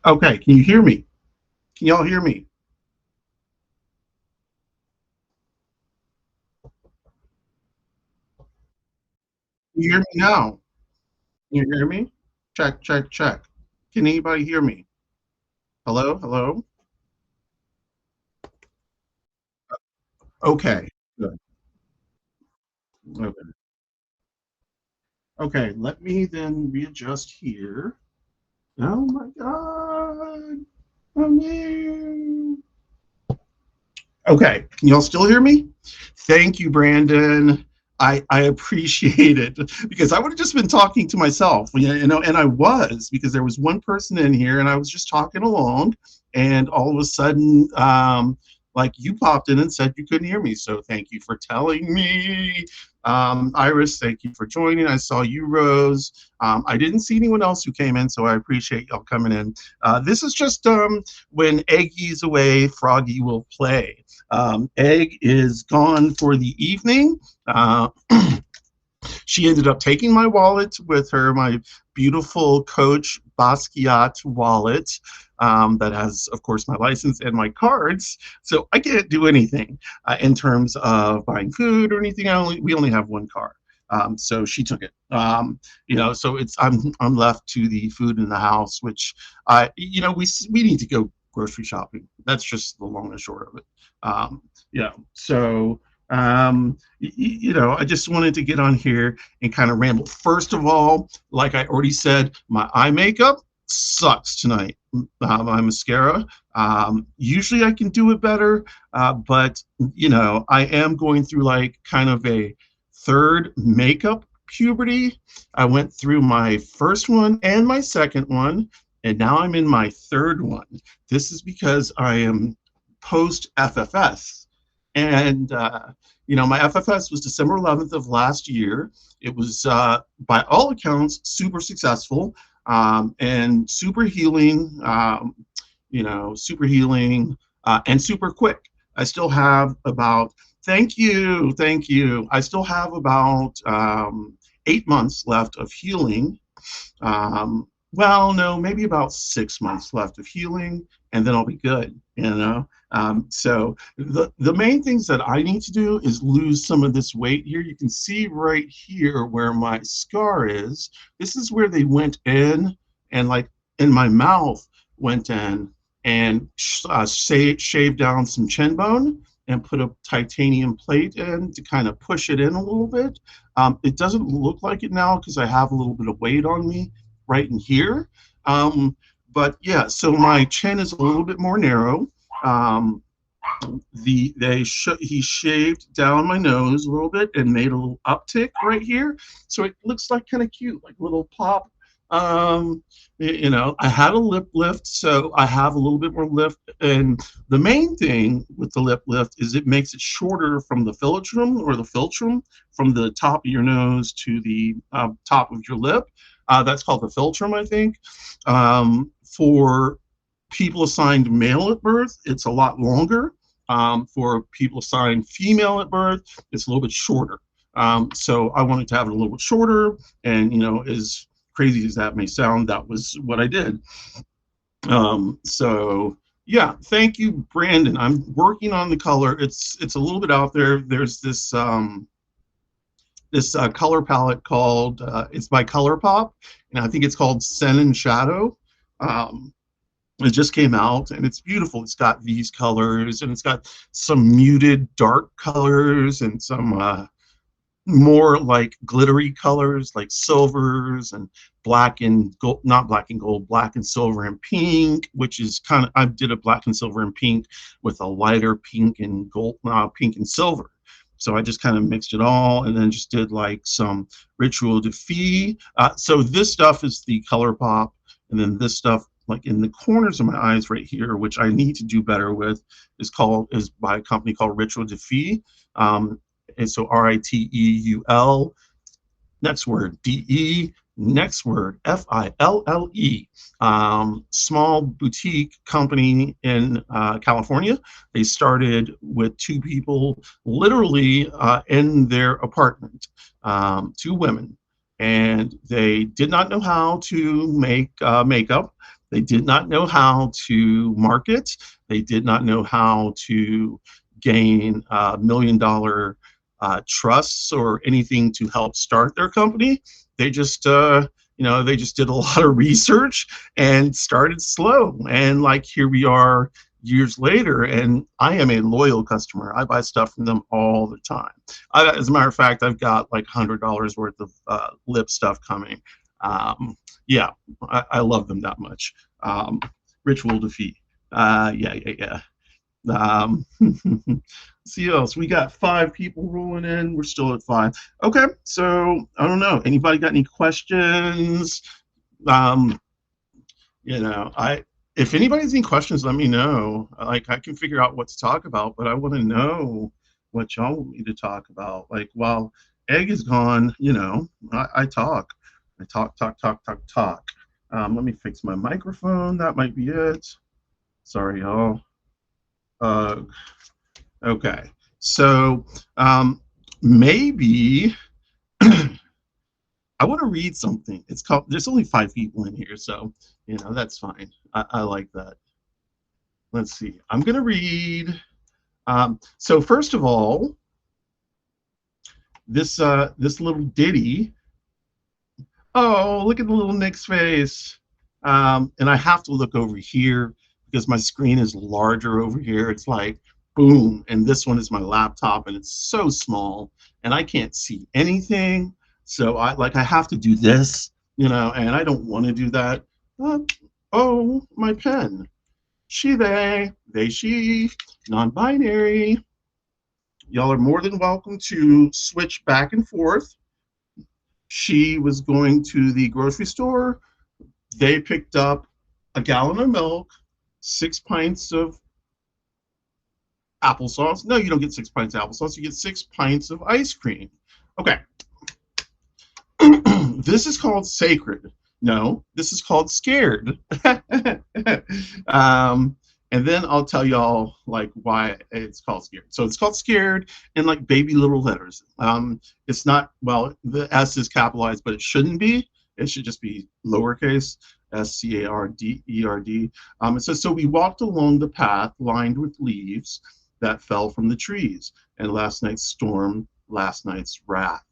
Okay, can you hear me? Can y'all hear me? Can you hear me now? Can you hear me? Check, check, check. Can anybody hear me? Hello, hello? Okay, good. Okay, okay, let me then readjust here. Oh my God. Oh no. Okay, can y'all still hear me? Thank you, Brandon. I appreciate it because I would have just been talking to myself, and I was because there was one person in here and I was just talking along, and all of a sudden, like you popped in and said you couldn't hear me. So thank you for telling me. Iris, thank you for joining. I saw you, Rose. I didn't see anyone else who came in, so I appreciate y'all coming in. This is just when Eggie's away, Froggy will play. Egg is gone for the evening. She ended up taking my wallet with her, my beautiful Coach Basquiat wallet that has, of course, my license and my cards. So I can't do anything in terms of buying food or anything. We only have one car. So she took it. So I'm left to the food in the house, which we need to go grocery shopping. That's just the long and short of it. So I just wanted to get on here and kind of ramble. First of all, like I already said, my eye makeup sucks tonight. My mascara. Usually I can do it better, but I am going through like kind of a third makeup puberty. I went through my first one and my second one, and now I'm in my third one. This is because I am post FFS. And my FFS was December 11th of last year. It was, by all accounts, super successful and super healing. Super healing and super quick. I still have about. Thank you. I still have about 8 months left of healing. Well, no, maybe about 6 months left of healing, and then I'll be good. So the main things that I need to do is lose some of this weight here. You can see right here where my scar is. This is where they went in, and like in my mouth went in and shaved down some chin bone and put a titanium plate in to kind of push it in a little bit. It doesn't look like it now because I have a little bit of weight on me right in here. But yeah, so my chin is a little bit more narrow. Um, he shaved down my nose a little bit and made a little uptick right here, so it looks like kind of cute, like a little pop. I had a lip lift, so I have a little bit more lift. And the main thing with the lip lift is it makes it shorter from the philtrum or the philtrum from the top of your nose to the top of your lip. That's called the philtrum, I think. For people assigned male at birth, it's a lot longer. For people assigned female at birth, it's a little bit shorter. So I wanted to have it a little bit shorter, and as crazy as that may sound, that was what I did. So yeah, thank you, Brandon. I'm working on the color. It's a little bit out there. There's this color palette called it's by ColourPop, and I think it's called Sen and Shadow. Um, it just came out and it's beautiful. It's got these colors and it's got some muted dark colors and some more like glittery colors like silvers and black and gold, not black and gold, black and silver and pink, which is kind of, I did a black and silver and pink with a lighter pink and gold, pink and silver. So I just kind of mixed it all and then just did like some Ritual Defy. So this stuff is the ColourPop, and then this stuff like in the corners of my eyes right here, which I need to do better with, is by a company called Ritual Defy. And so RITEUL, next word, DE, next word, FILLE. Small boutique company in California. They started with two people literally in their apartment, two women, and they did not know how to make makeup. They did not know how to market. They did not know how to gain $1 million trusts or anything to help start their company. They just, they just did a lot of research and started slow. And like here we are years later, and I am a loyal customer. I buy stuff from them all the time. As a matter of fact, I've got like $100 worth of lip stuff coming. Yeah, I love them that much. Ritual defeat. Yeah. See else. We got 5 people rolling in. We're still at 5. Okay, so I don't know. Anybody got any questions? If anybody has any questions, let me know. Like I can figure out what to talk about, but I want to know what y'all want me to talk about. Like while Egg is gone, I talk. I talk. Let me fix my microphone. That might be it. Sorry, y'all. Okay. So maybe I want to read something. It's called. There's only 5 people in here, so that's fine. I like that. Let's see. I'm gonna read. So first of all, this little ditty. Oh, look at the little Nick's face. And I have to look over here because my screen is larger over here. It's like, boom. And this one is my laptop, and it's so small, and I can't see anything. So I have to do this, and I don't want to do that. Oh, my pen. She, they, she, non-binary. Y'all are more than welcome to switch back and forth. She was going to the grocery store. They picked up a gallon of milk, 6 pints of applesauce. No, you don't get 6 pints of applesauce. You get 6 pints of ice cream. Okay. This is called sacred. No, this is called scared. And then I'll tell y'all like why it's called scared. So it's called scared in like baby little letters. It's not, well, the S is capitalized, but it shouldn't be. It should just be lowercase, SCARDERD. It says, so we walked along the path lined with leaves that fell from the trees, and last night's storm, last night's wrath.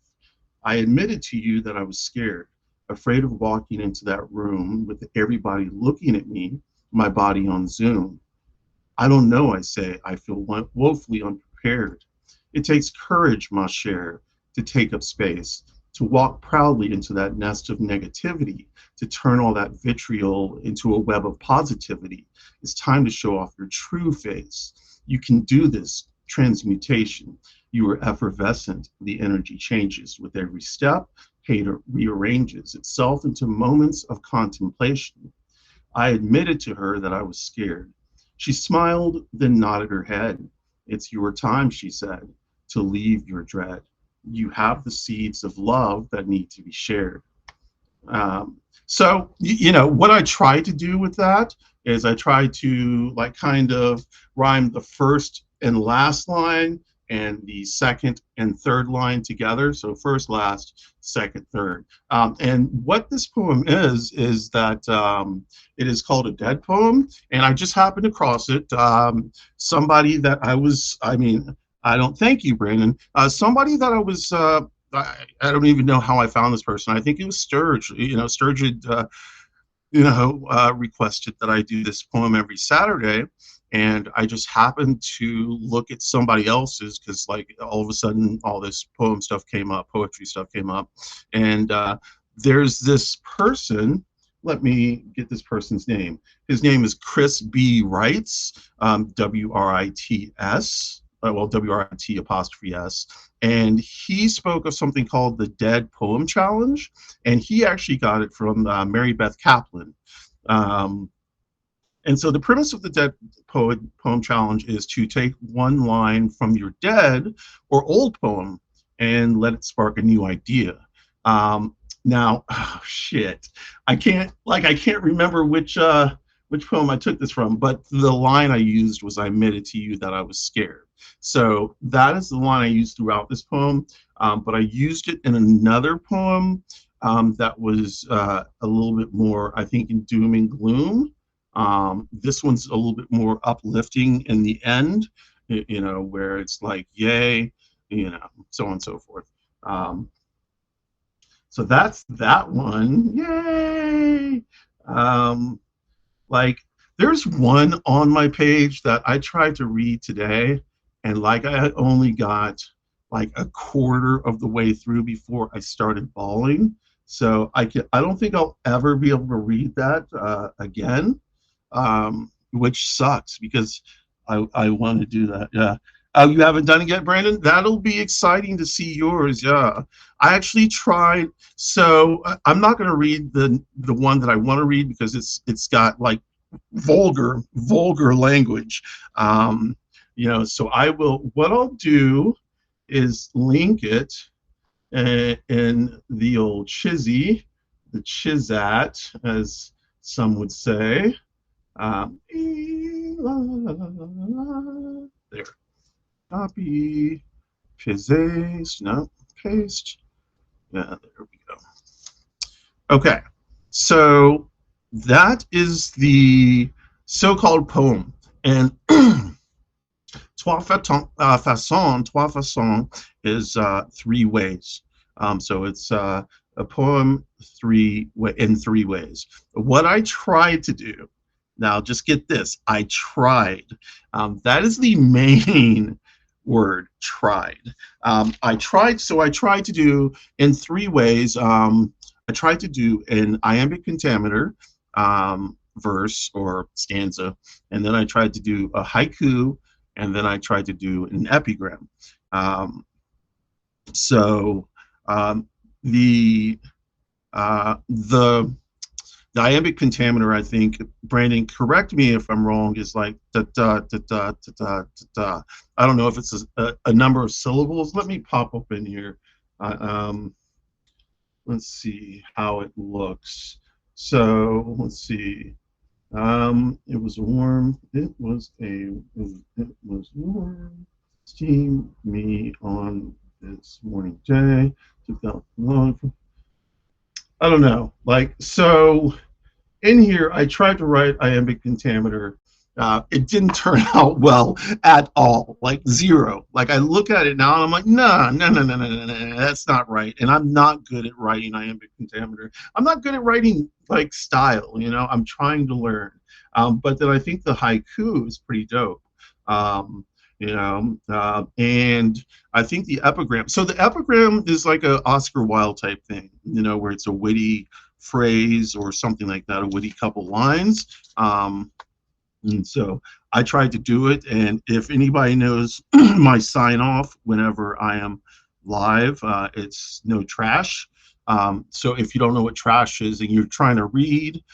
I admitted to you that I was scared, afraid of walking into that room with everybody looking at me, my body on Zoom. I don't know, I say. I feel woefully unprepared. It takes courage, ma chère, to take up space, to walk proudly into that nest of negativity, to turn all that vitriol into a web of positivity. It's time to show off your true face. You can do this transmutation. You are effervescent. The energy changes with every step. Hate rearranges itself into moments of contemplation. I admitted to her that I was scared. She smiled, then nodded her head. It's your time, she said, to leave your dread. You have the seeds of love that need to be shared. So, what I try to do with that is I try to like kind of rhyme the first and last line and the second and third line together. So first, last, second, third. And what this poem is that it is called a dead poem, and I just happened across it. Somebody that I don't thank you, Brandon. Somebody that I don't even know how I found this person. I think it was Sturge. Sturge had, requested that I do this poem every Saturday. And I just happened to look at somebody else's because, like, all of a sudden, all this poetry stuff came up. And there's this person. Let me get this person's name. His name is Chris B. Wrights, W-R-I-T-S. W-R-I-T apostrophe S. And he spoke of something called the Dead Poem Challenge. And he actually got it from Mary Beth Kaplan. And so the premise of the Dead Poem Challenge is to take one line from your dead or old poem and let it spark a new idea. Now, oh, shit, I can't remember which poem I took this from, but the line I used was, I admitted to you that I was scared. So that is the line I used throughout this poem, but I used it in another poem that was a little bit more, I think, in doom and gloom. This one's a little bit more uplifting in the end, you know, where it's like, yay, you know, so on and so forth. Um, so that's that one. Yay! Um, like, there's one on my page that I tried to read today, and like I only got like a quarter of the way through before I started bawling. So I don't think I'll ever be able to read that again, which sucks because I want to do that. Yeah. Oh, you haven't done it yet, Brandon? That'll be exciting to see yours. Yeah. I actually tried. So I'm not going to read the one that I want to read because it's got like vulgar language. Um, you know, so I will. What I'll do is link it in the old chizzy, the chizat, as some would say. There. Copy. Paste. No. Paste. Yeah, there we go. Okay. So that is the so-called poem. And trois façons is three ways. So it's a poem in three ways. What I tried to do, now just get this, I tried. That is the main word, tried. I tried to do in three ways. I tried to do an iambic pentameter, verse or stanza, and then I tried to do a haiku, and then I tried to do an epigram. Um, so the the iambic pentameter, I think, Brandon, correct me if I'm wrong, is like da da da da da da da. Da. I don't know if it's a number of syllables. Let me pop up in here. Let's see how it looks. So let's see. It was warm. It was warm. Steam me on this morning day. Took that long. I don't know. Like, so in here, I tried to write iambic pentameter. It didn't turn out well at all, like zero. Like I look at it now and I'm like, no, that's not right. And I'm not good at writing iambic pentameter. I'm not good at writing like style, you know, I'm trying to learn. But then I think the haiku is pretty dope. You know, and I think the epigram. So the epigram is like a Oscar Wilde type thing, you know, where it's a witty phrase or something like that, a witty couple lines. And so I tried to do it, and if anybody knows my sign off whenever I am live, it's no trash. So if you don't know what trash is and you're trying to read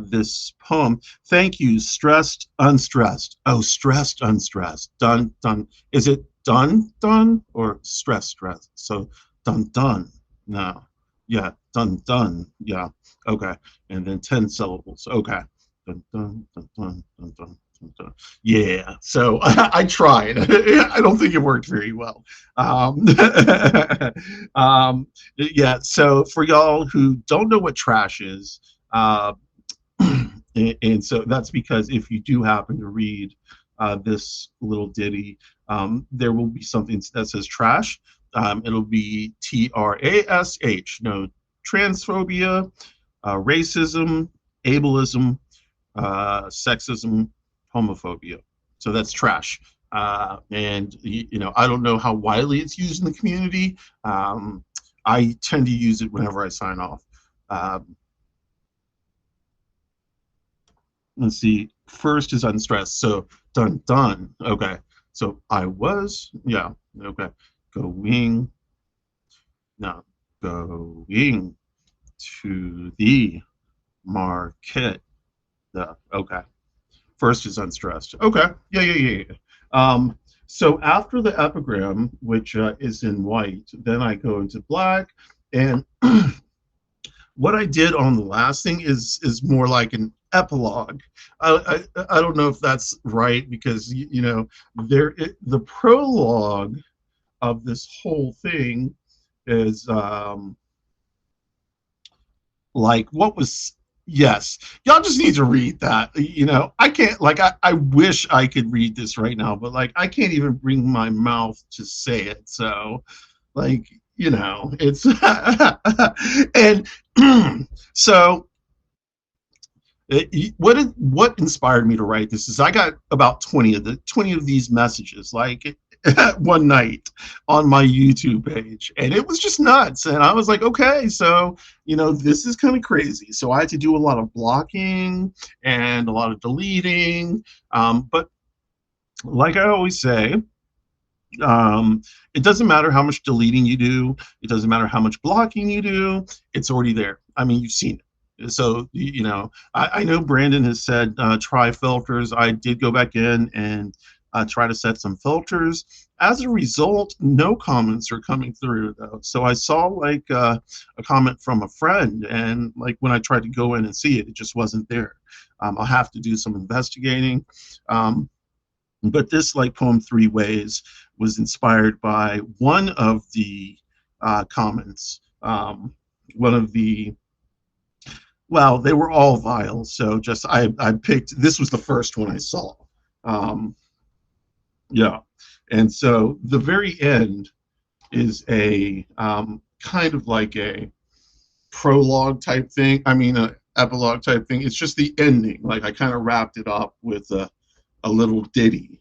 this poem, thank you, stressed, unstressed. Oh, stressed, unstressed. Done, done. Is it done, done, or stress, stress? So done, done. No. Yeah, done, done. Yeah. Okay. And then 10 syllables. Okay. Dun, dun, dun, dun, dun, dun, dun, dun. Yeah, so I tried. I don't think it worked very well. Yeah, so for y'all who don't know what trash is, and so that's because if you do happen to read this little ditty, there will be something that says trash. It'll be TRASH, no transphobia, racism, ableism, sexism, homophobia. So that's trash. And you know, I don't know how widely it's used in the community. I tend to use it whenever I sign off. Let's see. First is unstressed. So done, done. Okay. So I was, yeah. Okay. Going. No. Going to the market. Okay. First is unstressed. Okay. Yeah. So after the epigram, which is in white, then I go into black, and what I did on the last thing is more like an epilogue. I don't know if that's right because you know the prologue of this whole thing is Like, what was, yes, y'all just need to read that. I can't, like, I wish I could read this right now, but like, I can't even bring my mouth to say it. So, like, it's, and so what inspired me to write this is I got about 20 of these messages like one night on my YouTube page, and it was just nuts. And I was like, okay, so this is kind of crazy. So I had to do a lot of blocking and a lot of deleting. But like I always say, it doesn't matter how much deleting you do. It doesn't matter how much blocking you do. It's already there. I mean, you've seen it. So, I know Brandon has said try filters. I did go back in and try to set some filters. As a result, no comments are coming through, though. So I saw like a comment from a friend, and like when I tried to go in and see it, it just wasn't there. I'll have to do some investigating. But this, like, poem Three Ways was inspired by one of the comments. One of the, well, they were all vile. So just I picked, this was the first one I saw. Yeah. And so the very end is a kind of like a prologue type thing. I mean, a epilogue type thing. It's just the ending. Like I kind of wrapped it up with a little ditty,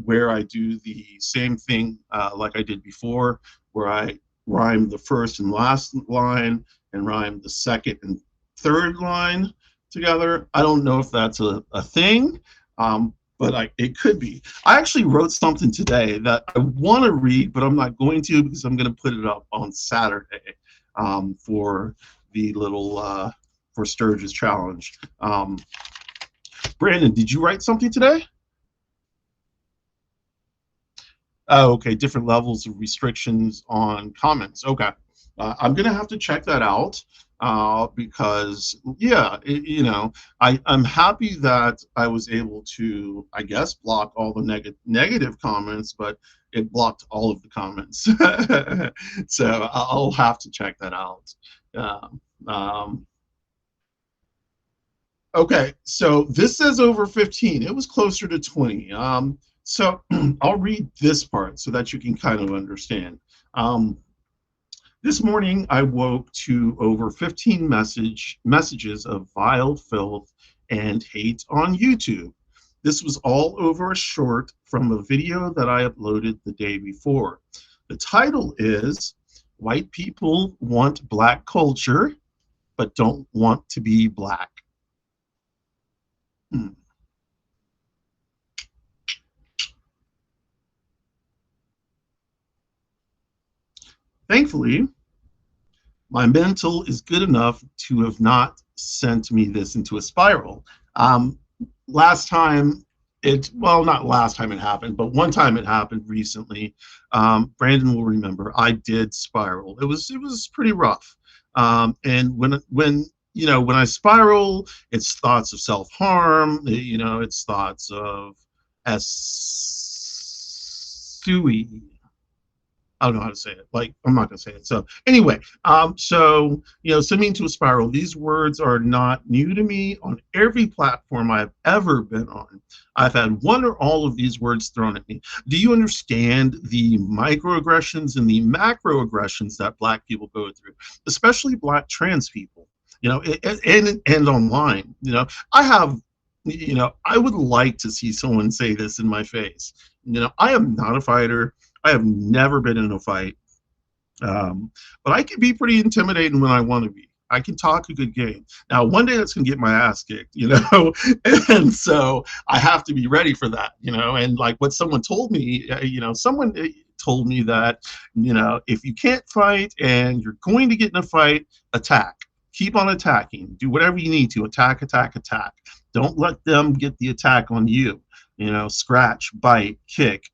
where I do the same thing like I did before, where I rhyme the first and last line and rhyme the second and third line together. I don't know if that's a thing, but it could be. I actually wrote something today that I want to read, but I'm not going to because I'm going to put it up on Saturday for the little for Sturgis challenge. Brandon, did you write something today? Oh, okay. Different levels of restrictions on comments. Okay. I'm going to have to check that out because, yeah, I'm happy that I was able to, I guess, block all the negative comments, but it blocked all of the comments. So I'll have to check that out. Okay, so this says over 15. It was closer to 20. So I'll read this part so that you can kind of understand. This morning, I woke to over 15 messages of vile filth and hate on YouTube. This was all over a short from a video that I uploaded the day before. The title is White People Want Black Culture, but Don't Want to Be Black. Thankfully, my mental is good enough to have not sent me this into a spiral. Last time well, not last time it happened, but one time it happened recently. Brandon will remember. I did spiral. It was pretty rough. And when I spiral, it's thoughts of self-harm. It's thoughts of SUI. I don't know how to say it. Like, I'm not going to say it. So anyway, send me into a spiral. These words are not new to me on every platform I've ever been on. I've had one or all of these words thrown at me. Do you understand the microaggressions and the macroaggressions that Black people go through, especially Black trans people? And online. I would like to see someone say this in my face. I am not a fighter. I have never been in a fight, but I can be pretty intimidating when I want to be. I can talk a good game. Now, one day that's going to get my ass kicked, and so I have to be ready for that, and like what someone told me, someone told me that, if you can't fight and you're going to get in a fight, attack. Keep on attacking. Do whatever you need to. Attack, attack, attack. Don't let them get the attack on you. Scratch, bite, kick.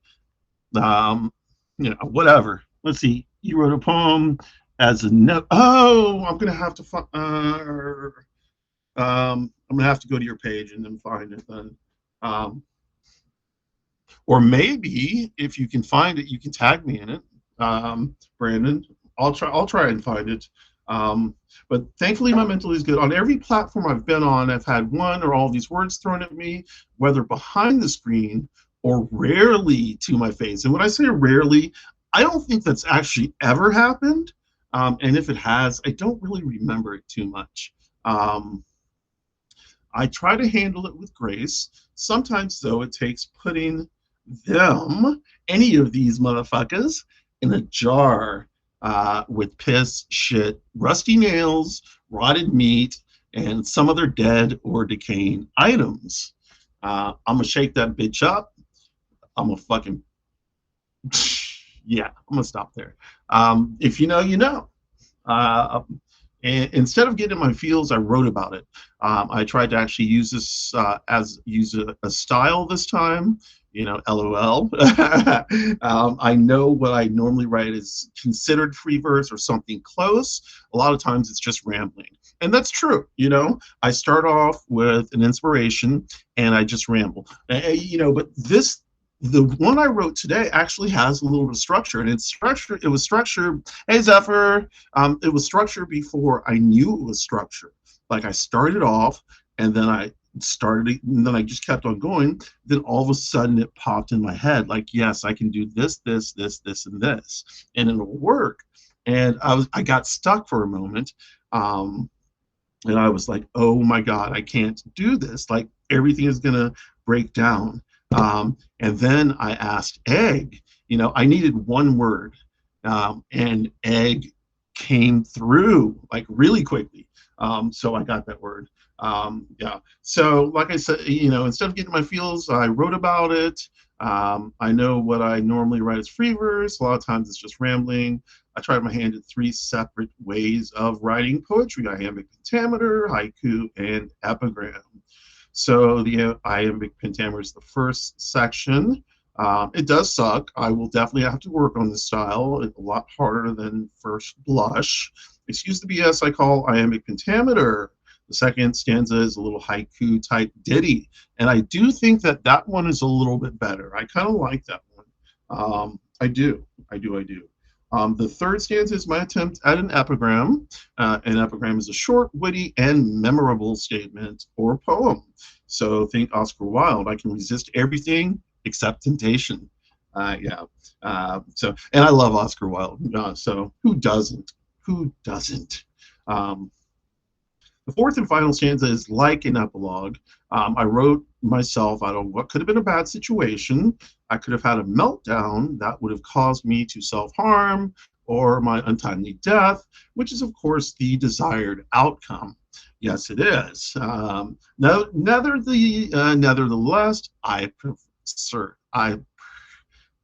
Whatever. Let's see. You wrote a poem as a note. Oh, I'm gonna have to find. I'm gonna have to go to your page and then find it then. Or maybe if you can find it, you can tag me in it, Brandon. I'll try and find it. But thankfully, my mental is good. On every platform I've been on, I've had one or all these words thrown at me, whether behind the screen or rarely to my face. And when I say rarely, I don't think that's actually ever happened. And if it has, I don't really remember it too much. Um, I try to handle it with grace. Sometimes, though, it takes putting them, any of these motherfuckers, in a jar with piss, shit, rusty nails, rotted meat, and some other dead or decaying items. I'm gonna shake that bitch up. I'm gonna fucking yeah. I'm gonna stop there. If you know, you know. Uh, and instead of getting in my feels, I wrote about it. I tried to actually use this as use a style this time. You know, LOL. I know what I normally write is considered free verse or something close. A lot of times it's just rambling. And that's true, you know. I start off with an inspiration and I just ramble. You know, but the one I wrote today actually has a little bit of structure, and it's structured. It was structured. Hey Zephyr, it was structured before I knew it was structured. Like I started off, and then I started, and then I just kept on going. Then all of a sudden, it popped in my head, like, yes, I can do this, this, this, this, and this, and it'll work. And I got stuck for a moment, and I was like, oh my god, I can't do this. Like everything is gonna break down. And then I asked Egg, you know, I needed one word, and Egg came through like really quickly. So I got that word. Yeah. So like I said, you know, instead of getting my feels, I wrote about it. I know what I normally write as free verse. A lot of times it's just rambling. I tried my hand at 3 separate ways of writing poetry: iambic pentameter, haiku, and epigram. So the iambic pentameter is the first section. It does suck. I will definitely have to work on this style. It's a lot harder than first blush. Excuse the BS I call iambic pentameter. The second stanza is a little haiku type ditty. And I do think that that one is a little bit better. I kind of like that one. I do. The third stanza is my attempt at an epigram. An epigram is a short, witty, and memorable statement or poem. So think Oscar Wilde. I can resist everything except temptation. Yeah. And I love Oscar Wilde. So who doesn't? Who doesn't? The fourth and final stanza is like an epilogue. I wrote myself out of what could have been a bad situation. I could have had a meltdown that would have caused me to self-harm or my untimely death, which is, of course, the desired outcome. Yes, it is. Nevertheless, I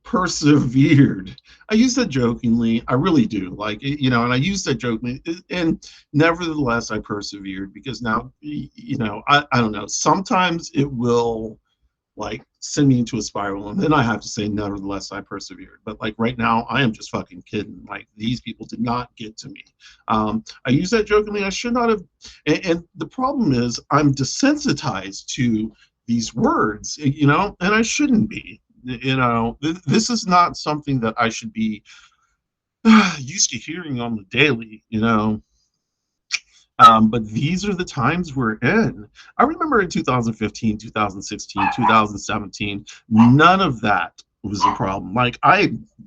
persevered. I use that jokingly. I really do. Like, you know, and I use that jokingly. And nevertheless, I persevered because now, you know, I don't know. Sometimes it will like send me into a spiral, and then I have to say, nevertheless, I persevered. But like right now, I am just fucking kidding. Like these people did not get to me. I use that jokingly. I should not have. And the problem is, I'm desensitized to these words, you know, and I shouldn't be. You know, this is not something that I should be used to hearing on the daily, you know. But these are the times we're in. I remember in 2015, 2016, 2017, none of that was a problem. Like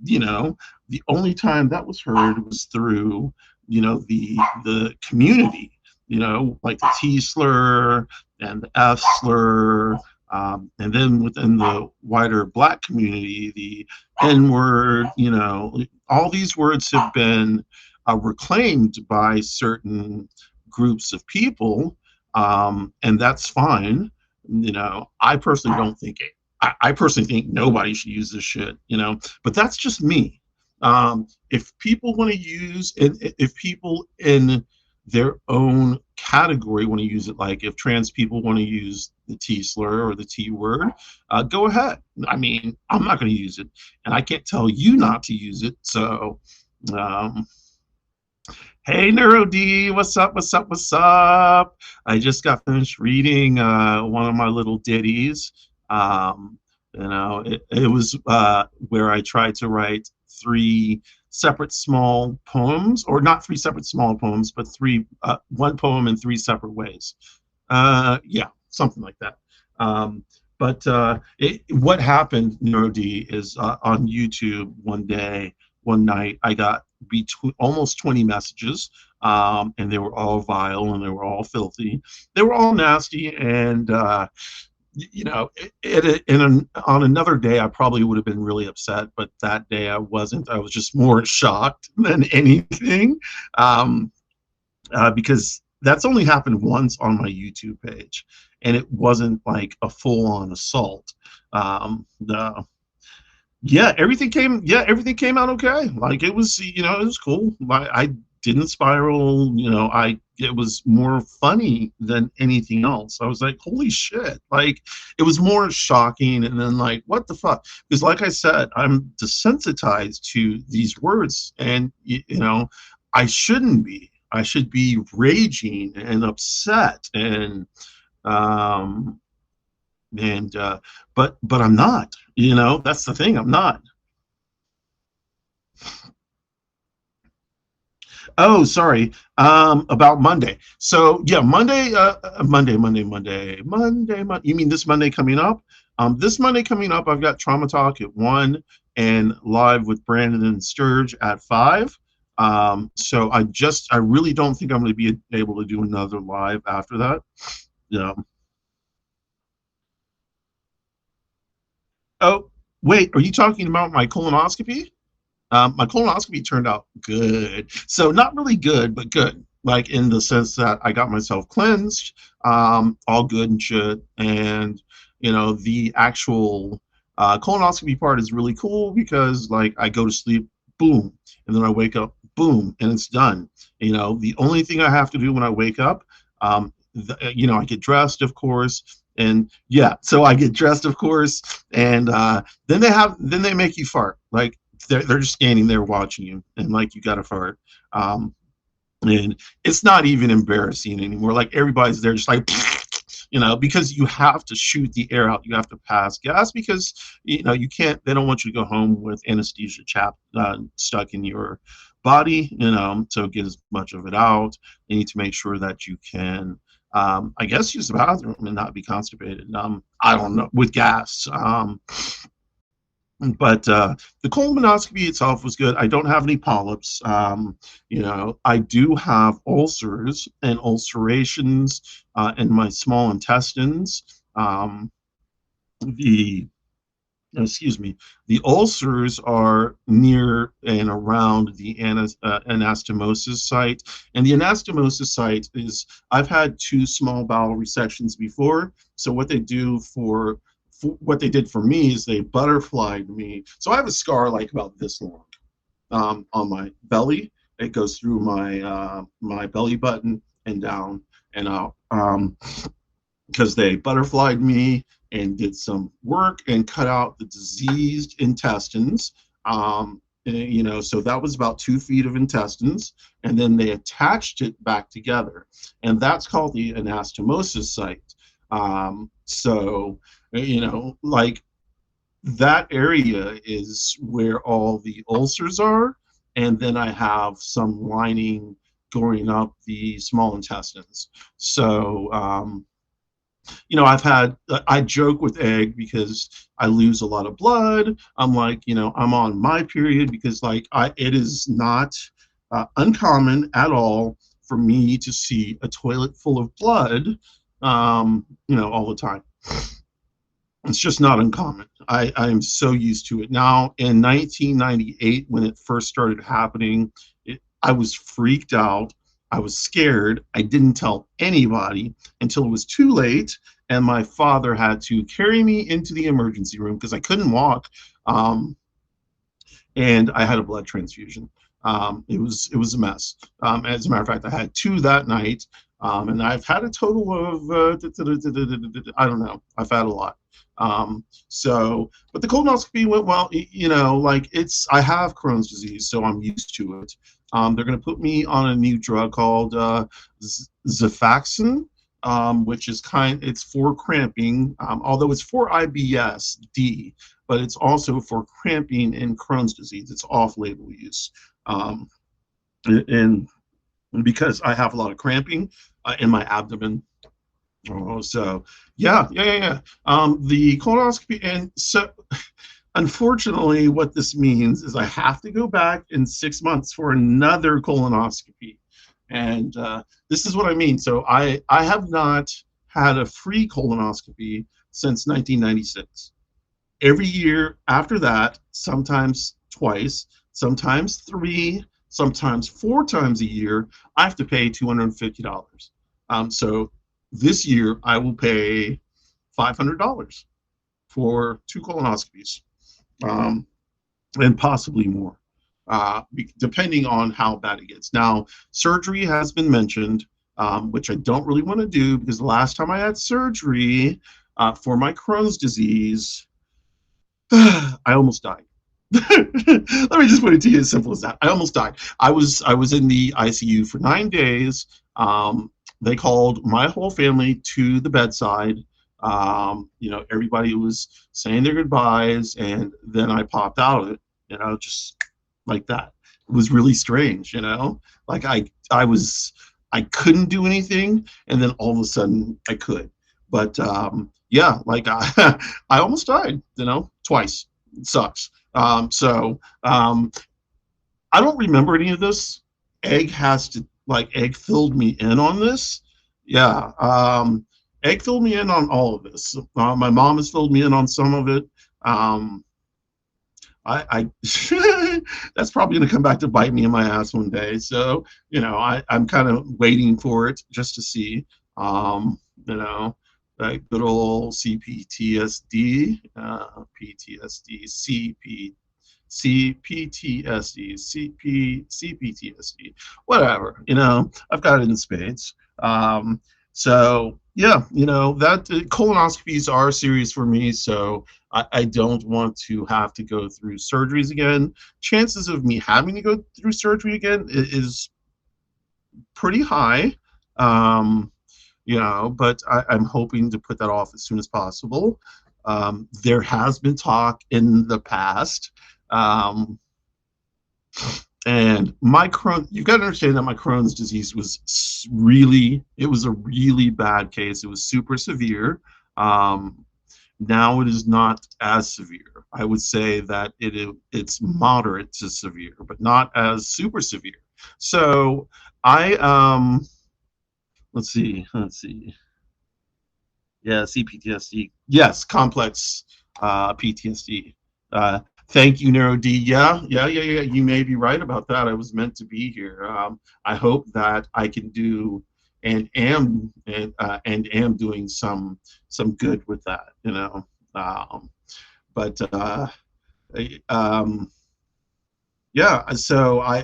you know, the only time that was heard was through, you know, the community, you know, like the T slur and the F slur. And then within the wider Black community, the N word, you know, all these words have been reclaimed by certain groups of people, and that's fine. You know, I personally don't think it. I personally think nobody should use this shit, you know, but that's just me. If people want to use, if people in their own category want to use it, like if trans people want to use the T slur or the T word, go ahead. I mean, I'm not going to use it, and I can't tell you not to use it. So, hey, Neuro D, what's up? What's up? What's up? I just got finished reading one of my little ditties. You know, it was where I tried to write 3 separate small poems, or not three separate small poems, but one poem in three separate ways. Yeah, something like that. Um, but what happened, NeuroD, is on YouTube one day, one night, I got almost 20 messages, and they were all vile and they were all filthy. They were all nasty, and on another day, I probably would have been really upset, but that day I wasn't. I was just more shocked than anything, um, because that's only happened once on my YouTube page, and it wasn't like a full-on assault. The everything came out okay. Like, it was, it was cool. I didn't spiral. It was more funny than anything else. I was like, holy shit. Like, it was more shocking, and then, like, what the fuck? Because, like I said, I'm desensitized to these words, and I shouldn't be. I should be raging and upset, um but I'm not. That's the thing. I'm not. Oh, sorry. About Monday. So yeah, Monday. You mean this Monday coming up? This Monday coming up, I've got Trauma Talk at 1 and live with Brandon and Sturge at 5. So I really don't think I'm going to be able to do another live after that. Yeah. Oh, wait, are you talking about my colonoscopy? My colonoscopy turned out good. So not really good, but good. Like, in the sense that I got myself cleansed, all good and shit. And, the actual colonoscopy part is really cool because, like, I go to sleep, boom, and then I wake up, boom, and it's done. The only thing I have to do when I wake up, I get dressed, of course. And yeah, so I get dressed, of course, and then they make you fart. Like, they're just standing there watching you, and, like, you got to fart, and it's not even embarrassing anymore. Like, everybody's there just like, because you have to shoot the air out. You have to pass gas because you can't. They don't want you to go home with anesthesia stuck in your body. So get as much of it out. You need to make sure that you can. I guess use the bathroom and not be constipated. I don't know, with gas. But the colonoscopy itself was good. I don't have any polyps. I do have ulcers and ulcerations in my small intestines. The Excuse me. The ulcers are near and around the anastomosis site, and the anastomosis site is. I've had 2 small bowel resections before. So what they did for me is they butterflied me. So I have a scar like about this long, on my belly. It goes through my belly button and down and out, because they butterflied me and did some work and cut out the diseased intestines. So that was about 2 feet of intestines, and then they attached it back together, and that's called the anastomosis site. Like, that area is where all the ulcers are, and then I have some lining going up the small intestines. So, I joke with Egg because I lose a lot of blood. I'm like, I'm on my period because, like, it is not uncommon at all for me to see a toilet full of blood, all the time. It's just not uncommon. I am so used to it now. In 1998, when it first started happening, I was freaked out. I was scared. I didn't tell anybody until it was too late, and my father had to carry me into the emergency room because I couldn't walk, and I had a blood transfusion. It was a mess. As a matter of fact, I had 2 that night, and I've had a total of I don't know. I've had a lot. But the colonoscopy went well. I have Crohn's disease, so I'm used to it. They're going to put me on a new drug called Xifaxan, which is it's for cramping, although it's for IBS-D. but it's also for cramping and Crohn's disease. It's off-label use. Um, and because I have a lot of cramping in my abdomen. Oh, so yeah. The colonoscopy, and so unfortunately, what this means is I have to go back in 6 months for another colonoscopy, and this is what I mean. So I have not had a free colonoscopy since 1996. Every year after that, sometimes twice, sometimes three, sometimes four times a year, I have to pay $250. So this year I will pay $500 for two colonoscopies, um, and possibly more, depending on how bad it gets. Now, surgery has been mentioned, which I don't really want to do because the last time I had surgery for my Crohn's disease, I almost died. Let me just put it to you as simple as that. I almost died. I was in the ICU for 9 days. They called my whole family to the bedside. Everybody was saying their goodbyes, and then I popped out of it. Just like that. It was really strange. Like I couldn't do anything, and then all of a sudden I could. But yeah, like I almost died. Twice. It sucks. I don't remember any of this. Egg filled me in on this. Yeah. Egg filled me in on all of this. My mom has filled me in on some of it. I that's probably going to come back to bite me in my ass one day. So, I'm kind of waiting for it just to see, that good old CPTSD, PTSD, CPTSD, whatever. I've got it in spades. So yeah, that colonoscopies are serious for me. So I don't want to have to go through surgeries again. Chances of me having to go through surgery again is pretty high. But I'm hoping to put that off as soon as possible. There has been talk in the past, and you've got to understand that my Crohn's disease was it was a really bad case. It was super severe. Now it is not as severe. I would say that it's moderate to severe, but not as super severe. So I let's see. Yeah, CPTSD. Yes, complex PTSD. Thank you, Nero D. Yeah. You may be right about that. I was meant to be here. I hope that I can do and am doing some good with that. But yeah. So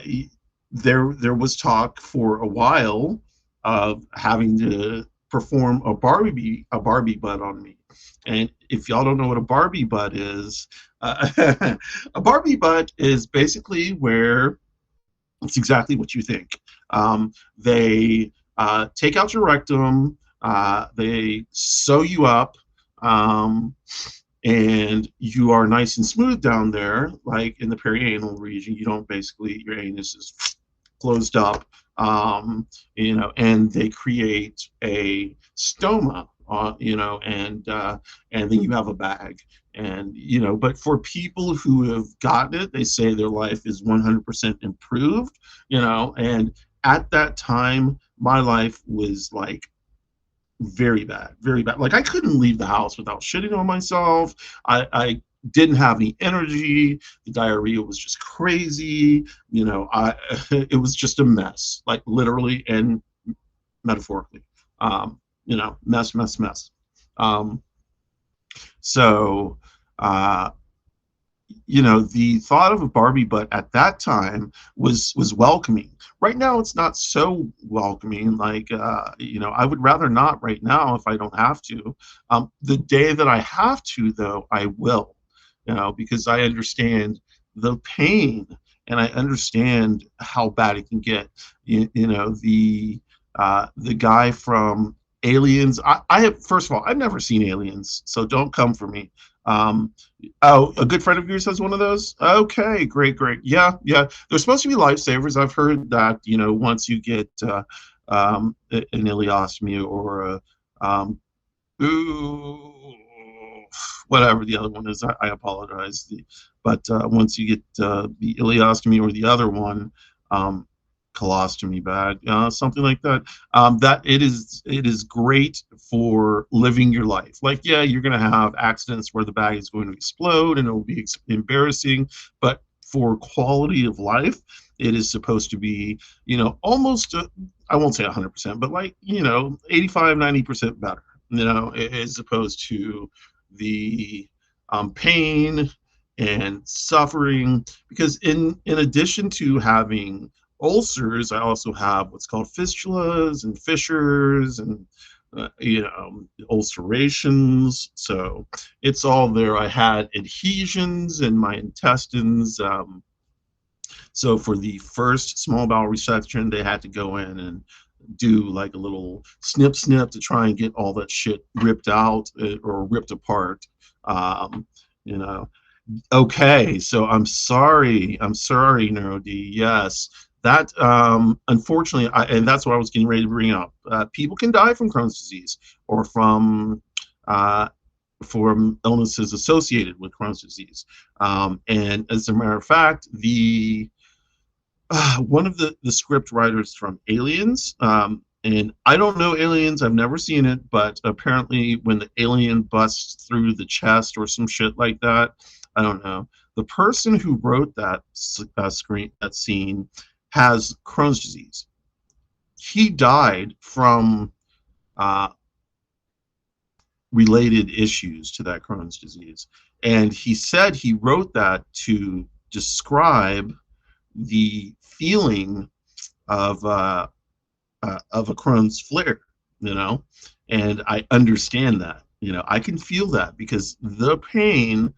there was talk for a while of having to perform a Barbie butt on me. And if y'all don't know what a Barbie butt is, a Barbie butt is basically where it's exactly what you think. They take out your rectum, they sew you up, and you are nice and smooth down there, like in the perianal region. You don't your anus is closed up, and they create a stoma, and then you have a bag. And, but for people who have gotten it, they say their life is 100% improved, and at that time, my life was like very bad, very bad. Like I couldn't leave the house without shitting on myself. I didn't have any energy. The diarrhea was just crazy. It was just a mess, like literally and metaphorically. Mess. So, the thought of a Barbie butt at that time was welcoming. Right now, it's not so welcoming. Like, I would rather not right now if I don't have to. The day that I have to, though, I will, because I understand the pain and I understand how bad it can get. The guy from Aliens. I have, first of all, I've never seen Aliens, so don't come for me. Um, oh, a good friend of yours has one of those? Okay, great, great. Yeah, yeah. They're supposed to be lifesavers. I've heard that, once you get an ileostomy or a um, ooh, whatever the other one is, I apologize. But once you get the ileostomy or the other one, um, colostomy bag, something like that, that it is great for living your life. Like, yeah, you're going to have accidents where the bag is going to explode and it will be embarrassing, but for quality of life, it is supposed to be, almost, I won't say 100%, but like, 85, 90% better, as opposed to the pain and suffering. Because in addition to having ulcers, I also have what's called fistulas and fissures and ulcerations. So it's all there. I had adhesions in my intestines. So for the first small bowel resection, they had to go in and do like a little snip to try and get all that shit ripped out or ripped apart. Um, you know. Okay, so I'm sorry, NeuroD. Yes, that unfortunately, and that's what I was getting ready to bring up. People can die from Crohn's disease or uh, from illnesses associated with Crohn's disease. And as a matter of fact, the one of the script writers from Aliens, and I don't know Aliens, I've never seen it, but apparently when the alien busts through the chest or some shit like that, I don't know. The person who wrote that that scene has Crohn's disease. He died from uh, related issues to that Crohn's disease, and he said he wrote that to describe the feeling of a Crohn's flare, you know, and I understand that. I can feel that because the pain,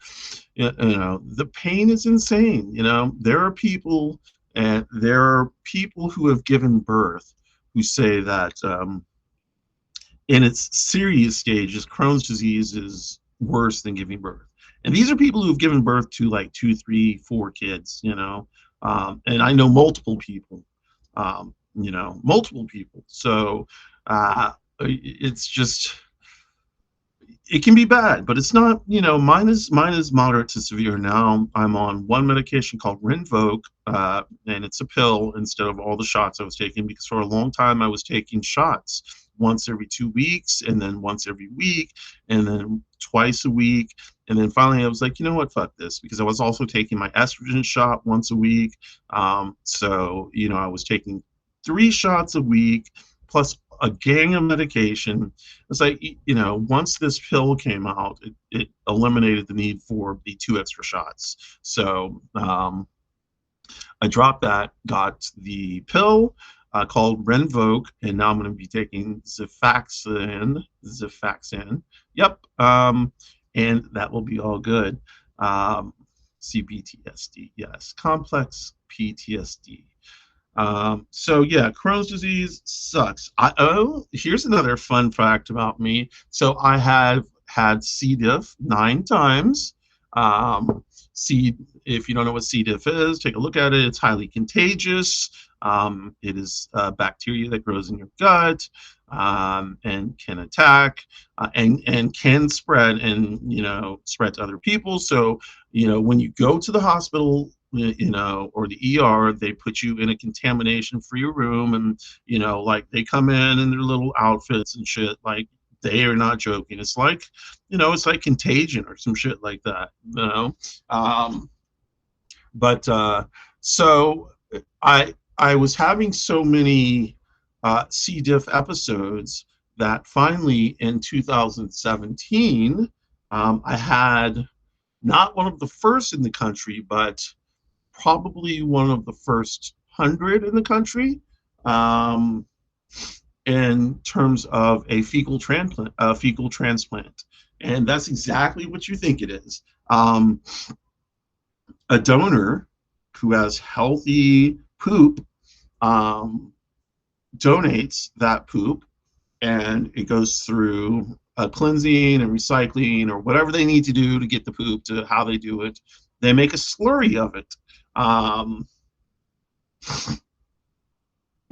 the pain is insane. There are people who have given birth who say that in its serious stages, Crohn's disease is worse than giving birth. And these are people who've given birth to like two, three, four kids, and I know multiple people, multiple people. So it's just, it can be bad, but it's not, mine is moderate to severe now. I'm on one medication called Rinvoq, and it's a pill instead of all the shots I was taking, because for a long time I was taking shots once every 2 weeks, and then once every week, and then twice a week. And then finally I was like, you know what, fuck this, because I was also taking my estrogen shot once a week. So, I was taking 3 shots a week plus a gang of medication. It's like, once this pill came out, it eliminated the need for the 2 extra shots. So I dropped that, got the pill called Rinvoq, and now I'm going to be taking Xifaxan. Yep, and that will be all good. CPTSD, yes, complex PTSD. So yeah, Crohn's disease sucks. Here's another fun fact about me. So I have had C. diff 9 times. If you don't know what C. diff is, take a look at it. It's highly contagious. It is bacteria that grows in your gut, and can attack, and can spread, and spread to other people. So when you go to the hospital, or the ER, they put you in a contamination-free room, and like they come in their little outfits and shit. Like, they are not joking. It's like, it's like Contagion or some shit like that. But so I was having so many C. diff episodes that finally in 2017, I had not one of the first in the country, but probably one of the first 100 in the country, in terms of a fecal transplant, and that's exactly what you think it is. A donor who has healthy poop donates that poop, and it goes through cleansing and recycling or whatever they need to do to get the poop to how they do it. They make a slurry of it. Um,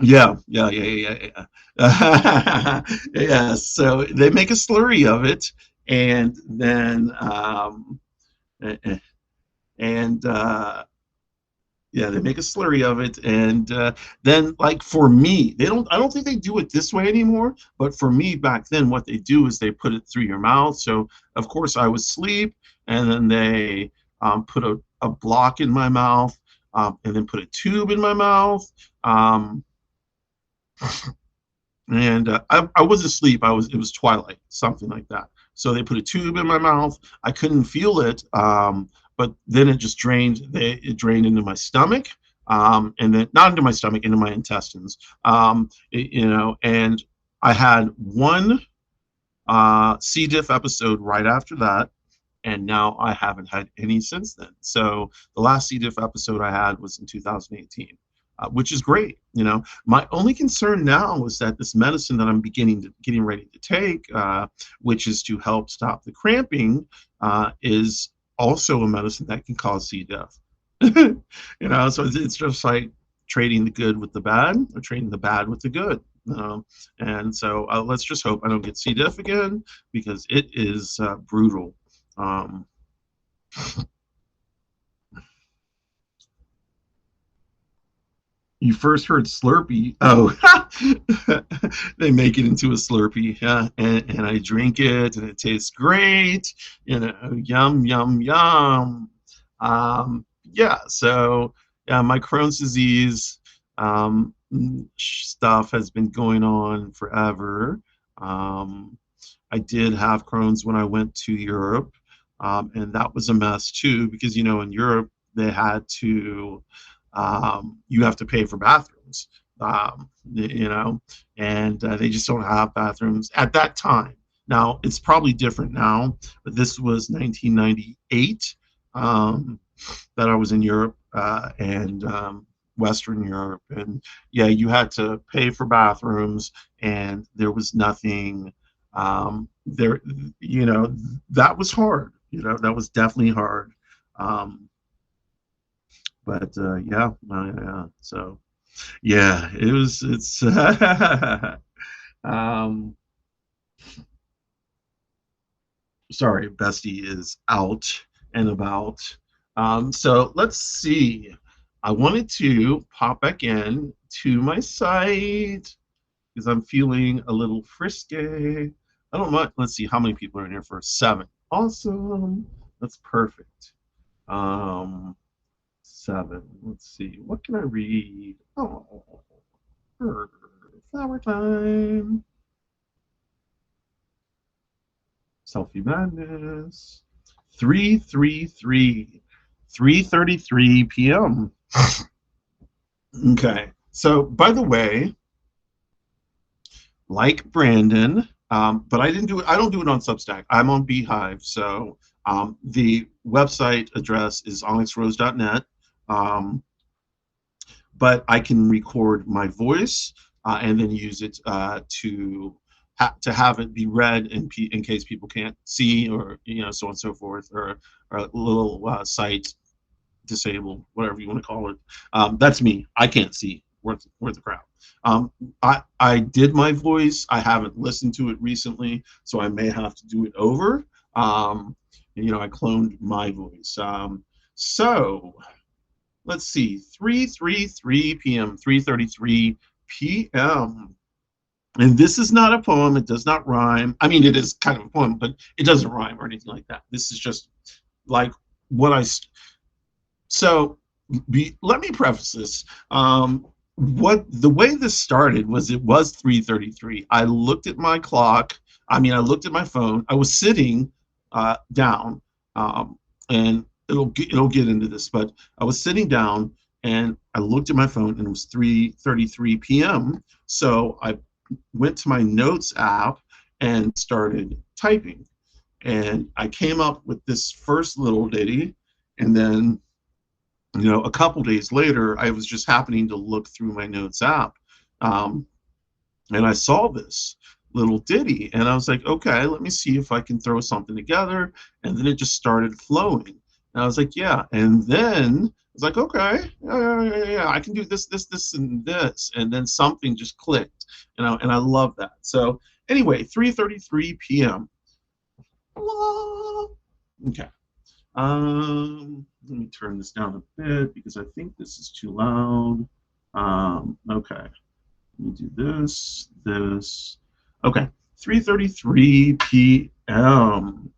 yeah. Yeah. So they make a slurry of it, and then and yeah, they make a slurry of it, and then like for me, they don't. I don't think they do it this way anymore. But for me, back then, what they do is they put it through your mouth. So of course I would sleep, and then they put a block in my mouth, and then put a tube in my mouth. Um, and I was asleep. It was twilight, something like that. So they put a tube in my mouth. I couldn't feel it, but then it just drained. It drained into my stomach, and then not into my stomach, into my intestines. And I had one C. diff episode right after that, and now I haven't had any since then. So the last C. diff episode I had was in 2018, which is great. My only concern now is that this medicine that I'm getting ready to take, which is to help stop the cramping, is also a medicine that can cause C. diff. So it's just like trading the good with the bad, or trading the bad with the good. And so let's just hope I don't get C. diff again, because it is brutal. You first heard Slurpee. Oh, they make it into a Slurpee, yeah, and I drink it, and it tastes great. Yum, yum, yum. Yeah, so yeah, my Crohn's disease stuff has been going on forever. Um, I did have Crohn's when I went to Europe, and that was a mess too, because in Europe they had to you have to pay for bathrooms, and they just don't have bathrooms at that time. Now, it's probably different now, but this was 1998 that I was in Europe, and Western Europe. And yeah, you had to pay for bathrooms, and there was nothing there. That was hard. That was definitely hard. But yeah, so yeah, it's um sorry, Bestie is out and about. So let's see. I wanted to pop back in to my site because I'm feeling a little frisky. I don't know. Let's see how many people are in here for 7. Awesome. That's perfect. 7. Let's see. What can I read? Oh, flower time. Selfie madness. 3:33 p.m. Okay. So, by the way, like Brandon, but I didn't do it. I don't do it on Substack. I'm on Beehive. So the website address is OnyxRose.net. But I can record my voice and then use it to have it be read in case people can't see, or so on and so forth, or a little site disabled, whatever you want to call it. That's me. I can't see worth the crowd. I did my voice. I haven't listened to it recently, so I may have to do it over. I cloned my voice. So let's see, 3:33 p.m., 3:33 p.m. And this is not a poem. It does not rhyme. I mean, it is kind of a poem, but it doesn't rhyme or anything like that. This is just like what I. So let me preface this. The way this started was it was 3:33. I looked at my clock. I looked at my phone. I was sitting down, and it'll get into this, but I was sitting down and I looked at my phone and it was 3:33 p.m. So I went to my notes app and started typing, and I came up with this first little ditty, and then a couple days later I was just happening to look through my notes app, and I saw this, and I little ditty. And I was like, okay, let me see if I can throw something together. And then it just started flowing. And I was like, yeah. And then I was like, okay, yeah, I can do this, and this. And then something just clicked. And I love that. So anyway, 3:33 p.m. Okay. Let me turn this down a bit because I think this is too loud. Okay. Let me do this. Okay. 3:33 p.m.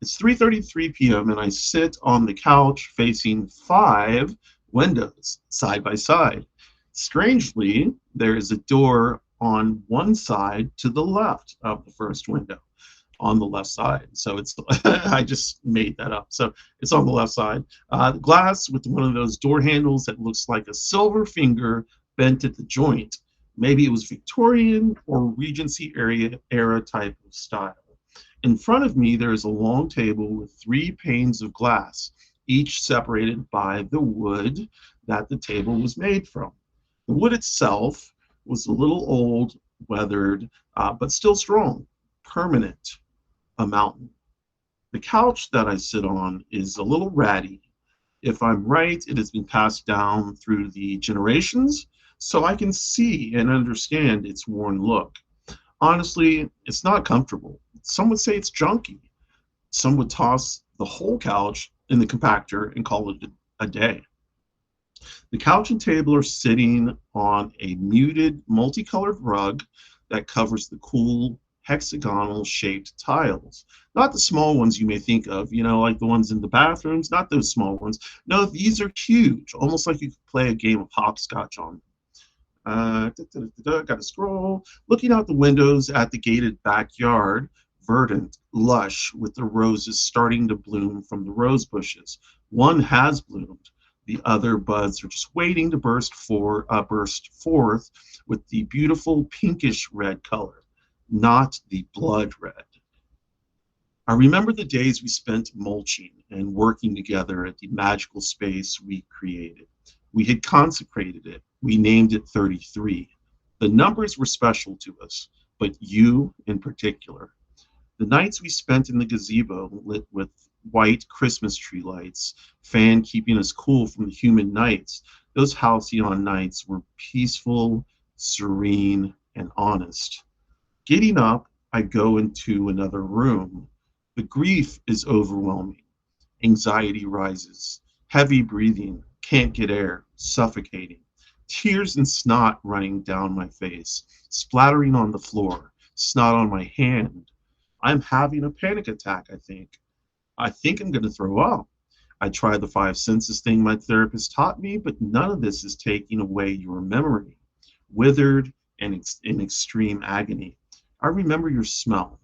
It's 3:33 p.m. and I sit on the couch facing 5 windows side by side. Strangely, there is a door on one side to the left of the first window, on the left side. So it's I just made that up. So it's on the left side. Glass with one of those door handles that looks like a silver finger bent at the joint. Maybe it was Victorian or Regency era type of style. In front of me, there is a long table with 3 panes of glass, each separated by the wood that the table was made from. The wood itself was a little old, weathered, but still strong, permanent, a mountain. The couch that I sit on is a little ratty. If I'm right, it has been passed down through the generations, so I can see and understand its worn look. Honestly, it's not comfortable. Some would say it's junky. Some would toss the whole couch in the compactor and call it a day. The couch and table are sitting on a muted, multicolored rug that covers the cool, hexagonal shaped tiles. Not the small ones you may think of, like the ones in the bathrooms, not those small ones. No, these are huge, almost like you could play a game of hopscotch on them. Got to scroll. Looking out the windows at the gated backyard, verdant, lush, with the roses starting to bloom from the rose bushes. One has bloomed. The other buds are just waiting to burst forth with the beautiful pinkish red color, not the blood red. I remember the days we spent mulching and working together at the magical space we created. We had consecrated it. We named it 33. The numbers were special to us, but you in particular. The nights we spent in the gazebo lit with white Christmas tree lights, fan keeping us cool from the humid nights, those halcyon nights were peaceful, serene, and honest. Getting up, I go into another room. The grief is overwhelming. Anxiety rises. Heavy breathing, can't get air, suffocating. Tears and snot running down my face, splattering on the floor, snot on my hand. I'm having a panic attack, I think. I think I'm going to throw up. I tried the 5 senses thing my therapist taught me, but none of this is taking away your memory. Withered and in extreme agony. I remember your smell.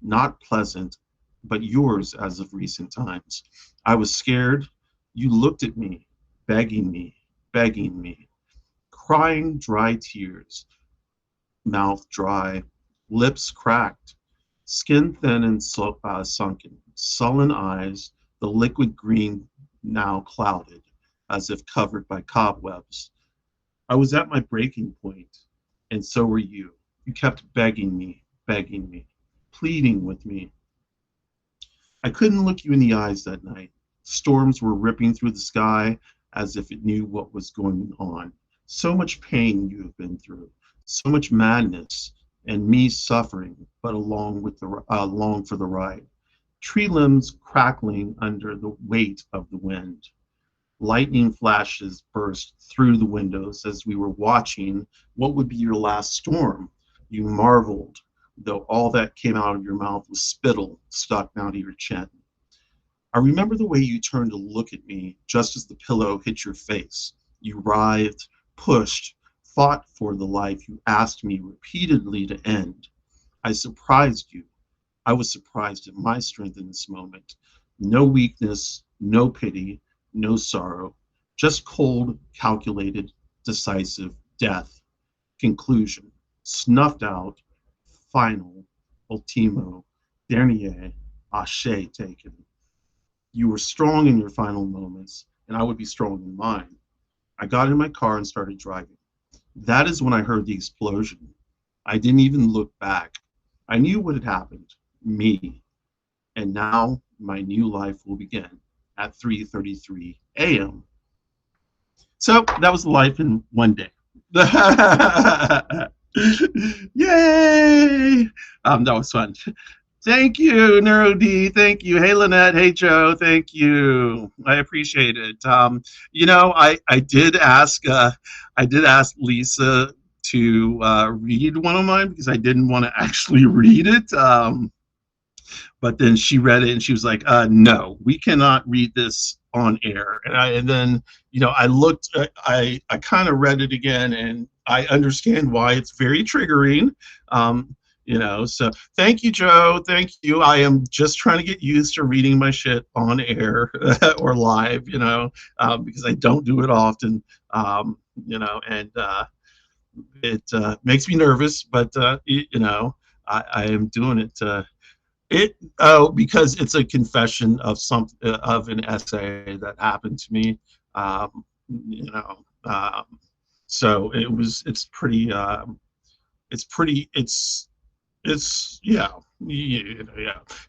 Not pleasant, but yours as of recent times. I was scared. You looked at me, begging me, crying dry tears, mouth dry, lips cracked, skin thin and sunken, sullen eyes, the liquid green now clouded, as if covered by cobwebs. I was at my breaking point, and so were you. You kept begging me, pleading with me. I couldn't look you in the eyes that night. Storms were ripping through the sky as if it knew what was going on. So much pain you have been through, so much madness, and me suffering, but along for the ride. Tree limbs crackling under the weight of the wind. Lightning flashes burst through the windows as we were watching what would be your last storm. You marveled, though all that came out of your mouth was spittle stuck down to your chin. I remember the way you turned to look at me just as the pillow hit your face. You writhed, pushed, fought for the life you asked me repeatedly to end. I surprised you. I was surprised at my strength in this moment. No weakness, no pity, no sorrow, just cold, calculated, decisive death. Conclusion. Snuffed out, final, ultimo, dernier, ashe taken. You were strong in your final moments, and I would be strong in mine. I got in my car and started driving. That is when I heard the explosion. I didn't even look back. I knew what had happened, me, and now my new life will begin at 3:33 a.m. So that was life in one day. Yay! That was fun. Thank you, Neuro D. Thank you. Hey, Lynette. Hey, Joe. Thank you. I appreciate it. I did ask Lisa to read one of mine because I didn't want to actually read it. But then she read it and she was like, "No, we cannot read this on air." And then I looked, I kind of read it again, and I understand why it's very triggering. So thank you, Joe. Thank you. I am just trying to get used to reading my shit on air or live, because I don't do it often, and it makes me nervous, but I am doing it. Because it's a confession of of an essay that happened to me. Um, you know, so it's pretty. It's yeah.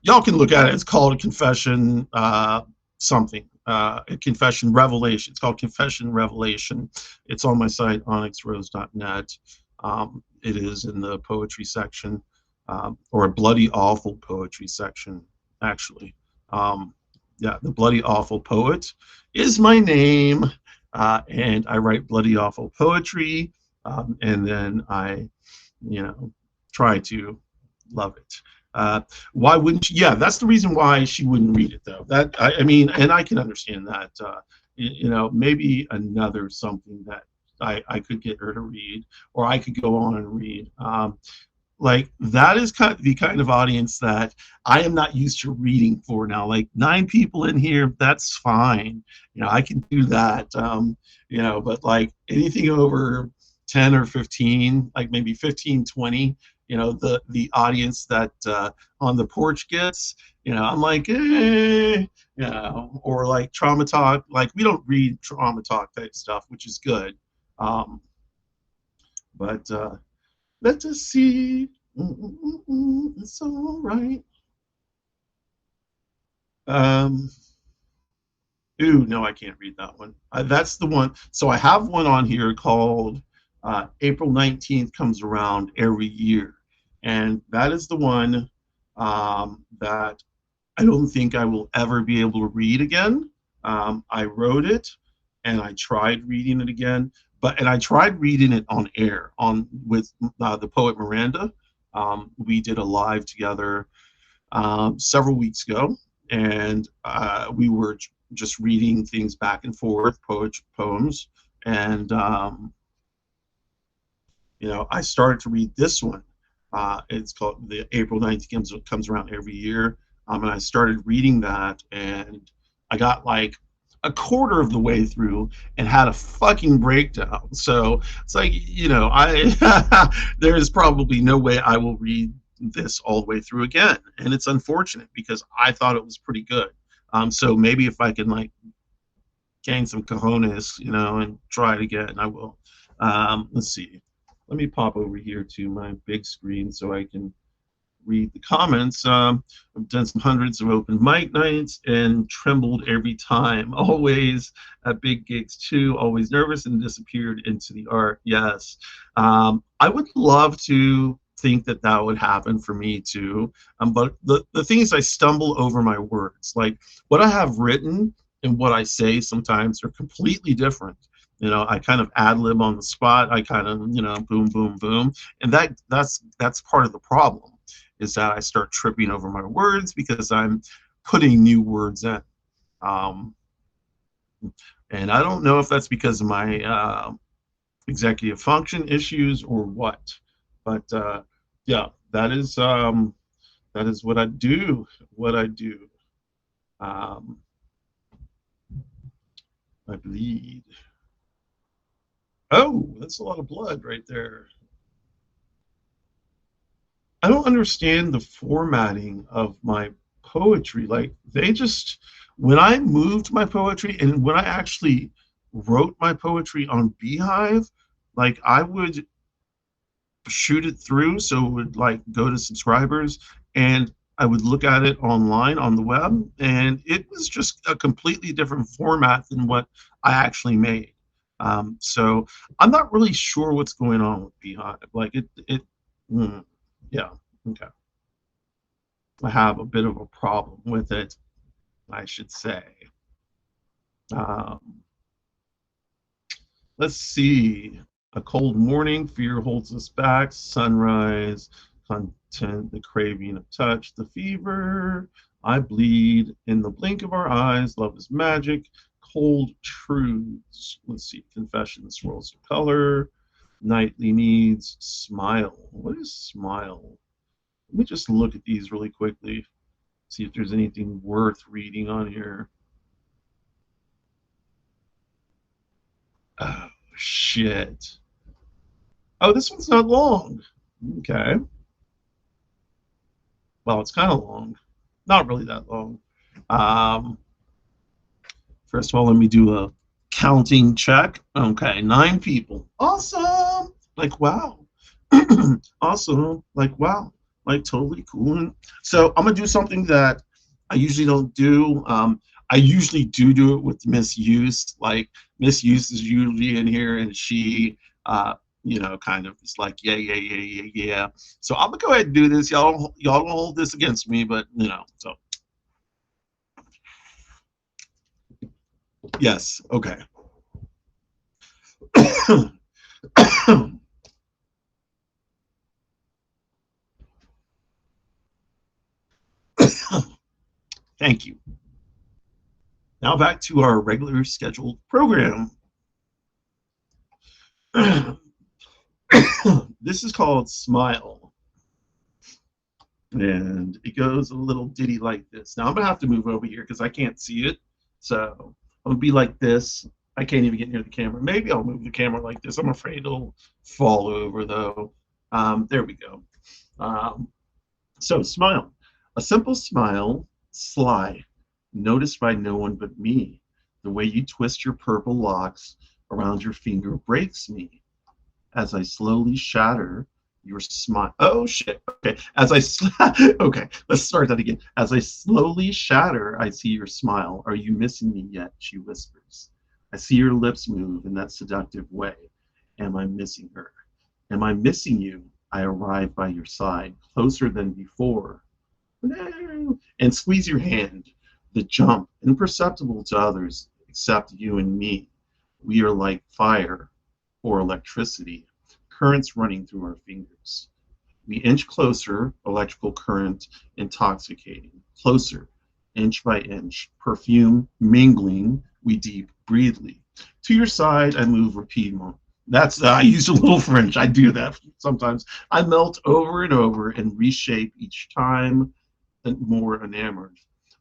Y'all can look at it. It's called a confession something. A confession revelation. It's called Confession Revelation. It's on my site OnyxRose.net. It is in the poetry section, or a bloody awful poetry section, actually. The Bloody Awful Poet is my name, and I write bloody awful poetry, and then I, try to love it. Why wouldn't you? Yeah, that's the reason why she wouldn't read it, though. I mean, and I can understand that. Maybe another something that I could get her to read, or I could go on and read. Like, that is the kind of audience that I am not used to reading for now. Like 9 people in here, that's fine. I can do that. But like anything over 10 or 15, like maybe 15, 20, the audience that on the porch gets, I'm like, or like trauma talk. Like, we don't read trauma talk type stuff, which is good. But let us see. It's all right. Ooh, no, I can't read that one. That's the one. So I have one on here called April 19th Comes Around Every Year. And that is the one that I don't think I will ever be able to read again. I wrote it, and I tried reading it again. And I tried reading it on air with the poet Miranda. We did a live together several weeks ago, and we were just reading things back and forth, poems, and I started to read this one. It's called the April 19th Comes Around Every Year, and I started reading that, and I got like a quarter of the way through and had a fucking breakdown. So it's like, there is probably no way I will read this all the way through again, and it's unfortunate because I thought it was pretty good. So maybe if I can like gain some cojones, and try it again, I will. Let's see. Let me pop over here to my big screen so I can read the comments. I've done some hundreds of open mic nights and trembled every time. Always at big gigs too. Always nervous and disappeared into the art. Yes. I would love to think that would happen for me too. But the thing is, I stumble over my words. Like, what I have written and what I say sometimes are completely different. I kind of ad lib on the spot. I kind of, boom, boom, boom. And that's part of the problem, is that I start tripping over my words because I'm putting new words in. And I don't know if that's because of my executive function issues or what. But yeah, that is what I do. I bleed. Oh, that's a lot of blood right there. I don't understand the formatting of my poetry. Like, when I moved my poetry and when I actually wrote my poetry on Beehive, like, I would shoot it through, so it would like go to subscribers, and I would look at it online on the web, and it was just a completely different format than what I actually made. So I'm not really sure what's going on with Beehive. Like mm, yeah, okay. I have a bit of a problem with it, I should say. Um, let's see. A cold morning, fear holds us back. Sunrise, content, the craving of touch, the fever. I bleed in the blink of our eyes. Love is magic. Cold truths. Let's see. Confessions, swirls of color. Nightly needs. Smile. What is smile? Let me just look at these really quickly. See if there's anything worth reading on here. Oh, shit. Oh, this one's not long. Okay. Well, it's kind of long. Not really that long. Um, First of all, let me do a counting check. Okay, 9 people. Awesome. Like, wow. Awesome. Like, wow. Like, totally cool. And so I'm going to do something that I usually don't do. I usually do it with Misuse. Like, Misuse is usually in here, and she, kind of is like, yeah, yeah, yeah, yeah, yeah. So I'm going to go ahead and do this. Y'all don't hold this against me, but, so. Yes, okay. Thank you. Now back to our regular scheduled program. This is called Smile. And it goes a little ditty like this. Now I'm going to have to move over here because I can't see it. So I'm going to be like this. I can't even get near the camera. Maybe I'll move the camera like this. I'm afraid it'll fall over, though. There we go. So smile. A simple smile, sly, noticed by no one but me. The way you twist your purple locks around your finger breaks me. As I slowly shatter your smile. Oh shit. Okay. Okay, let's start that again. As I slowly shatter, I see your smile. Are you missing me yet? She whispers. I see your lips move in that seductive way. Am I missing her? Am I missing you? I arrive by your side, closer than before. And squeeze your hand. The jump, imperceptible to others except you and me. We are like fire or electricity, currents running through our fingers. We inch closer, electrical current intoxicating. Closer, inch by inch, perfume mingling, we deep breathly. To your side, I move rapidement. I use a little French. I do that sometimes. I melt over and over and reshape each time more enamored.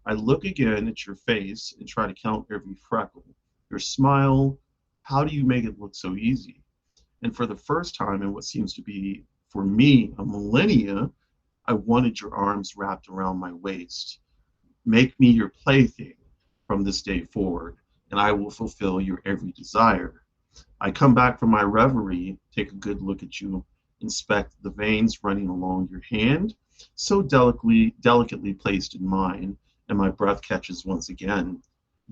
I look again at your face and try to count every freckle. Your smile, how do you make it look so easy? And for the first time in what seems to be, for me, a millennia, I wanted your arms wrapped around my waist. Make me your plaything from this day forward, and I will fulfill your every desire. I come back from my reverie, take a good look at you, inspect the veins running along your hand, so delicately placed in mine, and my breath catches once again.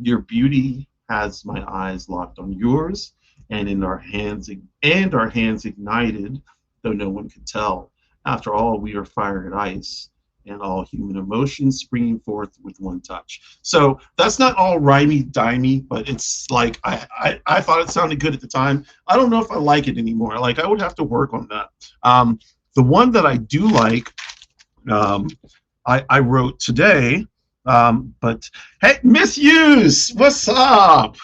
Your beauty has my eyes locked on yours, and our hands ignited, though no one could tell. After all, we are fire and ice, and all human emotions springing forth with one touch. So that's not all rhymey-dimey, but it's like I thought it sounded good at the time. I don't know if I like it anymore. Like, I would have to work on that. The one that I do like, I wrote today, but hey, Misuse, what's up?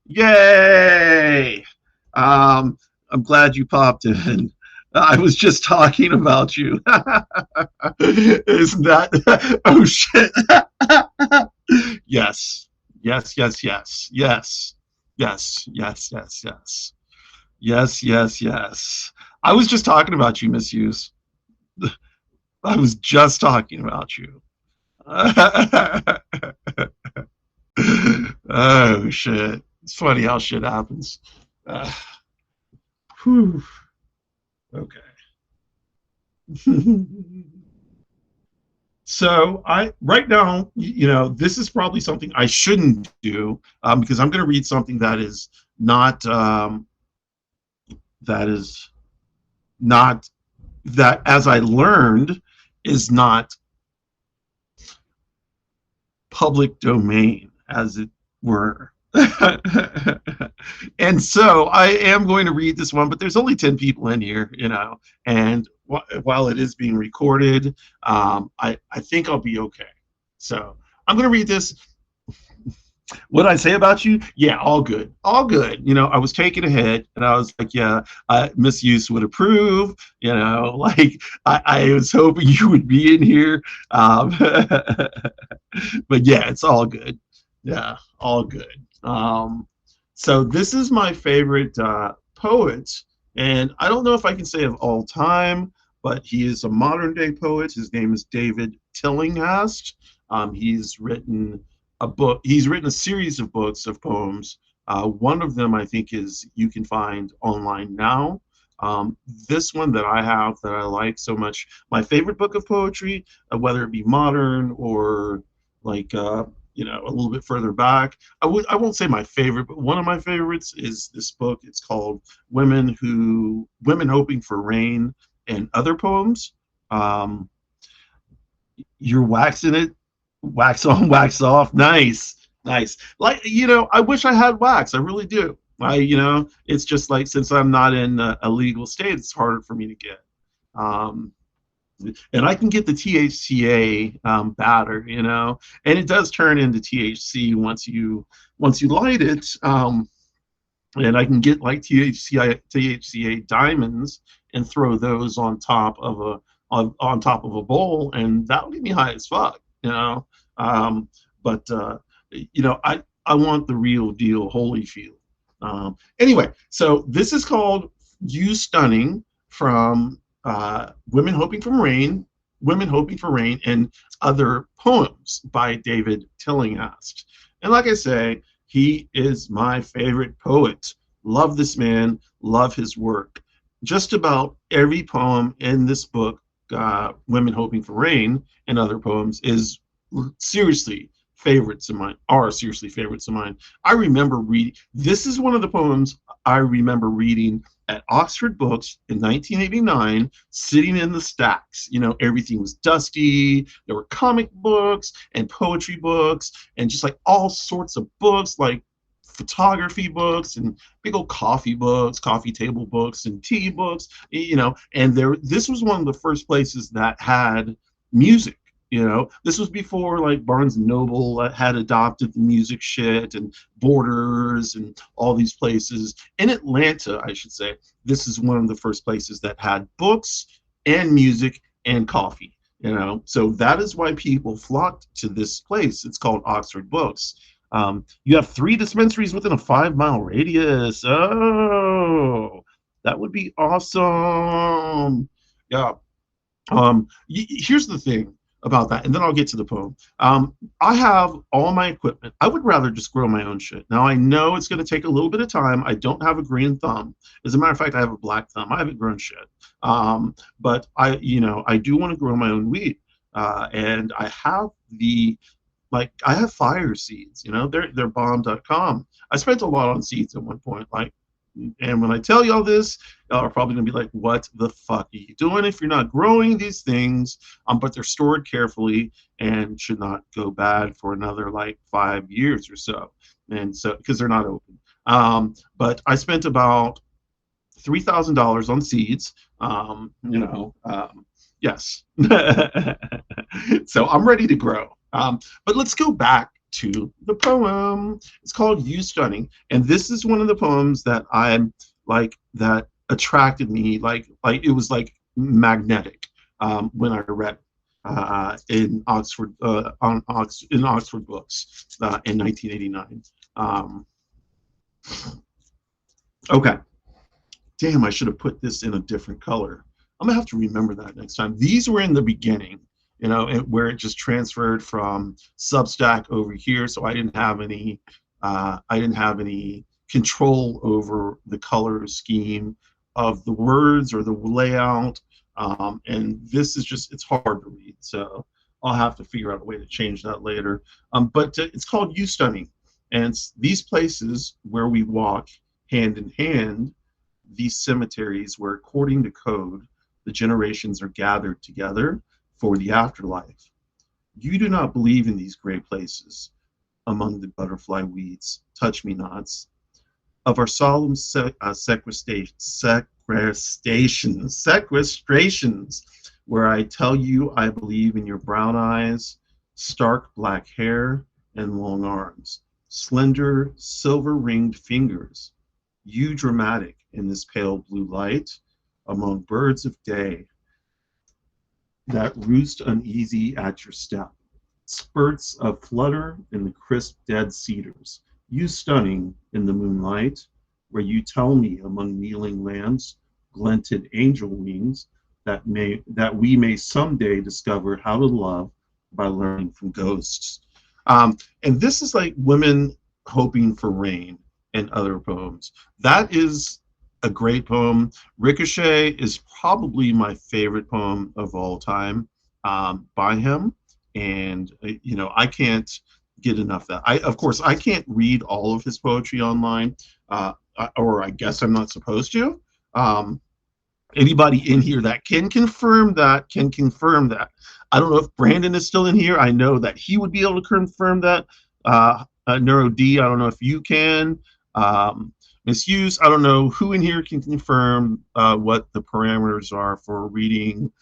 Yay! I'm glad you popped in. I was just talking about you. Isn't that? Oh shit! Yes, yes, yes, yes, yes, yes, yes, yes, yes, yes, yes, yes. I was just talking about you, Misuse. I was just talking about you. Oh shit! It's funny how shit happens. Whew. Okay. So I right now, this is probably something I shouldn't do, because I'm going to read something that is not that is not that, as I learned, is not public domain, as it were. And so I am going to read this one, but there's only 10 people in here, and while it is being recorded, I think I'll be okay. So I'm going to read this. What did I say about you? Yeah, all good. All good. I was taking ahead and I was like, yeah, Misuse would approve. Like I was hoping you would be in here. But yeah, it's all good. Yeah, all good. So this is my favorite poet, and I don't know if I can say of all time, but he is a modern day poet. His name is David Tillinghast. He's written a book. He's written a series of books of poems. One of them I think is you can find online now. This one that I have that I like so much, my favorite book of poetry, whether it be modern or like a little bit further back. I won't say my favorite, but one of my favorites is this book. It's called Women Hoping for Rain and Other Poems. Um, you're waxing it, wax on, wax off. Nice, nice. Like I wish I had wax. I really do. It's just like since I'm not in a legal state, it's harder for me to get. Um, and I can get the THCA batter, and it does turn into THC once you light it. And I can get like THCA diamonds and throw those on top of a bowl, and that would get me high as fuck. But I want the real deal, Holyfield. Anyway, so this is called "You Stunning" from Women Hoping for Rain, and Other Poems by David Tillinghast. And like I say, he is my favorite poet. Love this man, love his work. Just about every poem in this book, Women Hoping for Rain and Other Poems, is seriously favorites of mine, are seriously favorites of mine. I remember reading, this is one of the poems I remember reading at Oxford Books in 1989, sitting in the stacks. Everything was dusty. There were comic books and poetry books and just like all sorts of books, like photography books and big old coffee books, coffee table books and tea books, and this was one of the first places that had music. This was before like Barnes and Noble had adopted the music shit, and Borders and all these places. In Atlanta, I should say, this is one of the first places that had books and music and coffee. So that is why people flocked to this place. It's called Oxford Books. You have 3 dispensaries within a 5-mile radius. Oh, that would be awesome. Yeah. Here's the thing about that, and then I'll get to the poem. I have all my equipment. I would rather just grow my own shit. Now, I know it's going to take a little bit of time. I don't have a green thumb. As a matter of fact, I have a black thumb. I haven't grown shit. But I do want to grow my own weed. And I have I have fire seeds, they're bomb.com. I spent a lot on seeds at one point, and when I tell y'all this, y'all are probably gonna be like, what the fuck are you doing if you're not growing these things? But they're stored carefully and should not go bad for another like 5 years or so. And so, because they're not open. But I spent about $3,000 on seeds. Yes. So I'm ready to grow. But let's go back to the poem. It's called "You Stunning," and this is one of the poems that I'm like that attracted me. Like it was like magnetic when I read in Oxford in Oxford Books in 1989. Okay. Damn, I should have put this in a different color. I'm gonna have to remember that next time. These were in the beginning, where it just transferred from Substack over here, so I didn't have any control over the color scheme of the words or the layout. And this is just, it's hard to read. So I'll have to figure out a way to change that later. But it's called You Stunning. And it's these places where we walk hand in hand, these cemeteries where, according to code, the generations are gathered together for the afterlife. You do not believe in these gray places among the butterfly weeds, touch me nots, of our solemn sequestrations, where I tell you I believe in your brown eyes, stark black hair, and long arms, slender silver-ringed fingers, you dramatic in this pale blue light, among birds of day that roost uneasy at your step, spurts of flutter in the crisp dead cedars, you stunning in the moonlight, where you tell me among kneeling lambs, glinted angel wings, that we may someday discover how to love by learning from ghosts. And this is like Women Hoping for Rain and other poems. That is a great poem. Ricochet is probably my favorite poem of all time by him. And, I can't get enough of that. Of course, I can't read all of his poetry online, or I guess I'm not supposed to. Anybody in here that can confirm that can confirm that. I don't know if Brandon is still in here. I know that he would be able to confirm that. Neuro D, I don't know if you can. Misuse, I don't know who in here can confirm what the parameters are for reading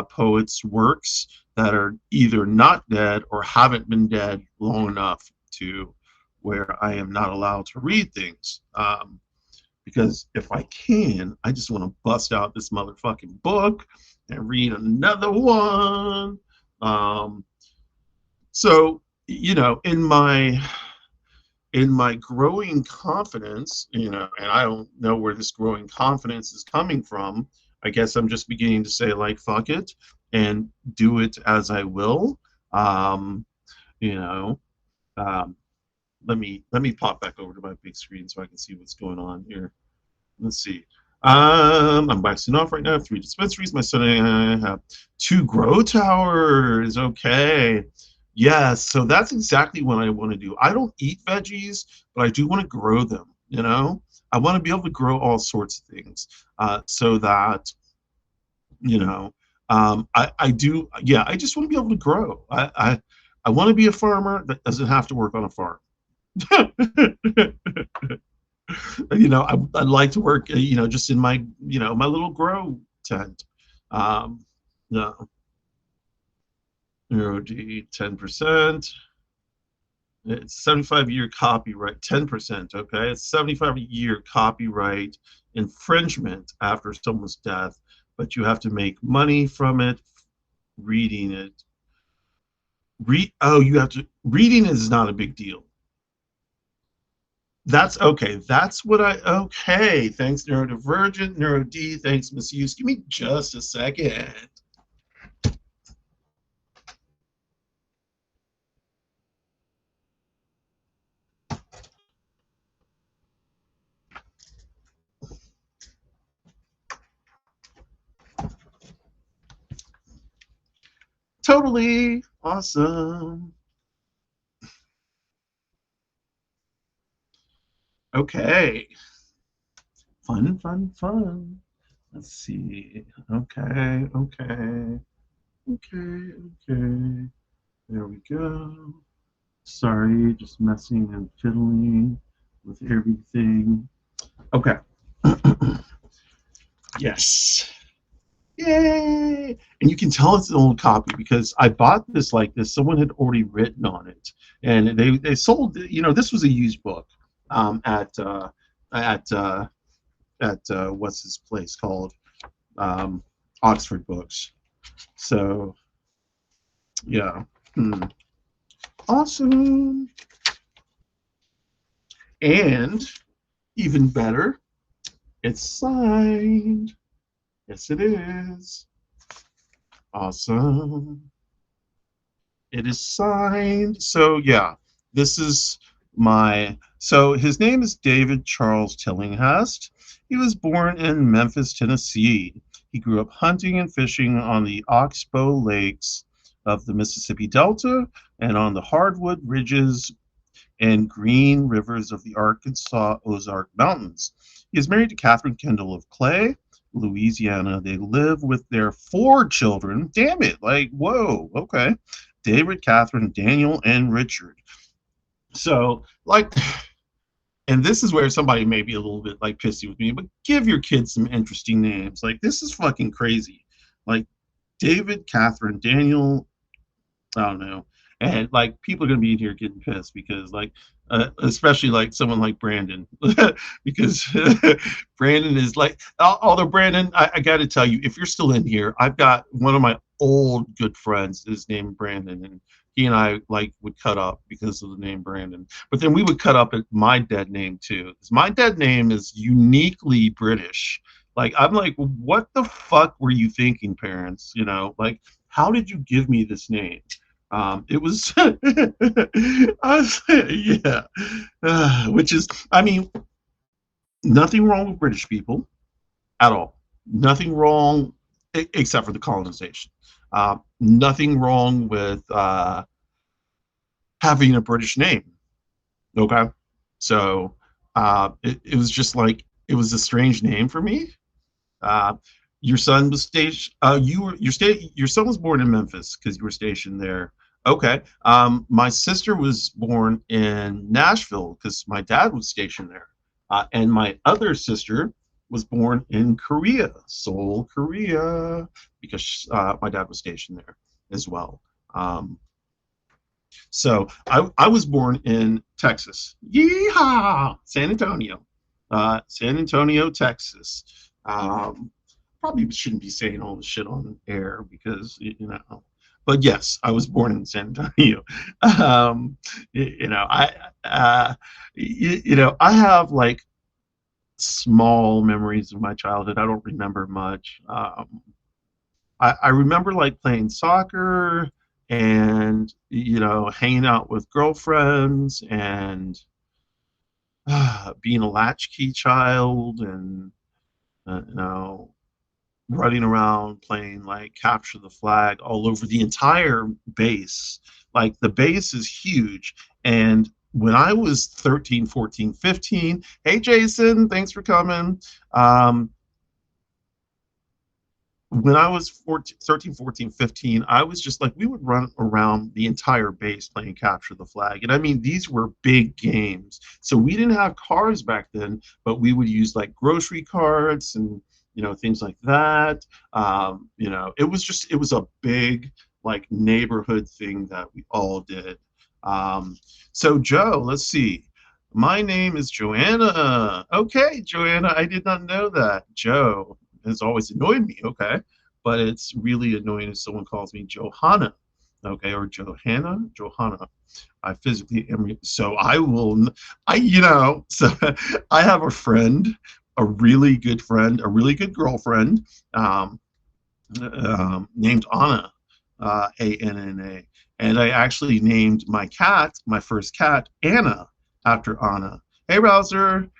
poets' works that are either not dead or haven't been dead long enough to where I am not allowed to read things. Because if I can, I just want to bust out this motherfucking book and read another one. So, in my growing confidence, and I don't know where this growing confidence is coming from. I guess I'm just beginning to say, like, fuck it and do it as I will. Let me pop back over to my big screen so I can see what's going on here. Let's see. I'm backing off right now. 3 dispensaries. My son and I have 2 grow towers. Okay. Yes, so that's exactly what I want to do. I don't eat veggies, but I do want to grow them. I want to be able to grow all sorts of things, so that I do. Yeah, I just want to be able to grow. I want to be a farmer that doesn't have to work on a farm. I'd like to work, just in my, my little grow tent. No. NeuroD 10%. It's 75-year copyright, 10%. Okay, it's 75-year copyright infringement after someone's death, but you have to make money from it, reading it. Reading is not a big deal. That's okay. That's what okay. Thanks, Neurodivergent, NeuroD. Thanks, Misuse. Give me just a second. Totally awesome. Okay. Fun, fun, fun. Let's see. Okay. There we go. Sorry, just messing and fiddling with everything. Okay. Yes. Yay! And you can tell it's an old copy because I bought this like this. Someone had already written on it, and they sold. This was a used book at what's this place called, Oxford Books. So yeah, awesome. And even better, it's signed. Yes, it is. Awesome. It is signed. So yeah, this is so his name is David Charles Tillinghast. He was born in Memphis, Tennessee. He grew up hunting and fishing on the Oxbow Lakes of the Mississippi Delta and on the hardwood ridges and green rivers of the Arkansas Ozark Mountains. He is married to Catherine Kendall of Clay, Louisiana. They live with their 4 children. Damn it. Like, whoa, okay. David, Catherine, Daniel, and Richard. So, like, and this is where somebody may be a little bit like pissy with me, but give your kids some interesting names. Like, this is fucking crazy. Like, David, Catherine, Daniel, I don't know. And like people are gonna be in here getting pissed because like especially like someone like Brandon because Brandon is like although Brandon I got to tell you if you're still in here I've got one of my old good friends is named Brandon and he and I like would cut up because of the name Brandon but then we would cut up at my dead name too because my dead name is uniquely British like I'm like what the fuck were you thinking parents you know like how did you give me this name it was, I was, yeah, which is, I mean, nothing wrong with British people at all. Nothing wrong, except for the colonization. Nothing wrong with having a British name. Okay, so it was just like it was a strange name for me. Uh, your son was stationed. Your son was born in Memphis because you were stationed there. Okay. My sister was born in Nashville because my dad was stationed there, and my other sister was born in Korea, Seoul, Korea, because my dad was stationed there as well. So I was born in Texas. Yeehaw! San Antonio, Texas. Probably shouldn't be saying all this shit on air because you know. But yes, I was born in San Antonio. You know, I have like small memories of my childhood. I don't remember much. I remember like playing soccer and you know hanging out with girlfriends and being a latchkey child and you know running around playing like capture the flag all over the entire base. Like the base is huge. And when I was 13, 14, 15, hey Jason, thanks for coming. When I was 14, 13, 14, 15, I was just like, we would run around the entire base playing capture the flag. And I mean, these were big games. So we didn't have cars back then, but we would use like grocery carts and, you know, things like that. You know, it was a big like neighborhood thing that we all did. So Joe, let's see. My name is Joanna. Okay, Joanna, I did not know that. Joe has always annoyed me, okay? But it's really annoying if someone calls me Johanna, okay, or Johanna. I physically am, so I will, you know, so I have a friend, a really good friend, a really good girlfriend named Anna, Anna. And I actually named my cat, my first cat, Anna, after Anna. Hey, Rouser.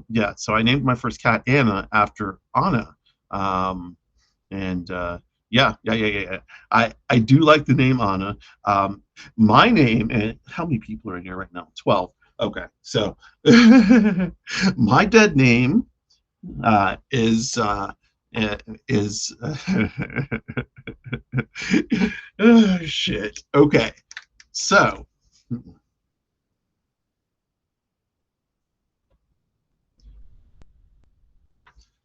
Yeah, so I named my first cat Anna after Anna. And yeah. I do like the name Anna. My name, and how many people are in here right now? 12. Okay, so my dead name is oh shit. Okay, so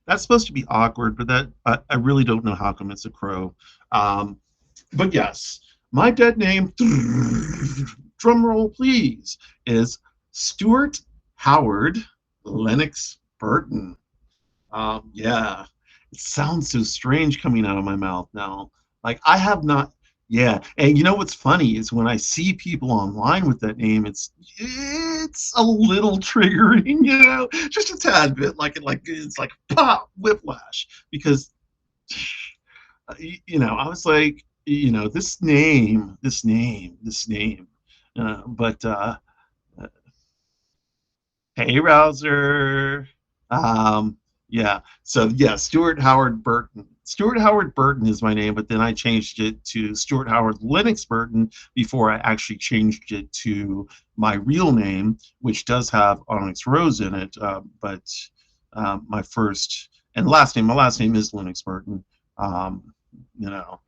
that's supposed to be awkward, but that I really don't know how come it's a crow. Um, but yes, my dead name, drum roll please, is Stuart Howard Lennox Burton. Yeah, it sounds so strange coming out of my mouth now. Like I have not, yeah. And you know what's funny is when I see people online with that name, it's a little triggering, you know, just a tad bit. Like it's like pop whiplash because you know I was like, you know, this name. But hey, Rouser. Yeah. So yeah, Stuart Howard Burton. Stuart Howard Burton is my name, but then I changed it to Stuart Howard Lennox Burton before I actually changed it to my real name, which does have OnyxRose in it. But my first and last name, my last name is Lennox Burton. Um, you know,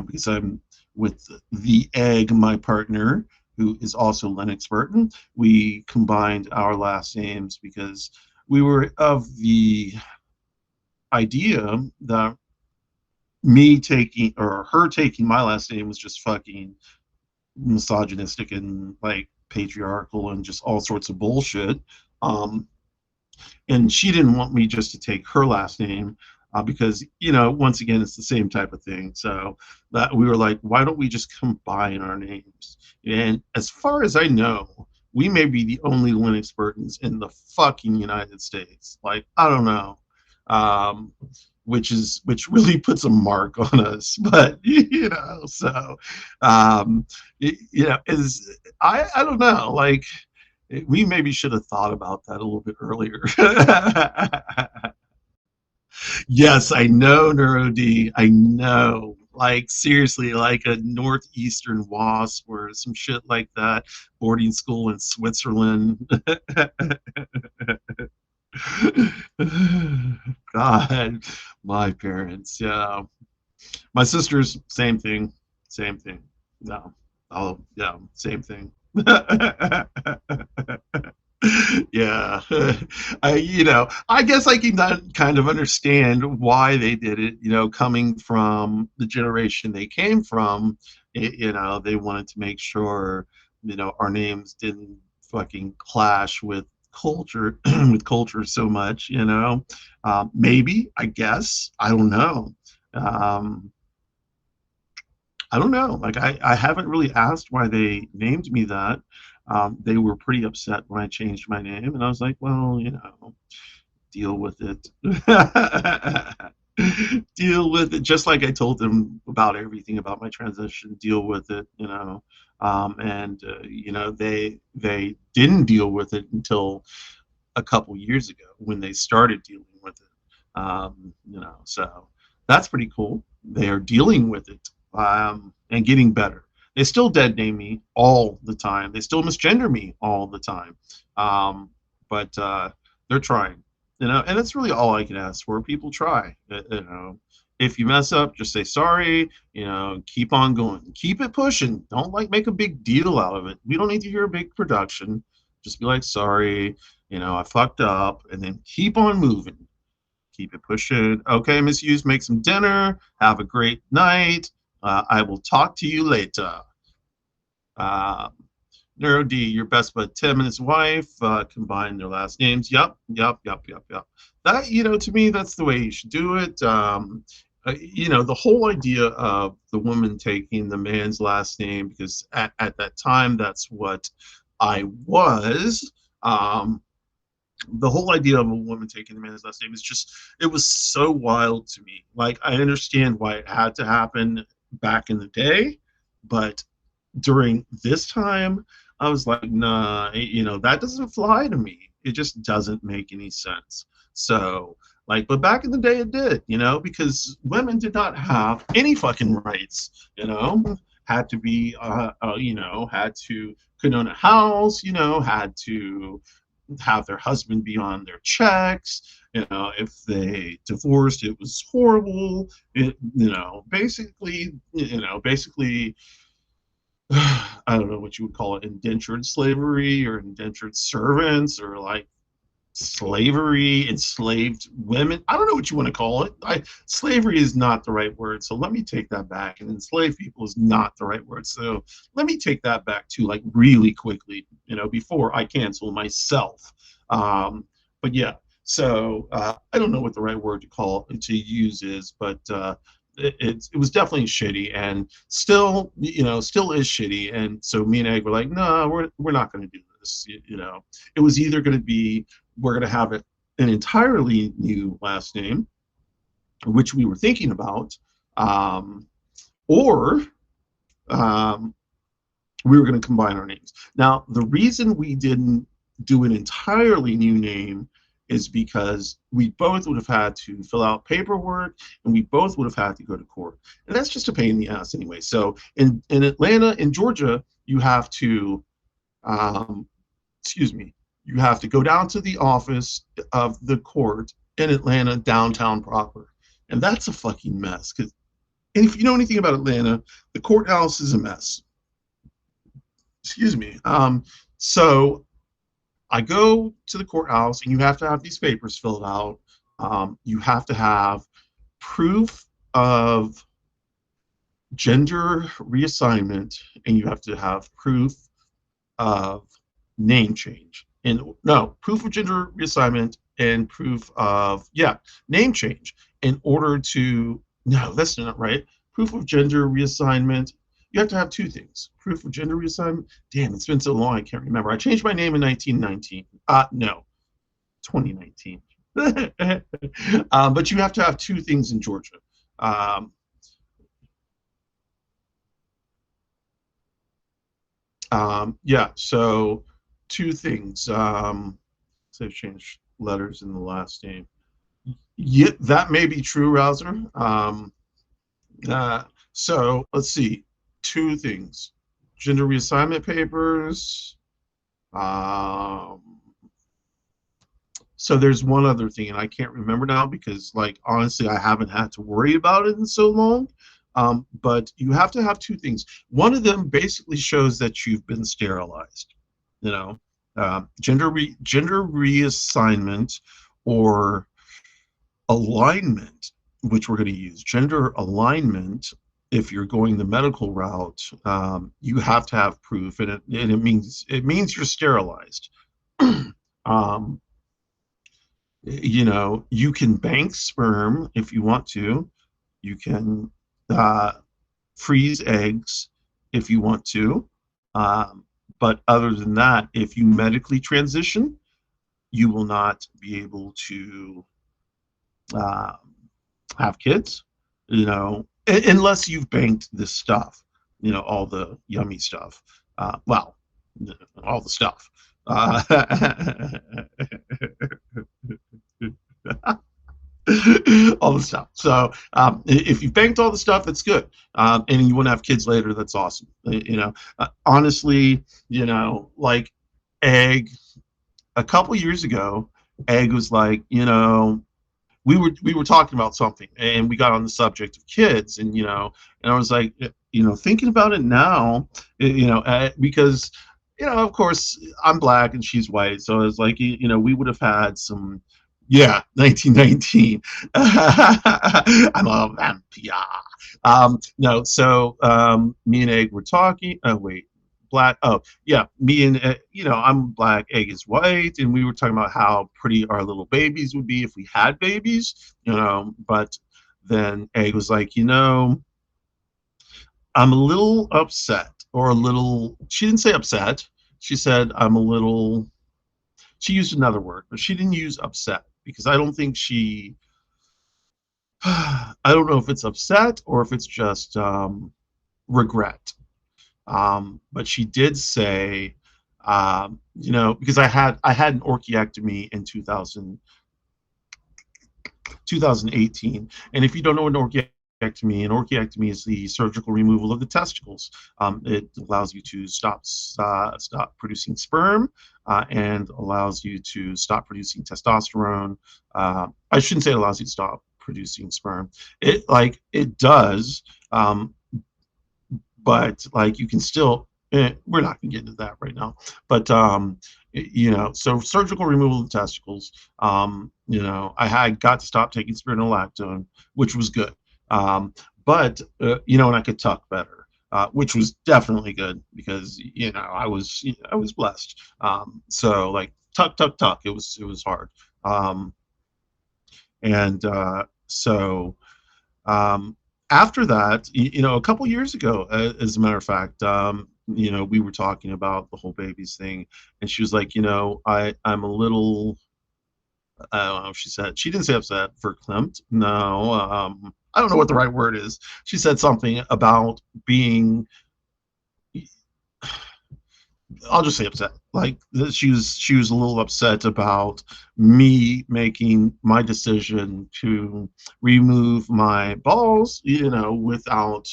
because I'm with the Egg, my partner, who is also Lennox Burton. We combined our last names because we were of the idea that me taking or her taking my last name was just fucking misogynistic and like patriarchal and just all sorts of bullshit. Um, and she didn't want me just to take her last name because once again it's the same type of thing. So that we were like, why don't we just combine our names? And as far as I know, we may be the only Lennox Burtons in the fucking United States. Like, I don't know. Um, which really puts a mark on us, but so is I don't know, like we maybe should have thought about that a little bit earlier. Yes, I know, NeuroD. I know. Like seriously, like a northeastern wasp or some shit like that. Boarding school in Switzerland. God, my parents. Yeah, my sisters. Same thing. Same thing. No. Oh, yeah. Same thing. Yeah. I guess I can kind of understand why they did it, coming from the generation they came from. They wanted to make sure, our names didn't fucking clash with culture, with culture so much, maybe, I guess, I don't know. Um, I don't know. Like I haven't really asked why they named me that. They were pretty upset when I changed my name, and I was like, well, deal with it. Deal with it. Just like I told them about everything about my transition. Deal with it. And they didn't deal with it until a couple years ago when they started dealing with it. So that's pretty cool. They are dealing with it and getting better. They still dead name me all the time. They still misgender me all the time. But they're trying, and that's really all I can ask for. People try. If you mess up, just say sorry. Keep on going. Keep it pushing. Don't make a big deal out of it. We don't need to hear a big production. Just be like, sorry. I fucked up, and then keep on moving. Keep it pushing. Okay, Miss Hughes, make some dinner. Have a great night. I will talk to you later. Uh, NeuroD, your best bud Tim and his wife combined their last names. Yep. That, to me, that's the way you should do it. The whole idea of the woman taking the man's last name, because at that time, that's what I was. The whole idea of a woman taking the man's last name is just, it was so wild to me. Like, I understand why it had to happen back in the day, but during this time, I was like, nah, that doesn't fly to me. It just doesn't make any sense. So, but back in the day it did, because women did not have any fucking rights, had to be, couldn't own a house, had to have their husband be on their checks. If they divorced, it was horrible. Basically, I don't know what you would call it, indentured slavery or indentured servants or slavery, enslaved women. I don't know what you want to call it. Slavery is not the right word, so let me take that back. And enslaved people is not the right word, so let me take that back too, really quickly, before I cancel myself. But yeah, so I don't know what the right word to use is, but it was definitely shitty, and still is shitty. And so me and Egg were like, no, we're not going to do this. It was either going to be, we're going to have an entirely new last name, which we were thinking about, or we were going to combine our names. Now, the reason we didn't do an entirely new name is because we both would have had to fill out paperwork and we both would have had to go to court. And that's just a pain in the ass anyway. So in Atlanta, in Georgia, you have to, um, excuse me, you have to go down to the office of the court in Atlanta, downtown proper. And that's a fucking mess. Because if you know anything about Atlanta, the courthouse is a mess. Excuse me. So I go to the courthouse, and you have to have these papers filled out. You have to have proof of gender reassignment, and you have to have proof of name change. And no, proof of gender reassignment and proof of, yeah, name change in order to, no, that's not right. Proof of gender reassignment. You have to have two things. Proof of gender reassignment. Damn, it's been so long, I can't remember. I changed my name in 1919. No, 2019. But you have to have two things in Georgia. Um, yeah, so two things. So I've changed letters in the last name. Yeah, that may be true, Rouser. So let's see. Two things. Gender reassignment papers. Um, so there's one other thing, and I can't remember now because, like, honestly, I haven't had to worry about it in so long. But you have to have two things. One of them basically shows that you've been sterilized. You know, gender reassignment or alignment, which we're going to use. Gender alignment. If you're going the medical route, you have to have proof, and it means you're sterilized. um, you know, you can bank sperm if you want to. You can uh, freeze eggs if you want to. But other than that, if you medically transition, you will not be able to uh, have kids, you know, unless you've banked this stuff, you know, all the yummy stuff. Well, all the stuff. All the stuff. So if you banked all the stuff, that's good. And you want to have kids later, that's awesome. You know, honestly, you know, like Egg, a couple years ago, Egg was like, you know, we were talking about something, and we got on the subject of kids, and you know, and I was like, you know, thinking about it now, you know, because you know, of course, I'm black and she's white, so it's like, you know, we would have had some. Yeah, 1919. I'm a vampire. No, so me and Egg were talking. Oh wait, black. Oh yeah, me and you know, I'm black, Egg is white, and we were talking about how pretty our little babies would be if we had babies. You know, but then Egg was like, you know, I'm a little upset, or a little. She didn't say upset. She said I'm a little. She used another word, but she didn't use upset because I don't think she. I don't know if it's upset or if it's just regret. But she did say, you know, because I had an orchiectomy in 2018, and if you don't know what an orchiectomy is the surgical removal of the testicles. It allows you to stop producing sperm, and allows you to stop producing testosterone. I shouldn't say it allows you to stop producing sperm. It does, but like you can still. We're not going to get into that right now, but you know, so surgical removal of the testicles. You know, I had got to stop taking spironolactone, which was good. But you know, and I could tuck better, which was definitely good because you know I was blessed. So like tuck. It was hard. And so after that, you know, a couple years ago, as a matter of fact, you know, we were talking about the whole babies thing, and she was like, you know, I'm a little. I don't know if she said, she didn't say upset, verklempt. No, I don't know what the right word is. She said something about being I'll just say upset. Like she was a little upset about me making my decision to remove my balls, without,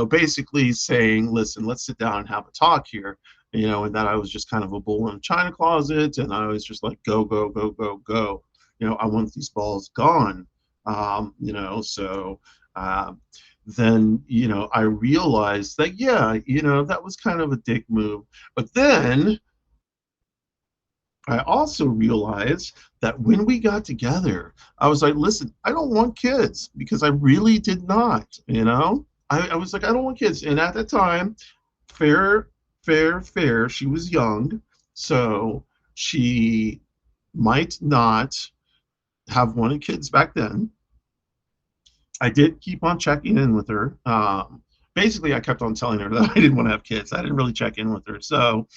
basically saying, listen, let's sit down and have a talk here, and that I was just kind of a bull in a china closet, and I was just like, go, go, go, go, go. I want these balls gone. So um, then I realized that, yeah, that was kind of a dick move. But then I also realized that when we got together, I was like, listen, I don't want kids, because I really did not. I was like, I don't want kids. And at that time, fair, fair, she was young, so she might not have wanted kids back then. I did keep on checking in with her. Basically, I kept on telling her that I didn't want to have kids. I didn't really check in with her, so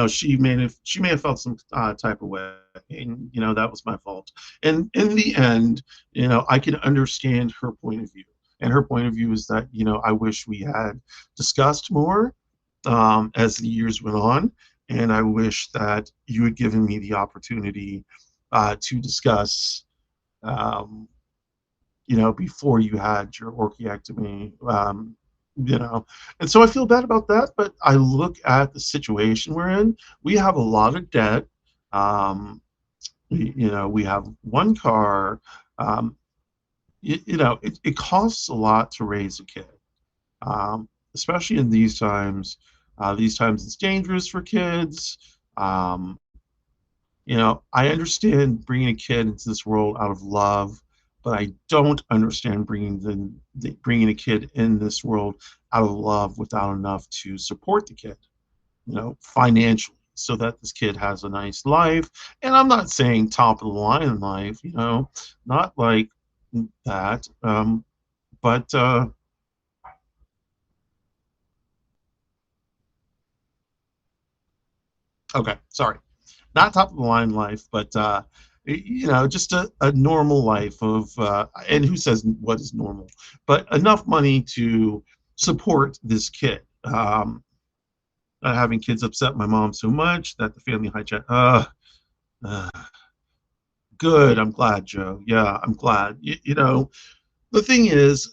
she may have felt some type of way, and that was my fault. And in the end, I can understand her point of view, and her point of view is that I wish we had discussed more as the years went on, and I wish that you had given me the opportunity to discuss. Um, before you had your orchiectomy, you know. And so I feel bad about that, but I look at the situation we're in. We have a lot of debt. We have one car. Um, it costs a lot to raise a kid, especially in these times. These times it's dangerous for kids. Um, I understand bringing a kid into this world out of love, but I don't understand bringing a kid in this world out of love without enough to support the kid, financially, so that this kid has a nice life. And I'm not saying top of the line life, not like that. But okay, sorry, not top of the line life, but just a normal life of, and who says what is normal, but enough money to support this kid. Not having kids upset my mom so much that the family hijack. Uh, Good. I'm glad, Joe. Yeah, I'm glad. The thing is,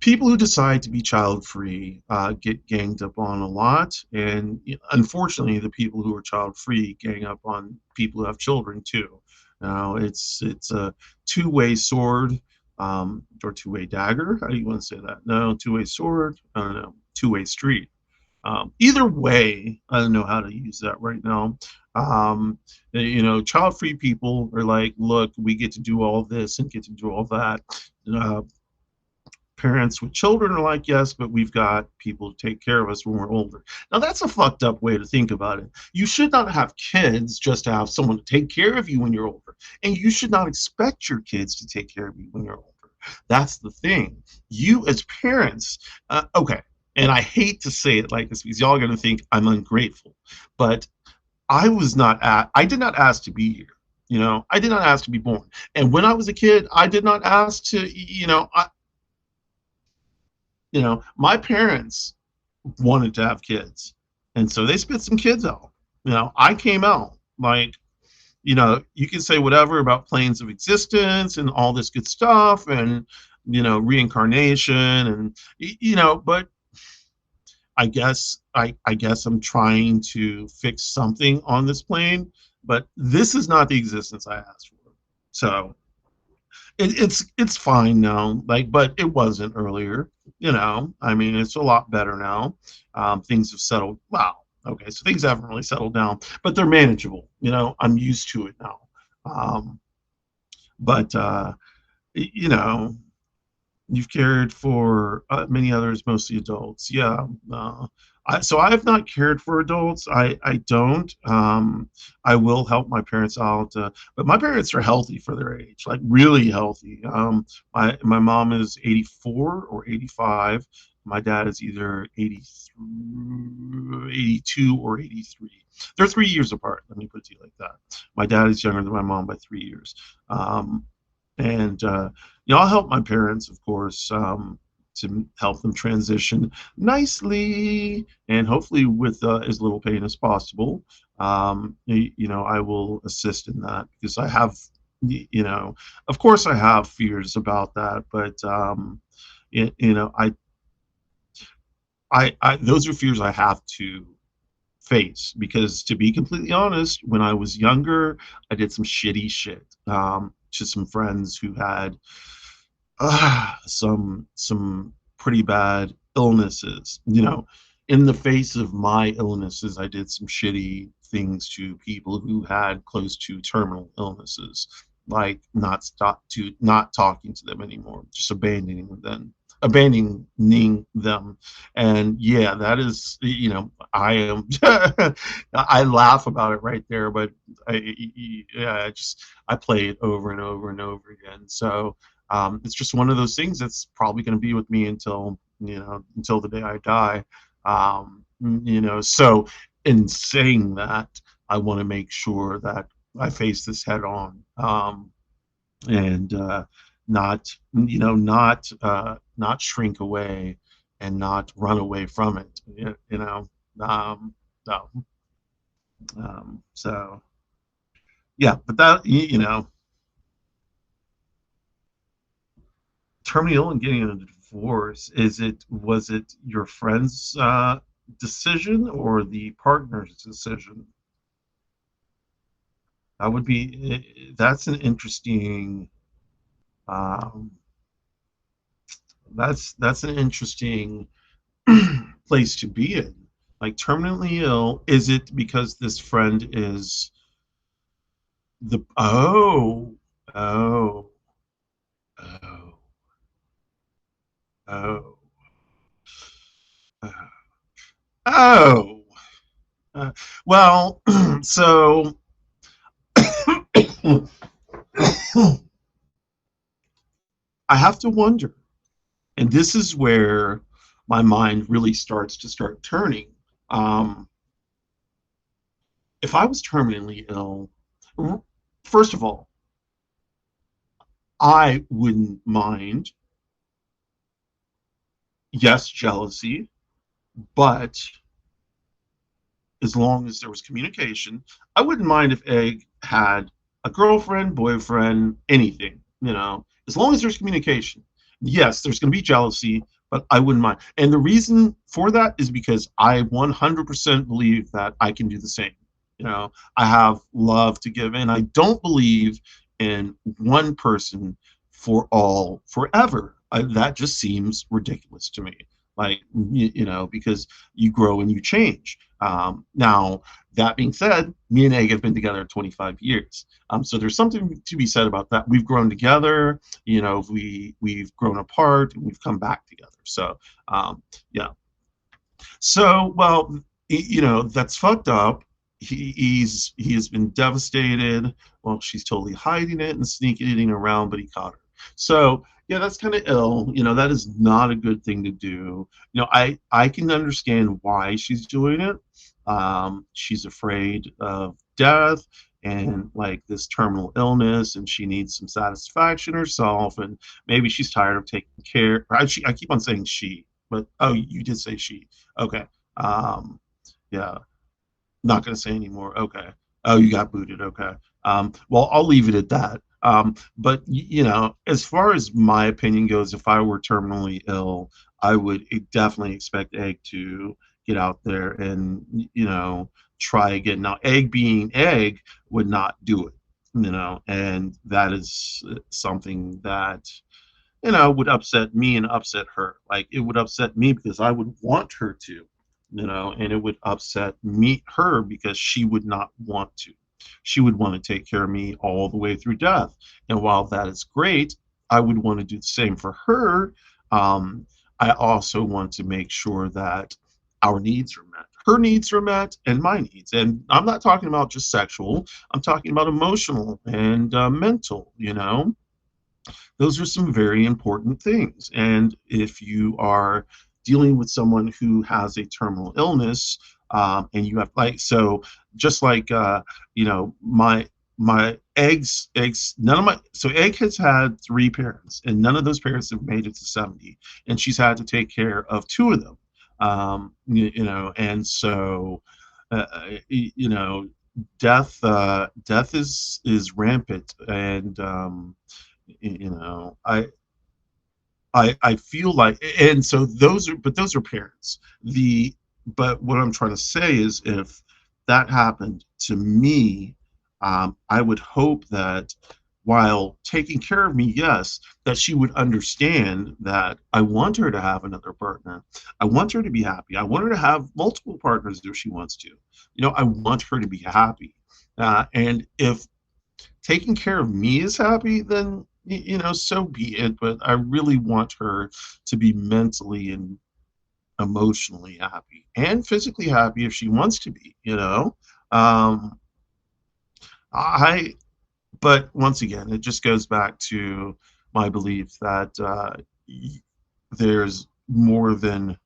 people who decide to be child free get ganged up on a lot, and unfortunately, the people who are child free gang up on people who have children too. Now, it's a two-way sword, or two-way dagger. How do you want to say that? No, two-way sword. I don't know. Two-way street. Either way, I don't know how to use that right now. Child-free people are like, look, we get to do all this and get to do all that. Uh, Parents with children are like, yes, but we've got people to take care of us when we're older. Now, that's a fucked up way to think about it. You should not have kids just to have someone to take care of you when you're older. And you should not expect your kids to take care of you when you're older. That's the thing. You, as parents, okay, and I hate to say it like this because y'all are going to think I'm ungrateful, but I did not ask to be here. I did not ask to be born. And when I was a kid, I did not ask to, my parents wanted to have kids, and so they spit some kids out. I came out like, you can say whatever about planes of existence and all this good stuff, and reincarnation, and but I guess I'm trying to fix something on this plane, but this is not the existence I asked for. So it's fine now, like, but it wasn't earlier. I mean, it's a lot better now. Things have settled. Wow. Okay, so things haven't really settled down, but they're manageable. I'm used to it now. Um, but you know, you've cared for many others, mostly adults. Yeah. So I have not cared for adults. I don't. I will help my parents out, but my parents are healthy for their age, like really healthy. My mom is 84 or 85. My dad is either 83, 82 or 83. They're 3 years apart. Let me put it to you like that. My dad is younger than my mom by 3 years. And I'll help my parents, of course. to help them transition nicely and hopefully with as little pain as possible. I will assist in that because I have, of course, I have fears about that, but those are fears I have to face because, to be completely honest, when I was younger, I did some shitty shit to some friends who had some pretty bad illnesses. In the face of my illnesses, I did some shitty things to people who had close to terminal illnesses, like not talking to them anymore, just abandoning them. And yeah, that is, I am I laugh about it right there, but yeah, I play it over and over and over again. So it's just one of those things that's probably going to be with me until the day I die. So in saying that, I want to make sure that I face this head on, and not shrink away and not run away from it. No. So yeah, but that terminally ill and getting a divorce, was it your friend's decision or the partner's decision? That's an interesting um, that's an interesting place to be in. Like, terminally ill, is it because this friend is the oh oh oh oh oh well, so I have to wonder, and this is where my mind really starts to start turning. Um, if I was terminally ill, first of all, I wouldn't mind, yes, jealousy, but as long as there was communication, I wouldn't mind if Egg had a girlfriend, boyfriend, anything, as long as there's communication. Yes, there's going to be jealousy, but I wouldn't mind. And the reason for that is because I 100% believe that I can do the same. I have love to give, and I don't believe in one person for all forever. That just seems ridiculous to me. Like, because you grow and you change. Now, that being said, me and Egg have been together 25 years. So there's something to be said about that. We've grown together, we've grown apart, and we've come back together. So, yeah. So, well, that's fucked up. He has been devastated. Well, she's totally hiding it and sneaking it around, but he caught her. So yeah, that's kind of ill. That is not a good thing to do. I can understand why she's doing it. She's afraid of death and like this terminal illness, and she needs some satisfaction herself, and maybe she's tired of taking care. I keep on saying she, but oh, you did say she. Okay. Yeah, not going to say anymore. Okay. Oh, you got booted. Okay. Well, I'll leave it at that. But as far as my opinion goes, if I were terminally ill, I would definitely expect Egg to get out there and try again. Now, Egg being Egg would not do it, and that is something that would upset me and upset her. Like, it would upset me because I would want her to, and it would upset her because she would not want to. She would want to take care of me all the way through death. And while that is great, I would want to do the same for her. I also want to make sure that our needs are met. Her needs are met and my needs. And I'm not talking about just sexual. I'm talking about emotional and mental, Those are some very important things. And if you are dealing with someone who has a terminal illness, and you have just like my eggs, none of my, so Egg has had three parents, and none of those parents have made it to 70, and she's had to take care of two of them. And so, you know, death is rampant, and I feel like, and so those are parents. But what I'm trying to say is, if that happened to me, I would hope that while taking care of me, yes, that she would understand that I want her to have another partner. I want her to be happy. I want her to have multiple partners if she wants to. I want her to be happy. And if taking care of me is happy, then so be it. But I really want her to be mentally and emotionally happy and physically happy if she wants to be. Um, I. But once again, it just goes back to my belief that there's more than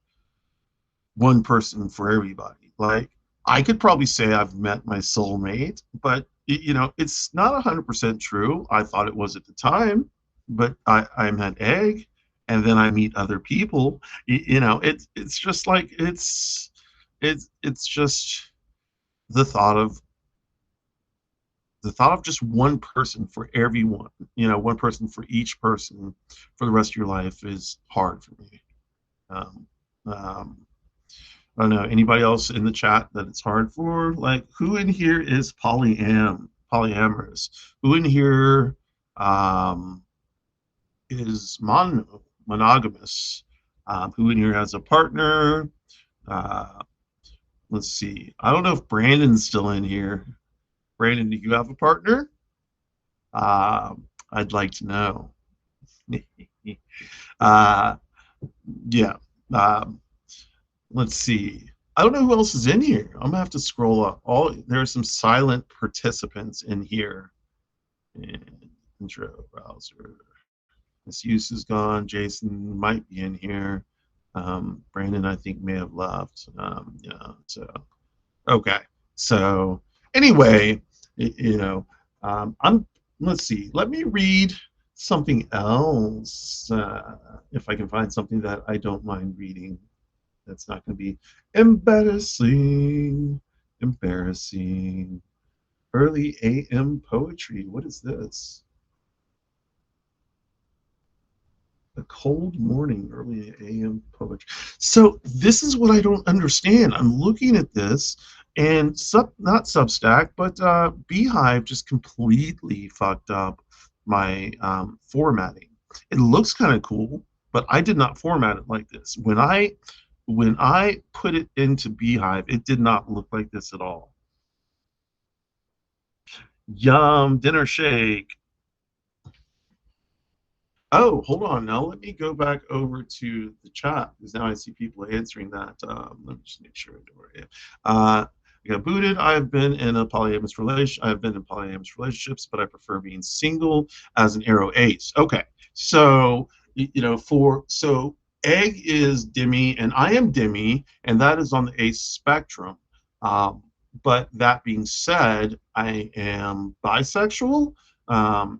one person for everybody. Like, I could probably say I've met my soulmate, but it's not 100% true. I thought it was at the time, but I met Egg, and then I meet other people. It's just like it's just the thought of just one person for everyone. One person for each person for the rest of your life is hard for me. Um, um, I don't know. Anybody else in the chat that it's hard for? Like, who in here is polyamorous? Who in here um, is monogamous? Who in here has a partner? Uh, let's see. I don't know if Brandon's still in here. Brandon, do you have a partner? I'd like to know. uh, yeah. Um, let's see. I don't know who else is in here. I'm gonna have to scroll up. There are some silent participants in here. And intro browser. Misuse is gone. Jason might be in here. Brandon, I think, may have left. Yeah. So okay. So anyway, I'm. Let's see. Let me read something else, if I can find something that I don't mind reading. That's not going to be embarrassing. Embarrassing. Early AM poetry. What is this? A cold morning, early AM poetry. So this is what I don't understand. I'm looking at this, and not Substack, but Beehive just completely fucked up my formatting. It looks kind of cool, but I did not format it like this. When I put it into Beehive, it did not look like this at all. Yum, dinner shake. Oh, hold on. Now let me go back over to the chat, because now I see people answering that. Let me just make sure I do it. I got booted. I've been in polyamorous relationships, but I prefer being single as an arrow ace. Okay, so so Egg is Demi and I am Demi, and that is on the ace spectrum. But that being said, I am bisexual,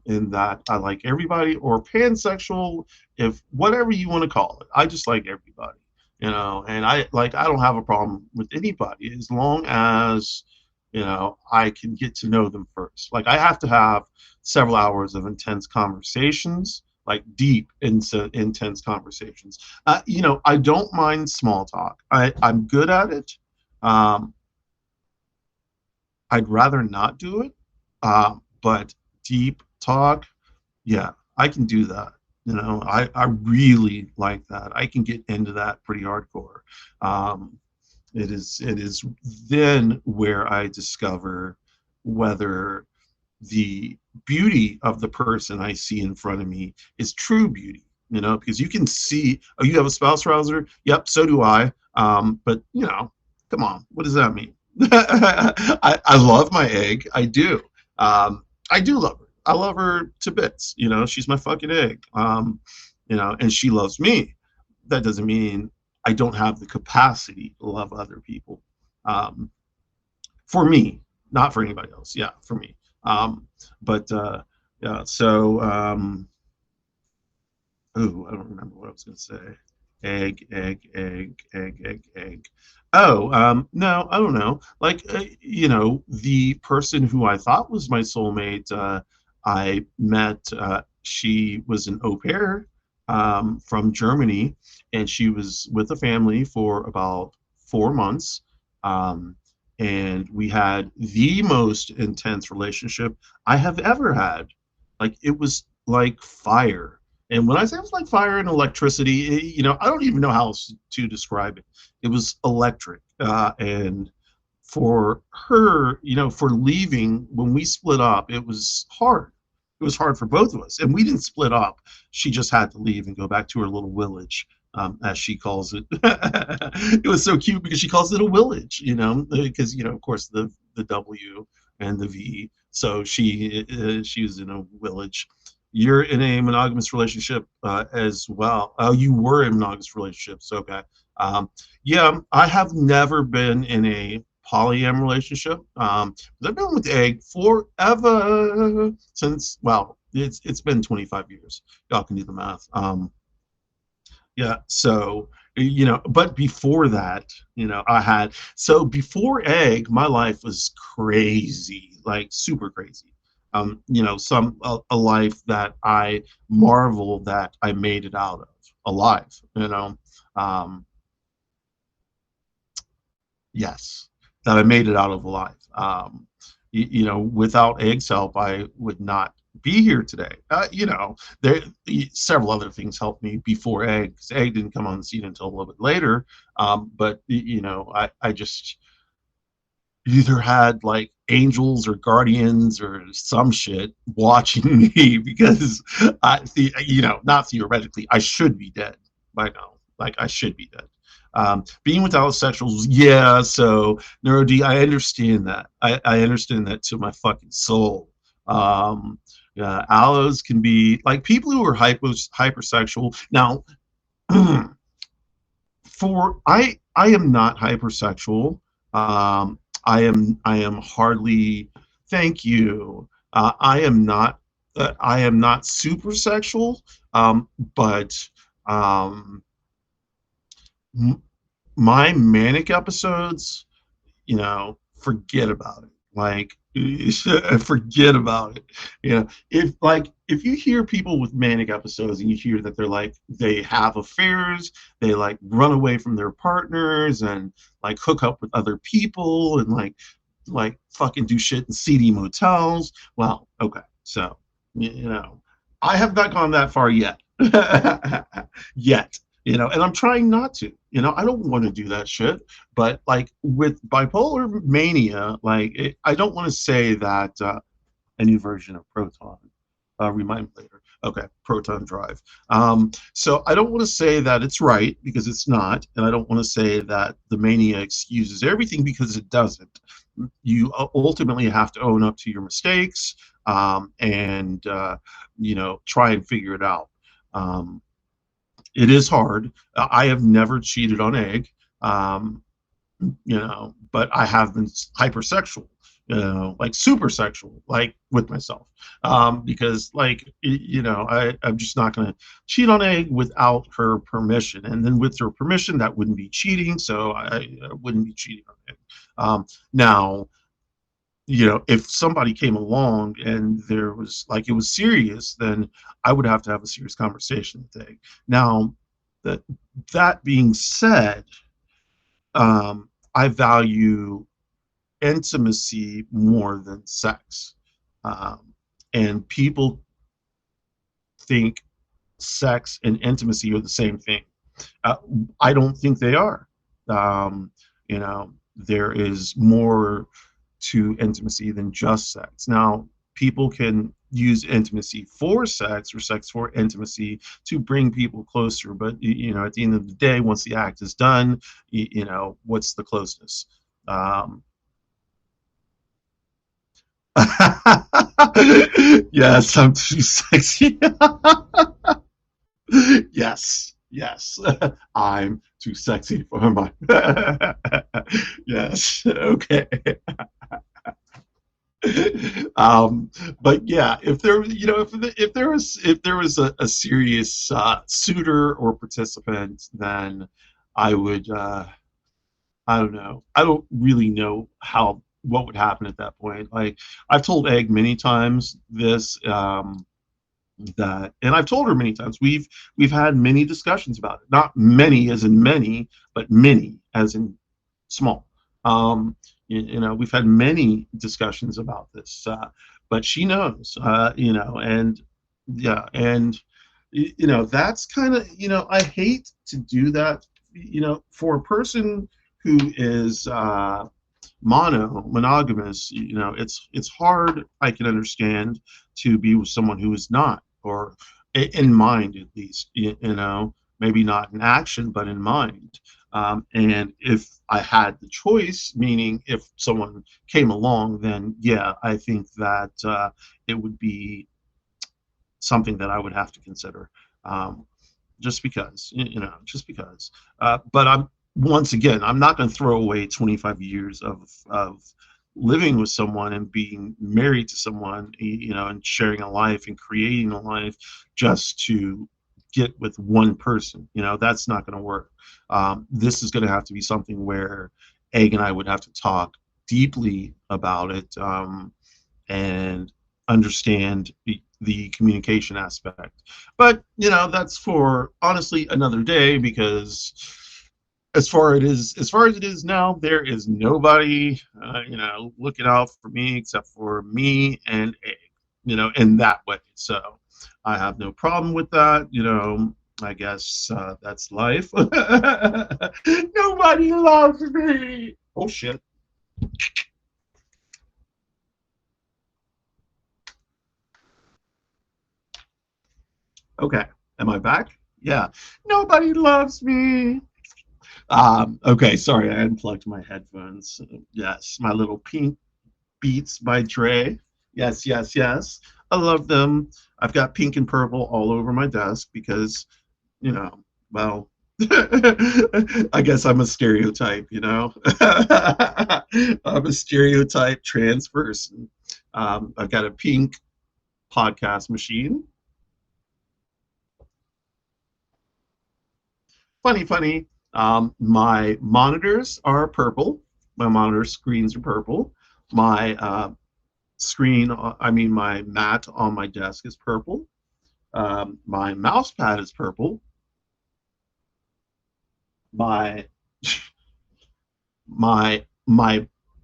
in that I like everybody, or pansexual, if whatever you want to call it. I just like everybody, and I don't have a problem with anybody as long as I can get to know them first. Like, I have to have several hours of intense conversations, like deep into intense conversations. I don't mind small talk. I'm good at it. I'd rather not do it, but deep talk, yeah, I can do that. I really like that. I can get into that pretty hardcore. It is then where I discover whether the beauty of the person I see in front of me is true beauty. Because you can see, oh, you have a spouse browser? Yep, so do I. But come on, what does that mean? I love my Egg. I do. I do love her. I love her to bits. She's my fucking Egg. And she loves me. That doesn't mean I don't have the capacity to love other people. For me, not for anybody else. Yeah, for me. But yeah, so oh, I don't remember what I was going to say. Egg. Oh, no, I don't know. Like, the person who I thought was my soulmate, I met. She was an au pair from Germany, and she was with a family for about 4 months. Um, and we had the most intense relationship I have ever had. Like, it was like fire. And when I say it was like fire and electricity, I don't even know how else to describe it. It was electric. And for her, for leaving, when we split up, it was hard. It was hard for both of us. And we didn't split up. She just had to leave and go back to her little village, as she calls it. It was so cute because she calls it a village, because, of course, the W and the V. So she was in a village. You're in a monogamous relationship as well. Oh, you were in monogamous relationships. Okay. Yeah, I have never been in a polyam relationship. I've been with Egg forever since. Well, it's been 25 years. Y'all can do the math. Yeah. So but before that, I had before Egg, my life was crazy, like super crazy. A life that I marvel that I made it out of alive. Um, yes, that I made it out of alive. Without Egg's help, I would not be here today. There several other things helped me before Egg. 'Cause Egg didn't come on the scene until a little bit later. But I just either had like angels or guardians or some shit watching me because not theoretically, I should be dead by now. Like, I should be dead. Being without sexuals, yeah. So Neuro D, I understand that. I understand that to my fucking soul. Yeah, aloes can be like people who are hypersexual. Now, I am not hypersexual. I am hardly. Thank you. I am not super sexual. But um, m- my manic episodes, forget about it. Like, forget about it. If you hear people with manic episodes and you hear that they have affairs, they like run away from their partners and like hook up with other people and like fucking do shit in seedy motels. Well, okay, so I have not gone that far yet. Yet. And I'm trying not to. I don't want to do that shit. But like with bipolar mania, I don't want to say that a new version of Proton. Remind me later. Okay, Proton Drive. So I don't want to say that it's right because it's not, and I don't want to say that the mania excuses everything because it doesn't. You ultimately have to own up to your mistakes, and try and figure it out. It is hard. I have never cheated on Egg, um, but I have been hypersexual, like super sexual, like with myself, because I'm just not going to cheat on Egg without her permission, and then with her permission, that wouldn't be cheating, so I wouldn't be cheating on Egg. Now, if somebody came along and there was like it was serious, then I would have to have a serious conversation with Egg. Now, that that being said, I value intimacy more than sex, um, and people think sex and intimacy are the same thing. Uh, I don't think they are. There is more to intimacy than just sex. Now, people can use intimacy for sex or sex for intimacy to bring people closer, but at the end of the day, once the act is done, what's the closeness? Um, yes, I'm too sexy. Yes, I'm too sexy for my. Yes, okay. um, but yeah, if there, if there was a serious suitor or participant, then I would. I don't know. I don't really know how what would happen at that point. Like I've told Egg many times this. That and I've told her many times we've had many discussions about it, not many as in many, but many as in small. We've had many discussions about this, but she knows, and yeah, and that's kind of, I hate to do that, for a person who is monogamous. It's hard, I can understand, to be with someone who is not, or in mind at least, maybe not in action but in mind. And if I had the choice, meaning if someone came along, then yeah, I think that it would be something that I would have to consider. um, just because, just because. But I'm once again, I'm not going to throw away 25 years of living with someone and being married to someone, and sharing a life and creating a life just to get with one person. That's not going to work. This is going to have to be something where Egg and I would have to talk deeply about it, and understand the communication aspect. But that's for honestly another day, because as far as it is now, there is nobody looking out for me except for me and Egg, in that way. So I have no problem with that. I guess that's life. Nobody loves me. Oh shit. Okay. Am I back? Yeah. Nobody loves me. Okay, sorry, I unplugged my headphones. Yes, my little Pink Beats by Dre. Yes, yes, yes. I love them. I've got pink and purple all over my desk because, well, I guess I'm a stereotype, I'm a stereotype trans person. I've got a pink podcast machine. Funny, funny. My monitors are purple. My monitor screens are purple. My my mat on my desk is purple. My mouse pad is purple. My my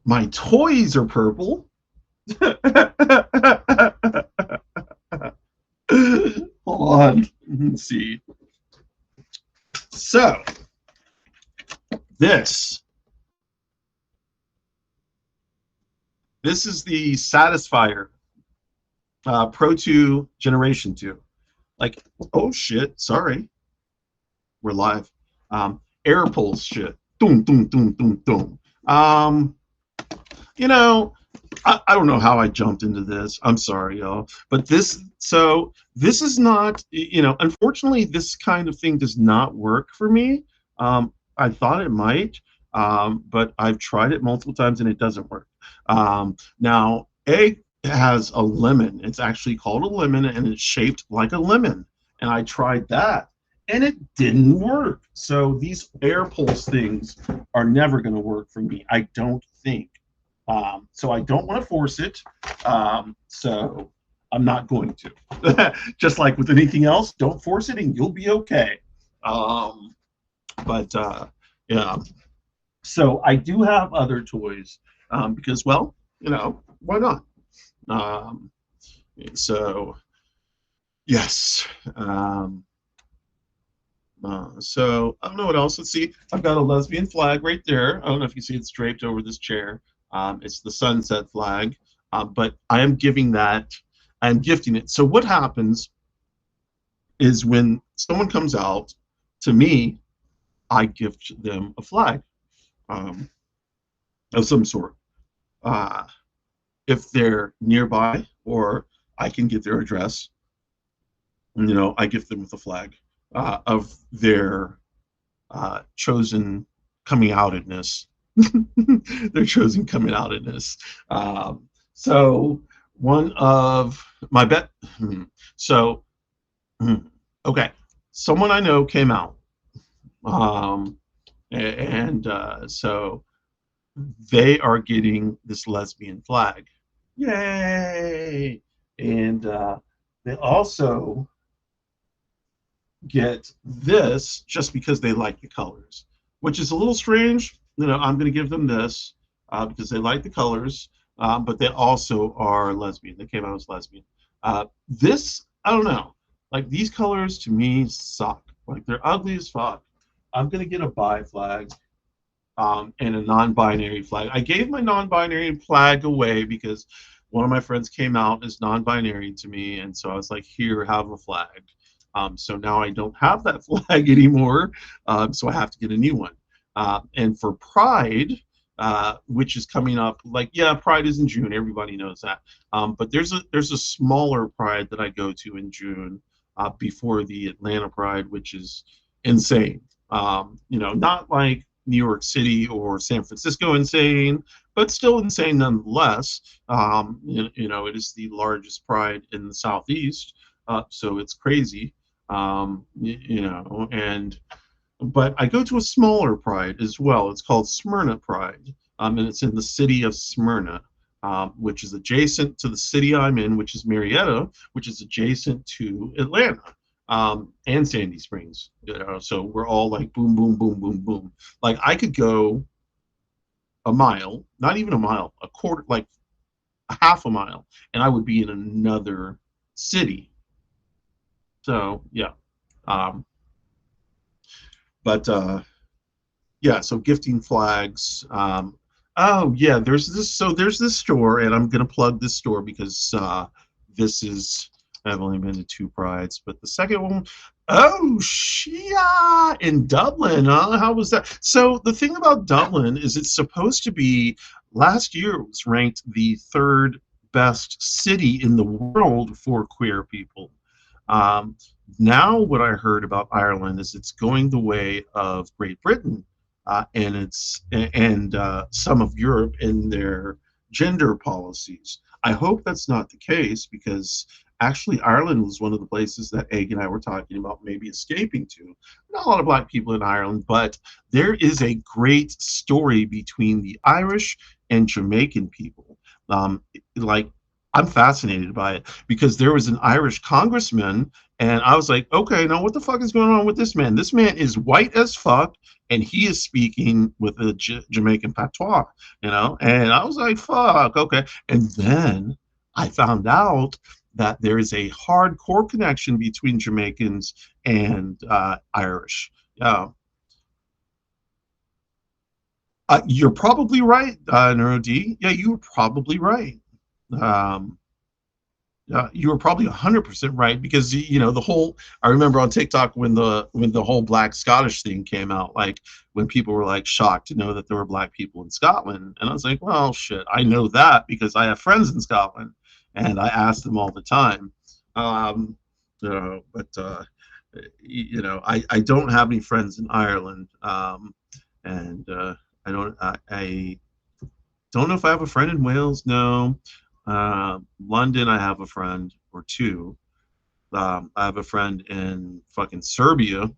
my toys are purple. Hold on. Let's see. So this this is the Satisfier Pro 2 Generation 2. Like, oh shit, sorry, we're live. Air pulse shit. Doom, doom, doom, doom, doom. You know, I don't know how I jumped into this. I'm sorry, y'all. But this is not, unfortunately, this kind of thing does not work for me. I thought it might, but I've tried it multiple times and it doesn't work. Now, Egg has a lemon. It's actually called a lemon and it's shaped like a lemon. And I tried that and it didn't work. So these air pulse things are never going to work for me, I don't think. So I don't want to force it. So I'm not going to. Just like with anything else, don't force it and you'll be okay. But yeah. So I do have other toys, because, well, why not? Um, so yes. So I don't know what else. Let's see. I've got a lesbian flag right there. I don't know if you see it's draped over this chair. It's the sunset flag, but I'm gifting it. So what happens is when someone comes out to me, I gift them a flag, of some sort. Uh, if they're nearby or I can get their address, I gift them with a flag of their chosen coming outedness. Their chosen coming outedness. So one of my bet. So okay, someone I know came out, um, and so they are getting this lesbian flag. Yay! And they also get this just because they like the colors, which is a little strange. I'm going to give them this because they like the colors, but they also are lesbian. They came out as lesbian. This, I don't know. Like, these colors to me suck. Like, they're ugly as fuck. I'm going to get a bi flag and a non-binary flag. I gave my non-binary flag away because one of my friends came out as non-binary to me, and so I was like, "Here, have a flag." So now I don't have that flag anymore, so I have to get a new one. And for Pride, which is coming up, like, yeah, Pride is in June. Everybody knows that. But there's a smaller Pride that I go to in June before the Atlanta Pride, which is insane. Not like New York City or San Francisco insane, but still insane nonetheless. It is the largest pride in the Southeast, so it's crazy. And but I go to a smaller pride as well. It's called Smyrna Pride, and it's in the city of Smyrna, which is adjacent to the city I'm in, which is Marietta, which is adjacent to Atlanta and Sandy Springs. So we're all like boom, boom, boom, boom, boom. Like, I could go a mile, not even a mile, a quarter, like a half a mile, and I would be in another city. So yeah, um, but yeah, so gifting flags. Oh yeah, there's this. So there's this store, and I'm gonna plug this store because this is. I've only been to two prides, but the second one, oh Shia in Dublin. Huh? How was that? So the thing about Dublin is it's supposed to be. Last year it was ranked the third best city in the world for queer people. Um, Now, what I heard about Ireland is it's going the way of Great Britain, and some of Europe in their gender policies. I hope that's not the case because actually Ireland was one of the places that Egg and I were talking about maybe escaping to. Not a lot of black people in Ireland, but there is a great story between the Irish and Jamaican people. Like, I'm fascinated by it because there was an Irish congressman, and I was like, okay, now what the fuck is going on with this man? This man is white as fuck, and he is speaking with a Jamaican patois, And I was like, fuck, okay. And then I found out that there is a hardcore connection between Jamaicans and Irish. You're probably right, Neuro D. Yeah, you're probably right. Um, you were probably 100% right because the whole. I remember on TikTok when the whole Black Scottish thing came out, like when people were like shocked to know that there were black people in Scotland, and I was like, well, shit, I know that because I have friends in Scotland, and I ask them all the time. Um, but I don't have any friends in Ireland, and I don't know if I have a friend in Wales. No. London, I have a friend or two. I have a friend in fucking Serbia.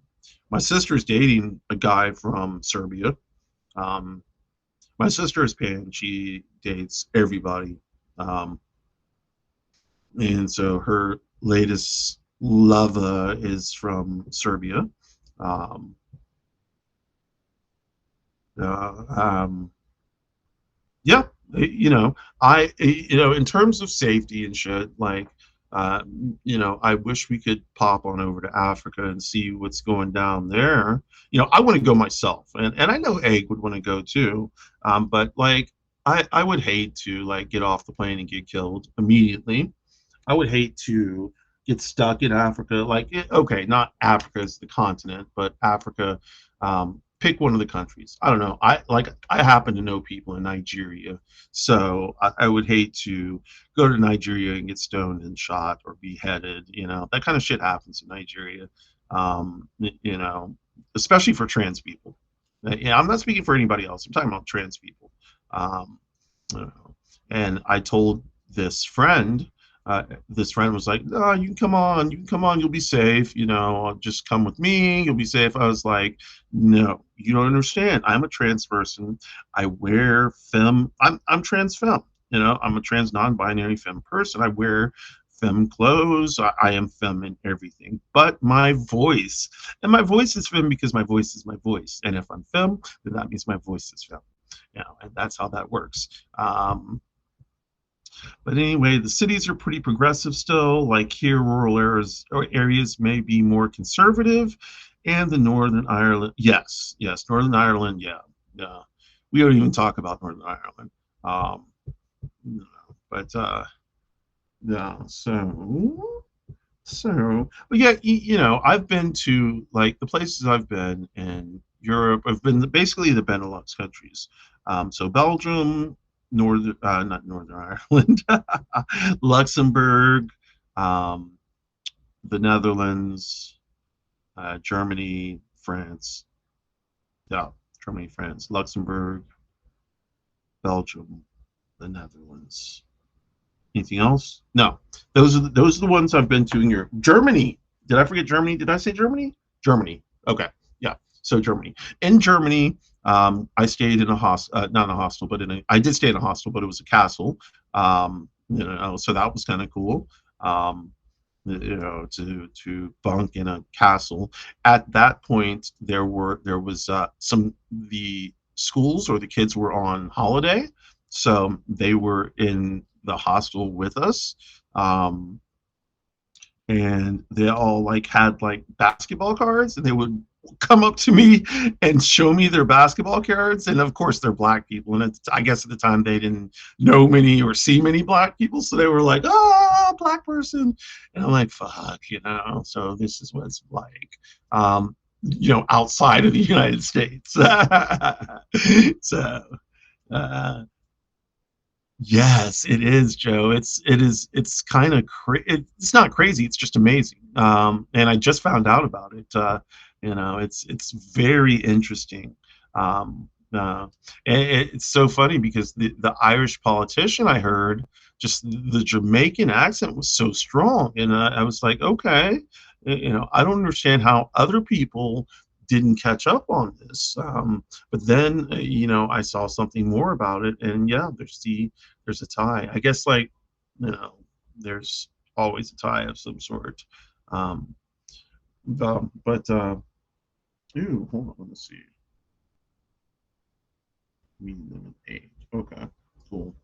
My sister's dating a guy from Serbia. Um, my sister is pan. She dates everybody. Um, and so her latest lover is from Serbia. Um, uh, um, yeah, in terms of safety and shit, like, uh, I wish we could pop on over to Africa and see what's going down there. I want to go myself, and I know Egg would want to go too. But like, I would hate to like get off the plane and get killed immediately. I would hate to get stuck in Africa. Like, okay, not Africa as the continent, but Africa. Pick one of the countries. I don't know. I happen to know people in Nigeria, so I would hate to go to Nigeria and get stoned and shot or beheaded. That kind of shit happens in Nigeria. Especially for trans people. Yeah, I'm not speaking for anybody else. I'm talking about trans people. Um, And I told this friend, this friend was like, "No, you can come on, you can come on, you'll be safe. Just come with me, you'll be safe." I was like, "No, you don't understand. I'm a trans person. I wear femme. I'm trans femme. I'm a trans non-binary femme person. I wear femme clothes. I am femme in everything. But my voice, and my voice is femme because my voice is my voice. And if I'm femme, then that means my voice is femme. And that's how that works." But anyway, the cities are pretty progressive still. Like here, rural areas may be more conservative, and the Northern Ireland, yes, yes, Northern Ireland, yeah, yeah. We don't even talk about Northern Ireland. Um, no, but yeah, but yeah, I've been to like the places I've been in Europe. I've been basically the Benelux countries. So Belgium, not Northern Ireland, Luxembourg, um, the Netherlands, Germany, France. Yeah, Germany, France, Luxembourg, Belgium, the Netherlands. Anything else? No. Those are the ones I've been to in Europe. Germany. Did I forget Germany? Did I say Germany? Germany. Okay. Yeah. So Germany. In Germany, I stayed in a hostel, not in a hostel, but I did stay in a hostel, but it was a castle. So that was kind of cool. Um, to bunk in a castle. At that point, there was some the schools or the kids were on holiday, so they were in the hostel with us. Um, and they all like had like basketball cards, and they would come up to me and show me their basketball cards. And of course they're black people, and I guess at the time they didn't know many or see many black people, so they were like, "Ah, black person," and I'm like, "Fuck," so this is what it's like, outside of the United States. So yes, it is, Joe. It's kind of it's not crazy. It's just amazing. And I just found out about it. It's very interesting. And it's so funny because the Irish politician I heard, just the Jamaican accent was so strong, and I was like, okay, I don't understand how other people didn't catch up on this. But then, I saw something more about it, and yeah, there's a tie. I guess like, you know, there's always a tie of some sort. Um, but ooh, hold on, let's see. Medium age. Okay, cool.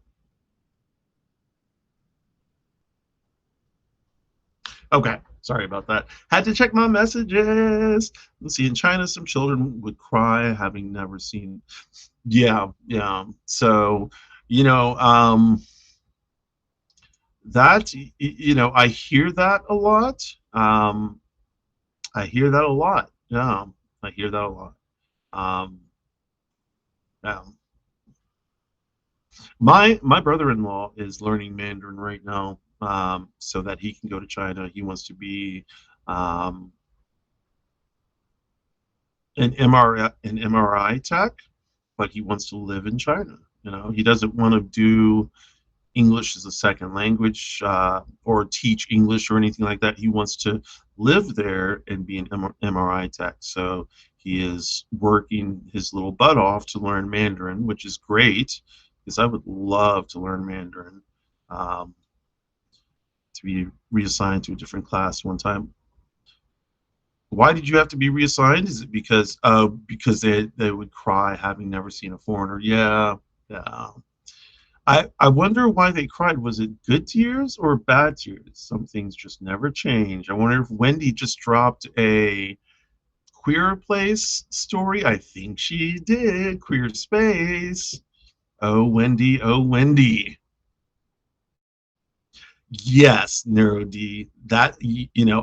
Okay, sorry about that. Had to check my messages. Let's see. In China, some children would cry having never seen. Yeah, yeah. So, you know, I hear that a lot. I hear that a lot. Yeah, I hear that a lot. Um, yeah. My brother-in-law is learning Mandarin right now, so that he can go to China. He wants to be um, an MRI tech, but he wants to live in China. He doesn't want to do English as a second language, or teach English or anything like that. He wants to live there and be an MRI tech. So he is working his little butt off to learn Mandarin, which is great because I would love to learn Mandarin, um, to be reassigned to a different class one time. Why did you have to be reassigned? Is it because they would cry having never seen a foreigner? Yeah, yeah. I wonder why they cried. Was it good tears or bad tears? Some things just never change. I wonder if Wendy just dropped a Queer Place story. I think she did. Queer Space. Oh, Wendy. Oh, Wendy. Yes, Neuro D. That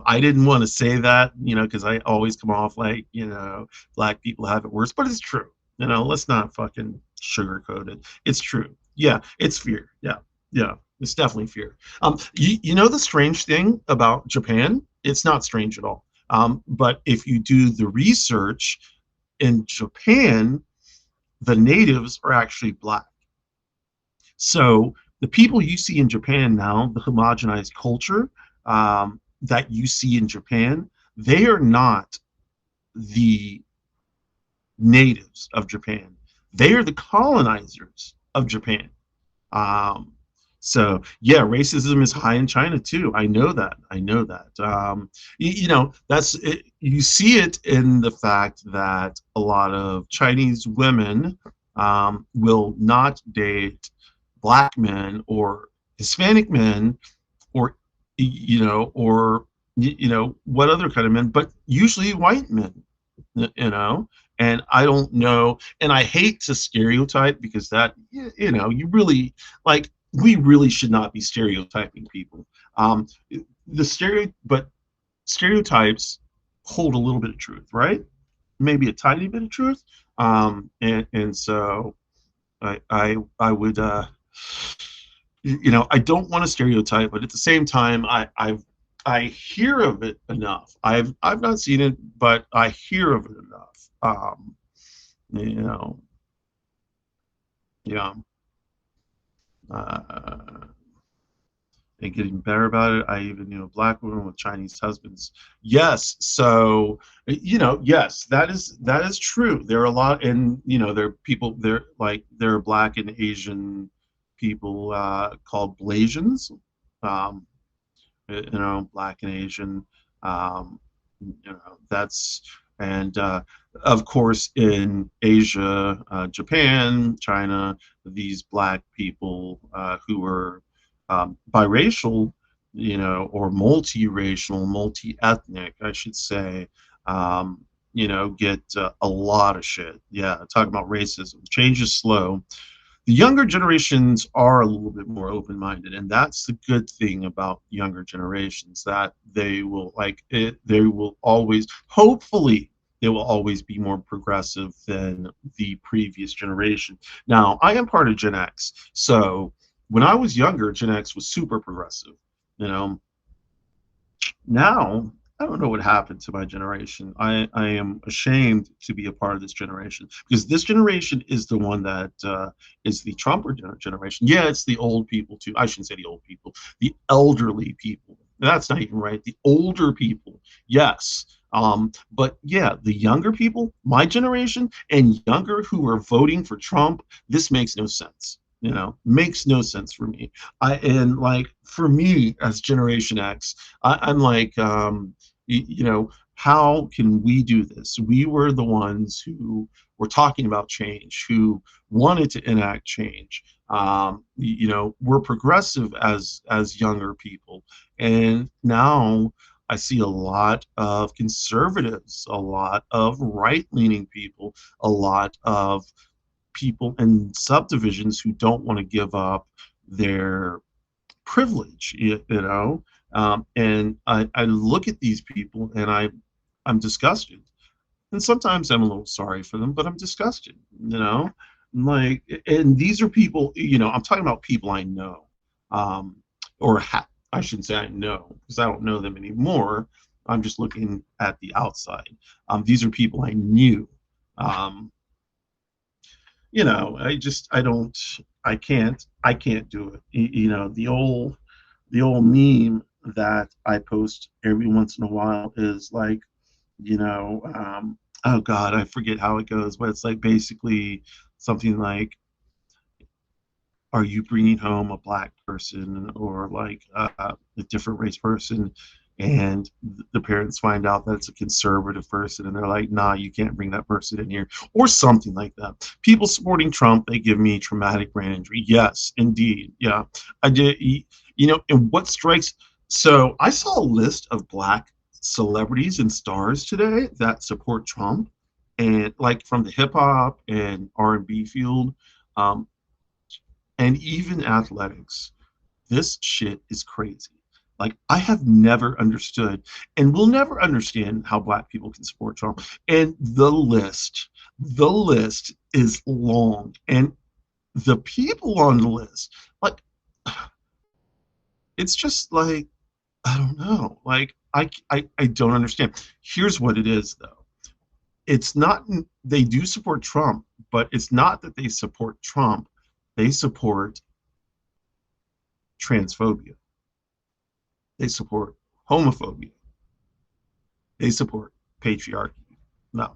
I didn't want to say that, because I always come off like, black people have it worse, but it's true. Let's not fucking sugarcoat it. It's true. Yeah, it's fear. Yeah, yeah, it's definitely fear. You know the strange thing about Japan? It's not strange at all. But if you do the research in Japan, the natives are actually black. So the people you see in Japan now, the homogenized culture that you see in Japan, they are not the natives of Japan. They are the colonizers of Japan. Um, so yeah, racism is high in China too. I know that. I know that. You know, that's it, you see it in the fact that a lot of Chinese women will not date black men or Hispanic men or or what other kind of men, but usually white men, you know. And I don't know, and I hate to stereotype because that you really like we really should not be stereotyping people. um but stereotypes hold a little bit of truth, right? Maybe a tiny bit of truth. And so I would I don't want to stereotype, but at the same time, I hear of it enough. I've not seen it, but I hear of it enough. You know, yeah. Uh, and getting better about it. I even knew a black woman with Chinese husbands. Yes, so yes, that is true. There are a lot, and there are people there like there are black and Asian people called Blasians. Um, Black and Asian. That's and of course in Asia, Japan, China, these black people who are biracial, or multiracial, multi-ethnic, I should say, get a lot of shit. Yeah, talking about racism. Change is slow. The younger generations are a little bit more open-minded, and that's the good thing about younger generations, that they will like it, they will always, hopefully they will always be more progressive than the previous generation. Now I am part of Gen X, so when I was younger, Gen X was super progressive. you know Now, I don't know what happened to my generation. I am ashamed to be a part of this generation, because this generation is the one that is the Trumper generation. Yeah, it's the old people too. I shouldn't say the old people, the elderly people. That's not even right. The older people, yes. But yeah, the younger people, my generation and younger who are voting for Trump, this makes no sense. Makes no sense for me. And like for me as Generation X, I'm like, how can we do this? We were the ones who were talking about change, who wanted to enact change. We're progressive as younger people, and now I see a lot of conservatives, a lot of right-leaning people, a lot of people in subdivisions who don't want to give up their privilege, and I look at these people and I'm disgusted, and sometimes I'm a little sorry for them, but I'm disgusted. Like, and these are people, I'm talking about people I know, um, I shouldn't say I know, because I don't know them anymore. I'm just looking at the outside. These are people I knew. Um, I don't, I can't do it. The old meme that I post every once in a while is like, oh God, I forget how it goes, but it's like basically something like, are you bringing home a black person or like a different race person, and the parents find out that it's a conservative person and they're like, nah, you can't bring that person in here, or something like that. People supporting Trump, they give me traumatic brain injury. Yes, indeed. Yeah, I did. And what strikes, so I saw a list of black celebrities and stars today that support Trump, and like from the hip hop and R&B field, um, and even athletics. This shit is crazy. Like, I have never understood and will never understand how black people can support Trump. And the list is long. And the people on the list, like, it's just like, I don't know. Like, I don't understand. Here's what it is, though. It's not, they do support Trump, but it's not that they support Trump. They support transphobia. They support homophobia. They support patriarchy. No,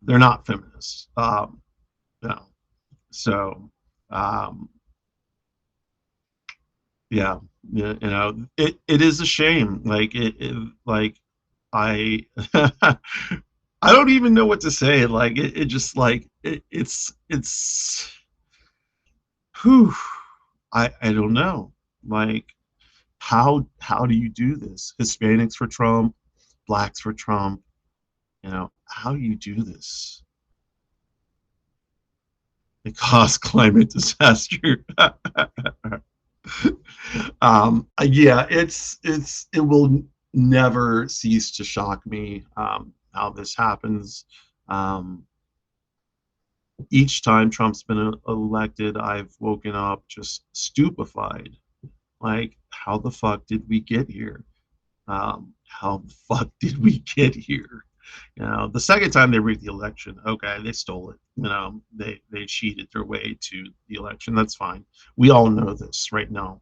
they're not feminists. No. So, um, yeah, it is a shame. Like I, I don't even know what to say. Like it just like it's, whew, I don't know. Like how do you do this? Hispanics for Trump, blacks for Trump. How do you do this? It caused climate disaster. Yeah, it will never cease to shock me how this happens. Um, each time Trump's been elected, I've woken up just stupefied. Like, how the fuck did we get here? How the fuck did we get here? The second time they rigged the election, okay, they stole it. They cheated their way to the election. That's fine. We all know this right now.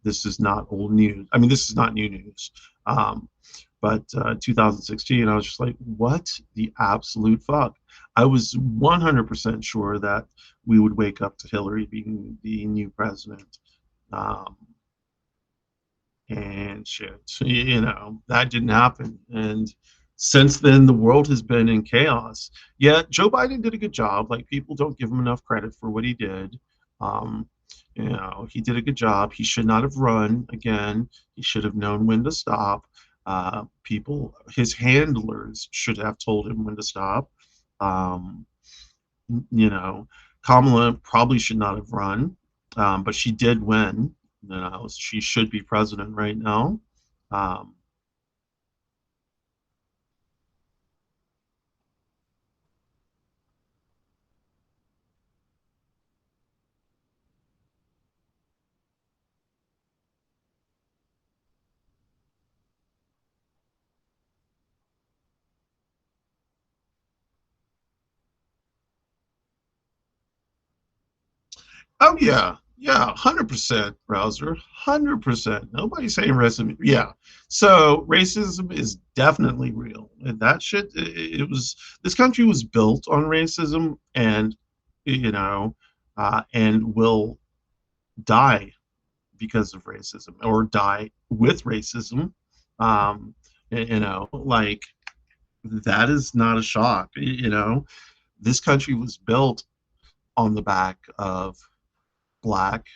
This is not old news. I mean, this is not new news. But 2016, I was just like, what the absolute fuck? I was 100% sure that we would wake up to Hillary being the new president. Um, and shit, that didn't happen. And since then, the world has been in chaos. Yeah, Joe Biden did a good job. Like, people don't give him enough credit for what he did. Um, he did a good job. He should not have run again. He should have known when to stop. His handlers should have told him when to stop. Um, you know, Kamala probably should not have run, but she did win. She should be president right now. Um, oh yeah, yeah, 100% browser, 100%. Nobody's saying racism. Yeah, so racism is definitely real, and that shit. It was this country was built on racism, and and will die because of racism or die with racism. Um, like that is not a shock. This country was built on the back of black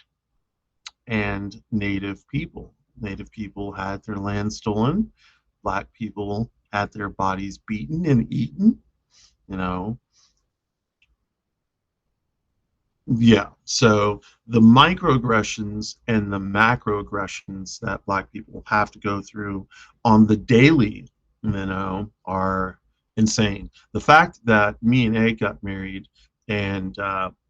and native people. Native people had their land stolen. Black people had their bodies beaten and eaten. You know, Yeah, so the microaggressions and the macroaggressions that Black people have to go through on the daily, are insane. The fact that me and Egg got married and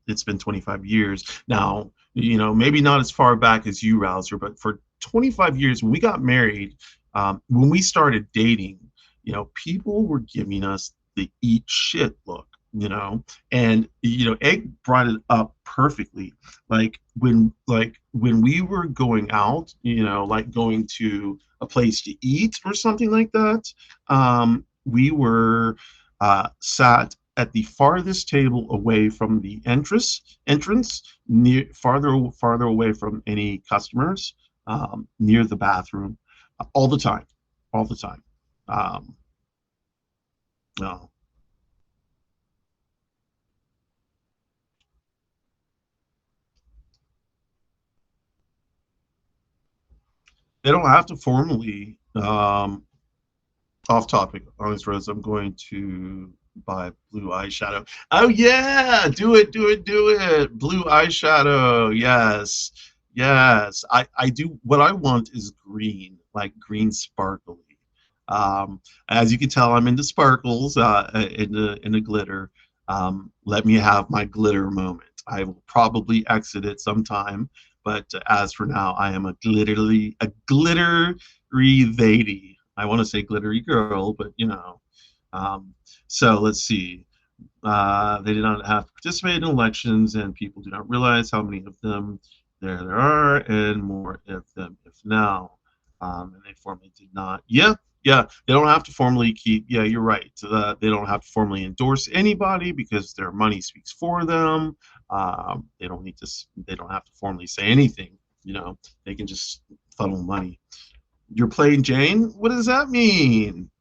it's been 25 years now, maybe not as far back as you, Rouser, but for 25 years when we got married, when we started dating, people were giving us the eat shit look. And Egg brought it up perfectly. Like when we were going out, like going to a place to eat or something like that, we were sat at the farthest table away from the entrance, near farther away from any customers, near the bathroom, all the time, all the time. Um, no. They don't have to formally, off topic, OnyxRose, I'm going to buy blue eyeshadow. Oh yeah, do it, do it, do it. Blue eyeshadow. Yes. Yes. I do what I want is green, like green sparkly. As you can tell, I'm into sparkles, in the glitter. Let me have my glitter moment. I will probably exit it sometime, but as for now, I am a glittery lady. I want to say glittery girl, but Um, so let's see. They did not have to participate in elections, and people do not realize how many of them there are, and more of them if now. And they formally did not. Yeah, yeah, they don't have to formally keep. Yeah, you're right. They don't have to formally endorse anybody because their money speaks for them. They don't need to. They don't have to formally say anything. They can just funnel money. You're playing Jane. What does that mean?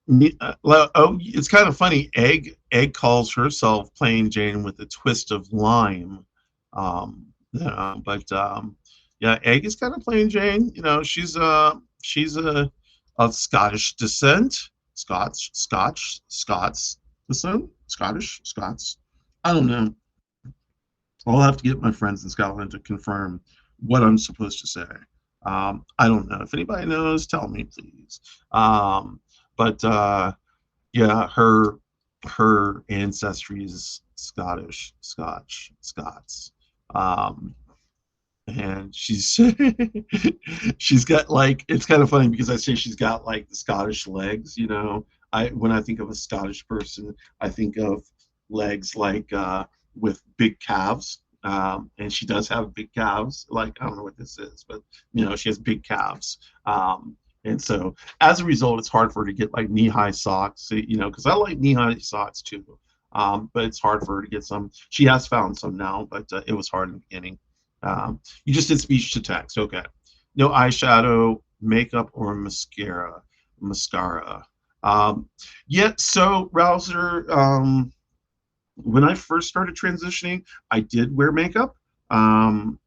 It's kind of funny. Egg calls herself plain Jane with a twist of lime. But yeah, Egg is kind of plain Jane. She's of Scottish descent, Scots descent, Scottish, Scots. I don't know. I'll have to get my friends in Scotland to confirm what I'm supposed to say. I don't know. If anybody knows, tell me, please. But yeah, her ancestry is Scottish, Scotch, Scots. Um, and she's got like, it's kind of funny because I say she's got like the Scottish legs. When I think of a Scottish person, I think of legs like with big calves. And she does have big calves. Like, I don't know what this is, but she has big calves. And so as a result, it's hard for her to get like knee-high socks, because I like knee-high socks too. But it's hard for her to get some. She has found some now, but it was hard in the beginning. You just did speech to text. Okay. No eyeshadow, makeup, or mascara. Mascara. Yeah, so Rouser, when I first started transitioning, I did wear makeup. And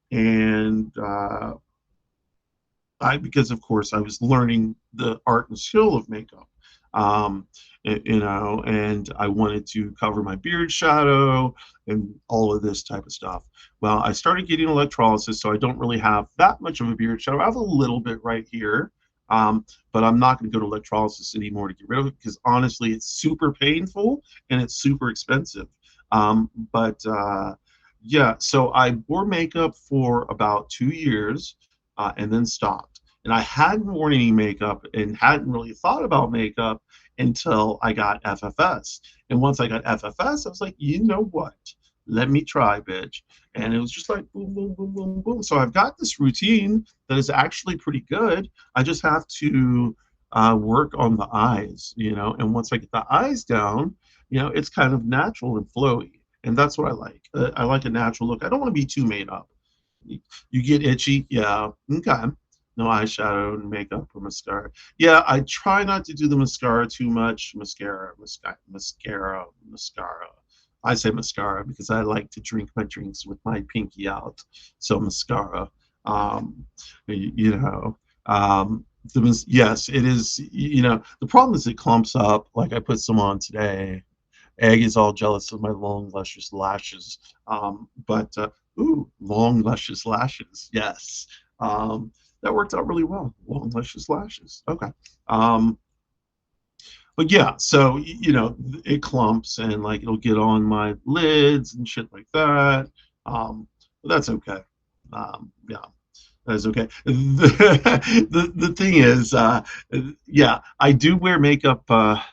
because of course I was learning the art and skill of makeup, and I wanted to cover my beard shadow and all of this type of stuff. Well, I started getting electrolysis, so I don't really have that much of a beard shadow. I have a little bit right here, but I'm not going to go to electrolysis anymore to get rid of it because honestly, it's super painful and it's super expensive. But yeah, so I wore makeup for about 2 years and then stopped. And I hadn't worn any makeup and hadn't really thought about makeup until I got FFS. And once I got FFS, I was like, you know what? Let me try, bitch. And it was just like boom, boom, boom, boom, boom. So I've got this routine that is actually pretty good. I just have to work on the eyes, and once I get the eyes down, it's kind of natural and flowy. And that's what I like. I like a natural look. I don't want to be too made up. You get itchy? Yeah. Okay. No eyeshadow and makeup or mascara. Yeah, I try not to do the mascara too much. Mascara. I say mascara because I like to drink my drinks with my pinky out. So mascara. Um, you know, yes, it is. The problem is it clumps up. Like I put some on today. Egg is all jealous of my long, luscious lashes. But ooh, long, luscious lashes. Yes. That worked out really well. Long, luscious lashes. Okay. But yeah, so it clumps and like it'll get on my lids and shit like that. But that's okay. Yeah, that's okay. The thing is, yeah, I do wear makeup. I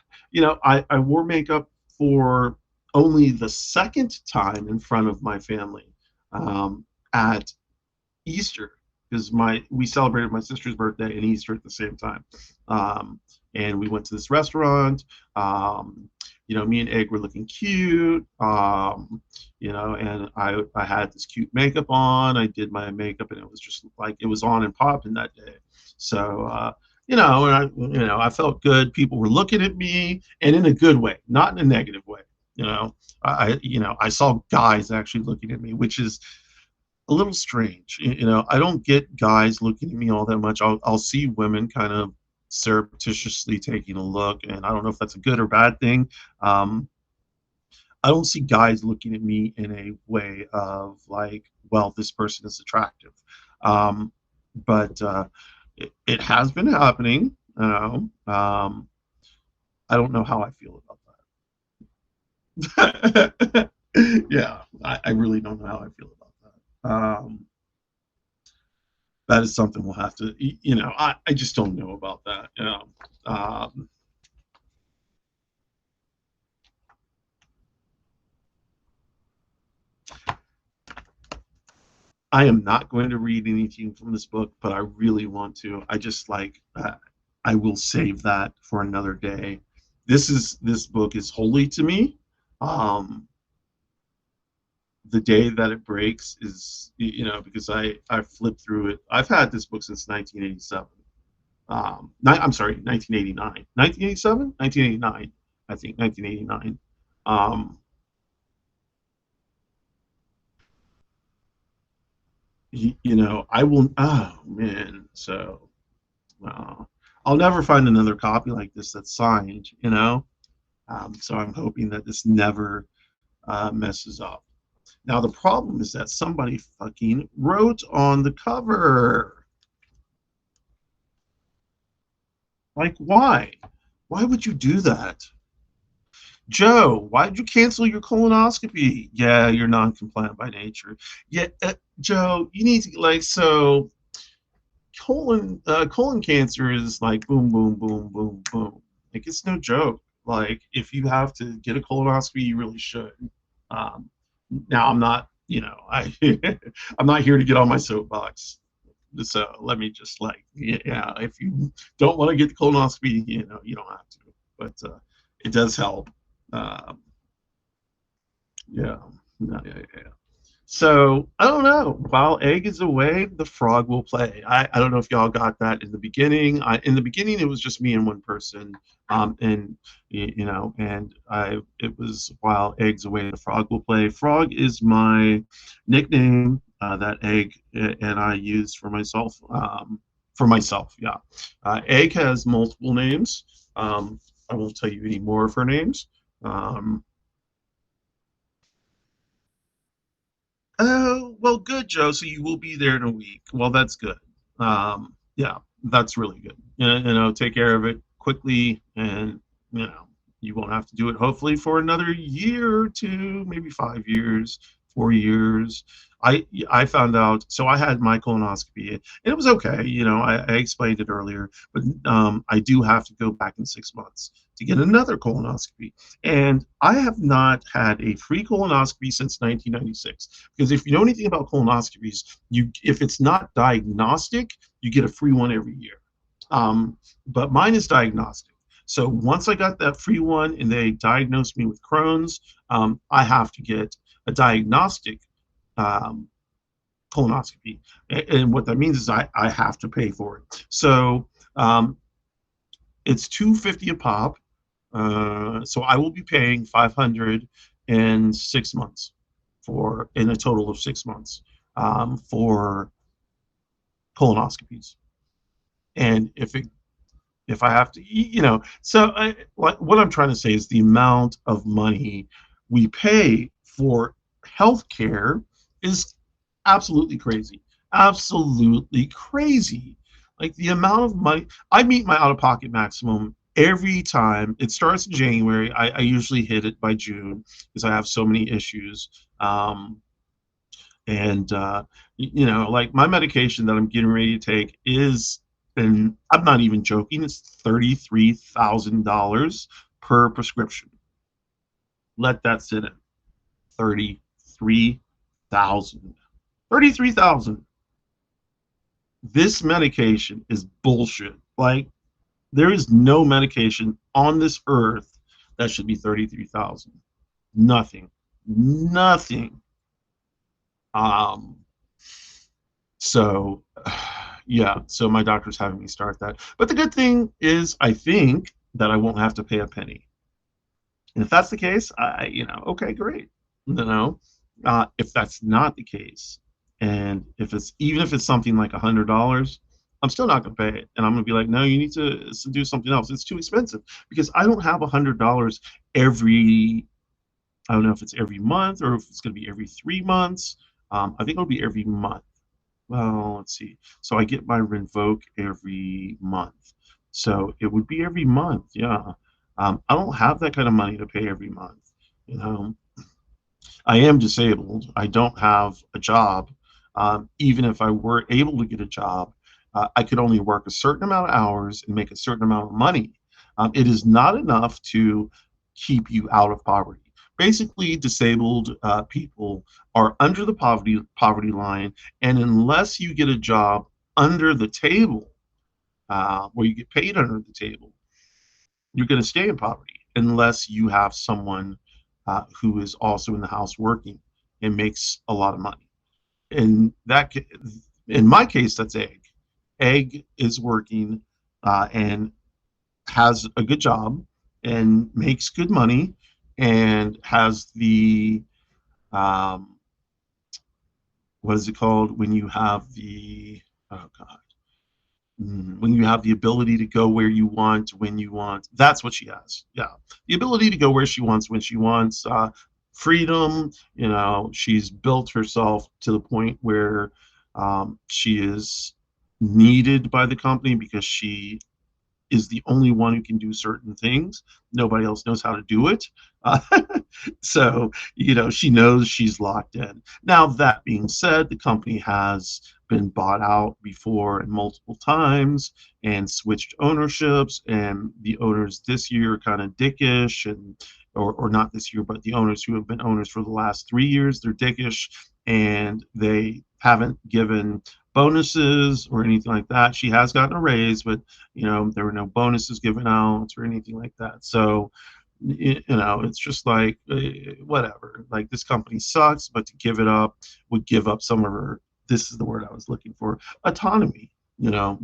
wore makeup for only the second time in front of my family at Easter because we celebrated my sister's birthday and Easter at the same time. And we went to this restaurant. Me and Egg were looking cute. And I had this cute makeup on. I did my makeup, and it was just like it was on and popping that day. So, and I felt good. People were looking at me, and in a good way, not in a negative way. I saw guys actually looking at me, which is a little strange. I don't get guys looking at me all that much. I'll see women kind of surreptitiously taking a look, and I don't know if that's a good or bad thing. I don't see guys looking at me in a way of like, well, this person is attractive. But it has been happening. I don't know how I feel about that. Yeah, I really don't know how I feel about that. That is something we'll have to, I just don't know about that. I am not going to read anything from this book, but I really want to. I just like I will save that for another day. This book is holy to me. Um, the day that it breaks is, because I flipped through it. I've had this book since 1987. I'm sorry, 1989, 1987, 1989. I think 1989. Um, I will. Oh man, so uh, I'll never find another copy like this that's signed. So I'm hoping that this never messes up. Now the problem is that somebody fucking wrote on the cover. Like, why? Why would you do that? Joe, why did you cancel your colonoscopy? Yeah, you're non-compliant by nature. Yeah, Joe, you need to colon cancer is like boom, boom, boom, boom, boom. Like it's no joke. Like if you have to get a colonoscopy, you really should. Um, Now I'm not, I'm not here to get on my soapbox. So let me just yeah, if you don't want to get the colonoscopy, you don't have to. But it does help. Um, yeah, yeah. So I don't know. While Egg is away, the frog will play. I don't know if y'all got that in the beginning. In the beginning, it was just me and one person, and and it was while Egg's away, the frog will play. Frog is my nickname that Egg and I use for myself. Yeah. Egg has multiple names. I won't tell you any more of her names. Um, Oh, well, good, Joe. So you will be there in a week. Well, that's good. Yeah, that's really good. Take care of it quickly, and you won't have to do it. Hopefully, for another year or two, maybe 5 years, 4 years. I found out. So I had my colonoscopy, and it was okay. I explained it earlier, but I do have to go back in 6 months to get another colonoscopy. And I have not had a free colonoscopy since 1996. Because if you know anything about colonoscopies, if it's not diagnostic, you get a free one every year. But mine is diagnostic. So once I got that free one and they diagnosed me with Crohn's, I have to get a diagnostic um, colonoscopy. And what that means is I have to pay for it. So it's $250 a pop. So I will be paying 500 in 6 months in a total of 6 months for colonoscopies. And if I have to, what I'm trying to say is the amount of money we pay for healthcare is absolutely crazy, absolutely crazy. Like the amount of money I meet my out-of-pocket maximum every time. It starts in January. I usually hit it by June because I have so many issues. And like my medication that I'm getting ready to take is, and I'm not even joking, it's $33,000 per prescription. Let that sit in. 33,000. 33,000. This medication is bullshit. Like there is no medication on this earth that should be 33,000. Nothing. Nothing. Um, so, yeah, so my doctor's having me start that. But the good thing is, I think that I won't have to pay a penny. And if that's the case, okay, great. If that's not the case, and even if it's something like $100, I'm still not going to pay it, and I'm going to be like, no, you need to do something else. It's too expensive because I don't have $100 every. I don't know if it's every month or if it's going to be every 3 months. I think it'll be every month. Well, let's see. So I get my Rinvoq every month. So it would be every month, yeah. I don't have that kind of money to pay every month. You know, I am disabled. I don't have a job. Even if I were able to get a job, I could only work a certain amount of hours and make a certain amount of money. It is not enough to keep you out of poverty. basically disabled people are under the poverty line, and unless you get a job under the table, where you get paid under the table, you're going to stay in poverty unless you have someone who is also in the house working and makes a lot of money. In that, in my case, that's Egg. Egg is working and has a good job and makes good money and has the what is it called when you have the oh god when you have the ability to go where you want when you want. That's what she has. Yeah, the ability to go where she wants when she wants. Freedom. She's built herself to the point where she is needed by the company because she is the only one who can do certain things. Nobody else knows how to do it. Uh, so, she knows she's locked in. Now, that being said, the company has been bought out before and multiple times and switched ownerships. And the owners this year are kind of dickish, or not this year, but the owners who have been owners for the last 3 years, they're dickish, and they haven't given bonuses or anything like that. She has gotten a raise, but there were no bonuses given out or anything like that. So it's just like whatever. Like, this company sucks, but to give it up would give up some of her, this is the word I was looking for, autonomy.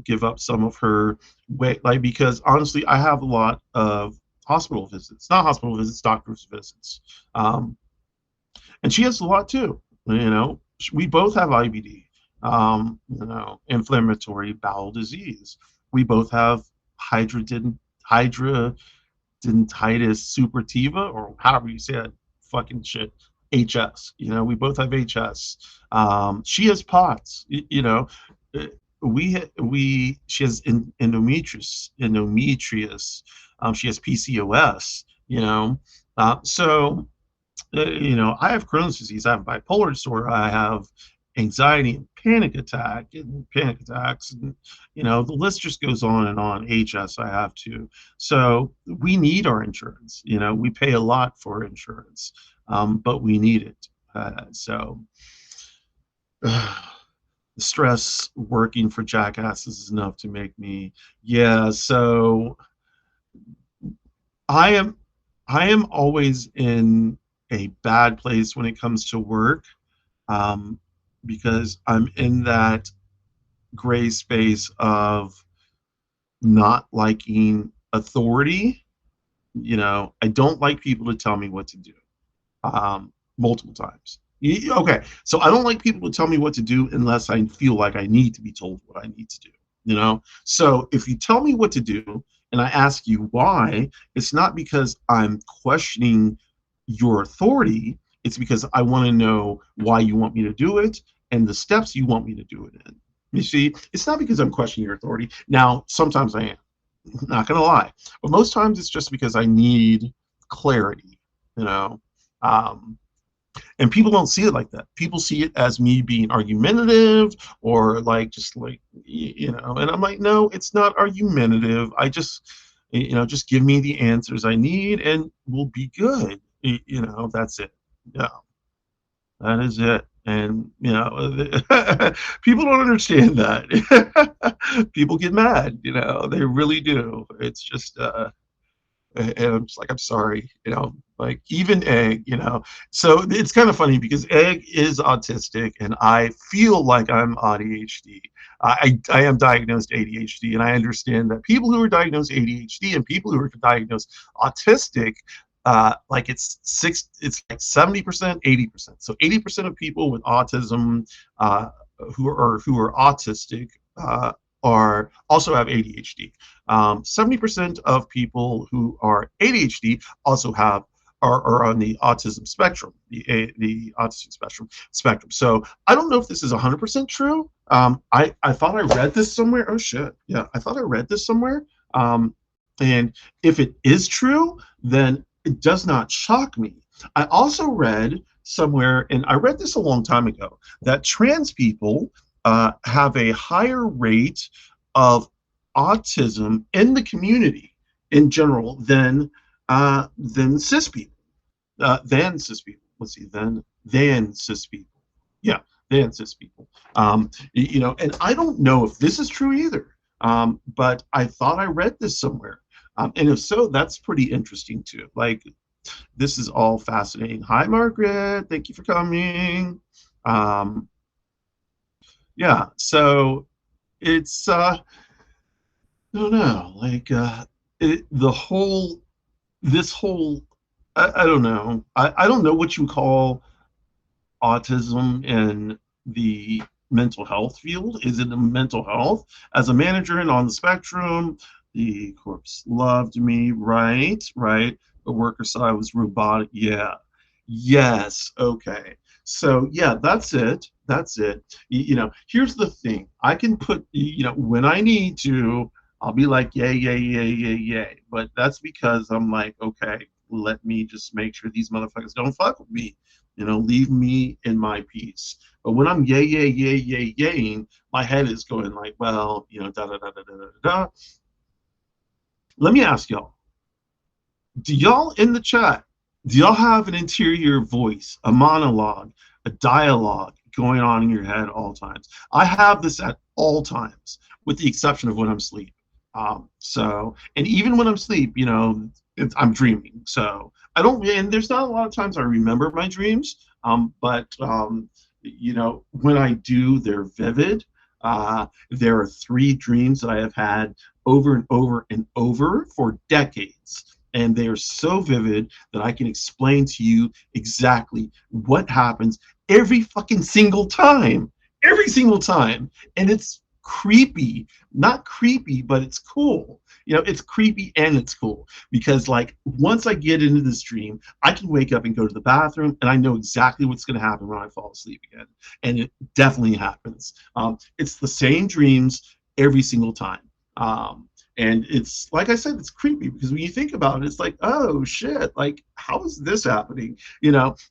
Give up some of her way, like, because honestly, I have a lot of hospital visits, not hospital visits, doctor's visits, and she has a lot too. We both have IBD. Inflammatory bowel disease. We both have hydradenitis suppurativa, or however you say that fucking shit, HS. We both have HS. She has POTS. She has endometrius. She has PCOS. So I have Crohn's disease. I have bipolar disorder. I have anxiety and panic attacks, and the list just goes on and on. HS, I have too. So we need our insurance. We pay a lot for insurance, but we need it. So the stress working for jackasses is enough to make me, yeah. So I am always in a bad place when it comes to work. Because I'm in that gray space of not liking authority. I don't like people to tell me what to do, multiple times. Okay, so I don't like people to tell me what to do unless I feel like I need to be told what I need to do. So if you tell me what to do and I ask you why, it's not because I'm questioning your authority. It's because I want to know why you want me to do it and the steps you want me to do it in. You see, it's not because I'm questioning your authority. Now, sometimes I am, not going to lie. But most times it's just because I need clarity, and people don't see it like that. People see it as me being argumentative or and I'm like, no, it's not argumentative. I just, just give me the answers I need and we'll be good. That's it. Yeah, that is it. And people don't understand that. People get mad, they really do. It's just and I'm just like, I'm sorry, like, even Egg, so it's kind of funny because Egg is autistic and I feel like I'm ADHD. I am diagnosed ADHD, and I understand that people who are diagnosed ADHD and people who are diagnosed autistic, it's like 70%, 80%. So 80% of people with autism who are autistic are also have ADHD. 70% of people who are ADHD also are on the autism spectrum, the autism spectrum. So I don't know if this is 100% true. I thought I read this somewhere. Oh shit, yeah, I thought I read this somewhere. And if it is true, then it does not shock me. I also read somewhere, and I read this a long time ago, that trans people have a higher rate of autism in the community in general than cis people. than cis people. Let's see, than cis people. Yeah, than cis people. And I don't know if this is true either. But I thought I read this somewhere. And if so, that's pretty interesting too. Like, this is all fascinating. Hi, Margaret. Thank you for coming. Um, yeah, so it's I don't know, like the whole this whole I don't know. I don't know what you call autism in the mental health field. Is it a mental health? As a manager and on the spectrum, the corpse loved me, right? Right. The worker said I was robotic. Yeah. Yes. Okay. So yeah, that's it. That's it. Here's the thing. I can put, when I need to, I'll be like, yay, yay, yay, yay, yay. But that's because I'm like, okay, let me just make sure these motherfuckers don't fuck with me. Leave me in my peace. But when I'm yay, yay, yay, yay, yaying, my head is going like, well, da da da da da da da. Let me ask y'all, do y'all in the chat, do y'all have an interior voice, a monologue, a dialogue going on in your head all times? I have this at all times, with the exception of when I'm asleep. And even when I'm asleep, I'm dreaming. So I don't, and there's not a lot of times I remember my dreams, but when I do, they're vivid. There are 3 dreams that I have had over and over and over for decades. And they are so vivid that I can explain to you exactly what happens every fucking single time. Every single time. And it's creepy. Not creepy, but it's cool. It's creepy and it's cool. Because, like, once I get into this dream, I can wake up and go to the bathroom, and I know exactly what's going to happen when I fall asleep again. And it definitely happens. It's the same dreams every single time. And it's, like I said, it's creepy because when you think about it, it's like, oh shit, like, how is this happening?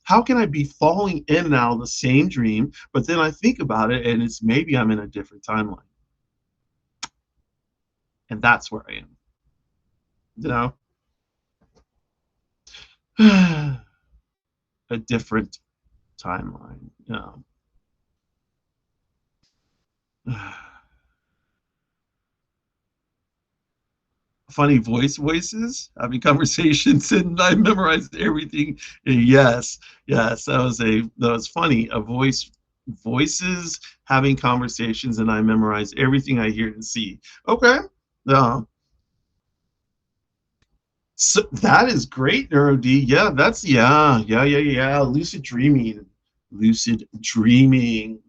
How can I be falling in and out of the same dream? But then I think about it and it's maybe I'm in a different timeline. And that's where I am. A different timeline. Funny voices, having conversations, and I memorized everything. Yes, yes, that was funny. Voices having conversations, and I memorize everything I hear and see. Okay, so that is great, Neuro D. Yeah, that's yeah. Lucid dreaming, lucid dreaming.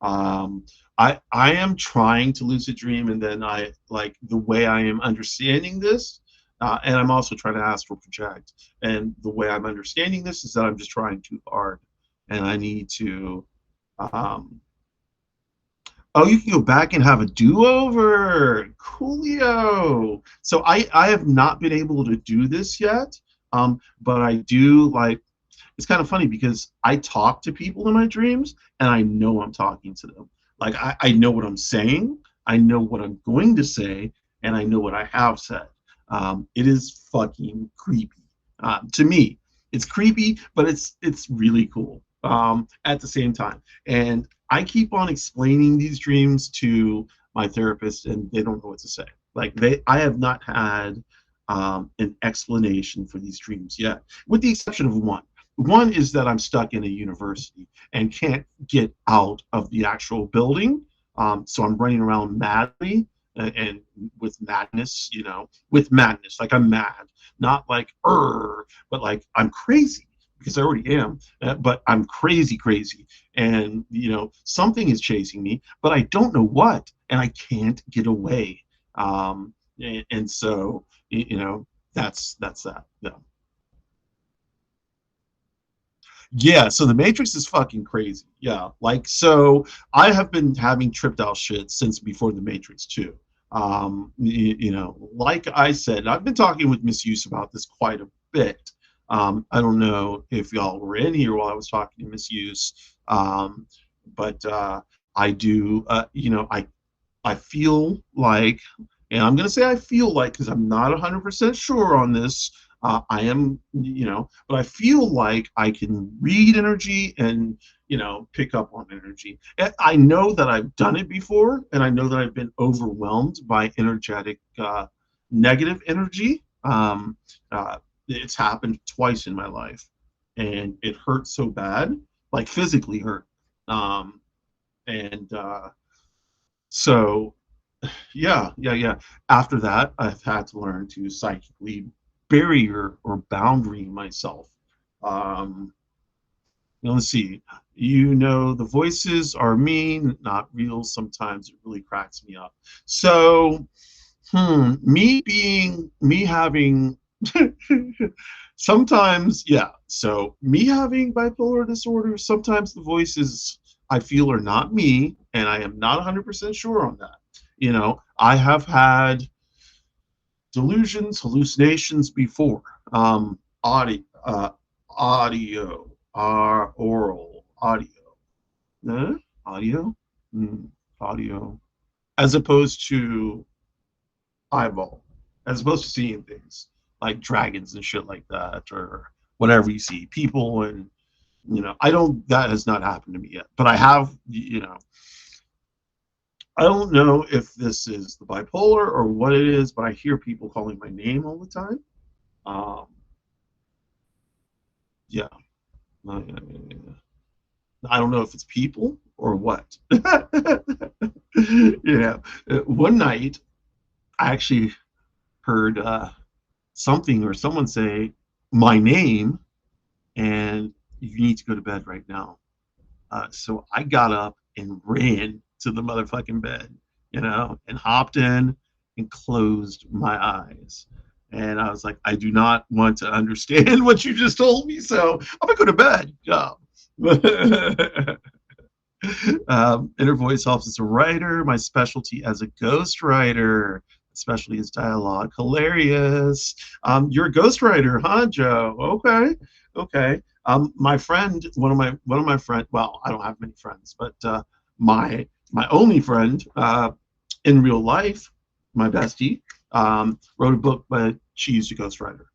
Um, I am trying to lucid dream, and then I like the way I am understanding this, and I'm also trying to astral project. And the way I'm understanding this is that I'm just trying too hard, and I need to. Um, Oh, you can go back and have a do-over. Coolio. So I have not been able to do this yet, but I do, like, it's kind of funny because I talk to people in my dreams and I know I'm talking to them. Like, I know what I'm saying, I know what I'm going to say, and I know what I have said. It is fucking creepy. To me, it's creepy, but it's really cool at the same time. And I keep on explaining these dreams to my therapist, and they don't know what to say. Like, I have not had an explanation for these dreams yet, with the exception of one. One is that I'm stuck in a university and can't get out of the actual building. So I'm running around madly and with madness, with madness. Like, I'm mad, not like, but like I'm crazy because I already am, but I'm crazy, crazy. And, something is chasing me, but I don't know what, and I can't get away. And so, that's that. Yeah. Yeah, so the Matrix is fucking crazy. Yeah, like, so I have been having tripped out shit since before the Matrix too. Like I said, I've been talking with Miss Use about this quite a bit. I don't know if y'all were in here while I was talking to Miss Use, but I do. I feel like, and I'm gonna say I feel like, because I'm not 100% sure on this. I am, but I feel like I can read energy and, pick up on energy. And I know that I've done it before, and I know that I've been overwhelmed by energetic, negative energy. It's happened twice in my life, and it hurt so bad, like physically hurt. Um, and so yeah. After that, I've had to learn to psychically barrier or boundary myself. Um, let's see. The voices are mean, not real. Sometimes it really cracks me up. So, me having, sometimes, yeah. So, me having bipolar disorder, sometimes the voices I feel are not me, and I am not 100% sure on that. I have had delusions, hallucinations before. Audio, audio, oral, audio, uh, audio, mm, audio, as opposed to eyeball, as opposed to seeing things like dragons and shit like that, or whatever you see, people, and I don't. That has not happened to me yet, but I have. I don't know if this is the bipolar or what it is, but I hear people calling my name all the time. Um, yeah, I don't know if it's people or what. Yeah, one night I actually heard something or someone say my name, and you need to go to bed right now. So I got up and ran to the motherfucking bed, and hopped in and closed my eyes. And I was like, I do not want to understand what you just told me, so I'm gonna go to bed. Inner voice helps as a writer. My specialty as a ghostwriter, especially is dialogue. Hilarious. You're a ghostwriter, huh, Joe? Okay, okay. My friend, one of my friends. Well, I don't have many friends, but my only friend in real life, my bestie, wrote a book, but she used a ghostwriter.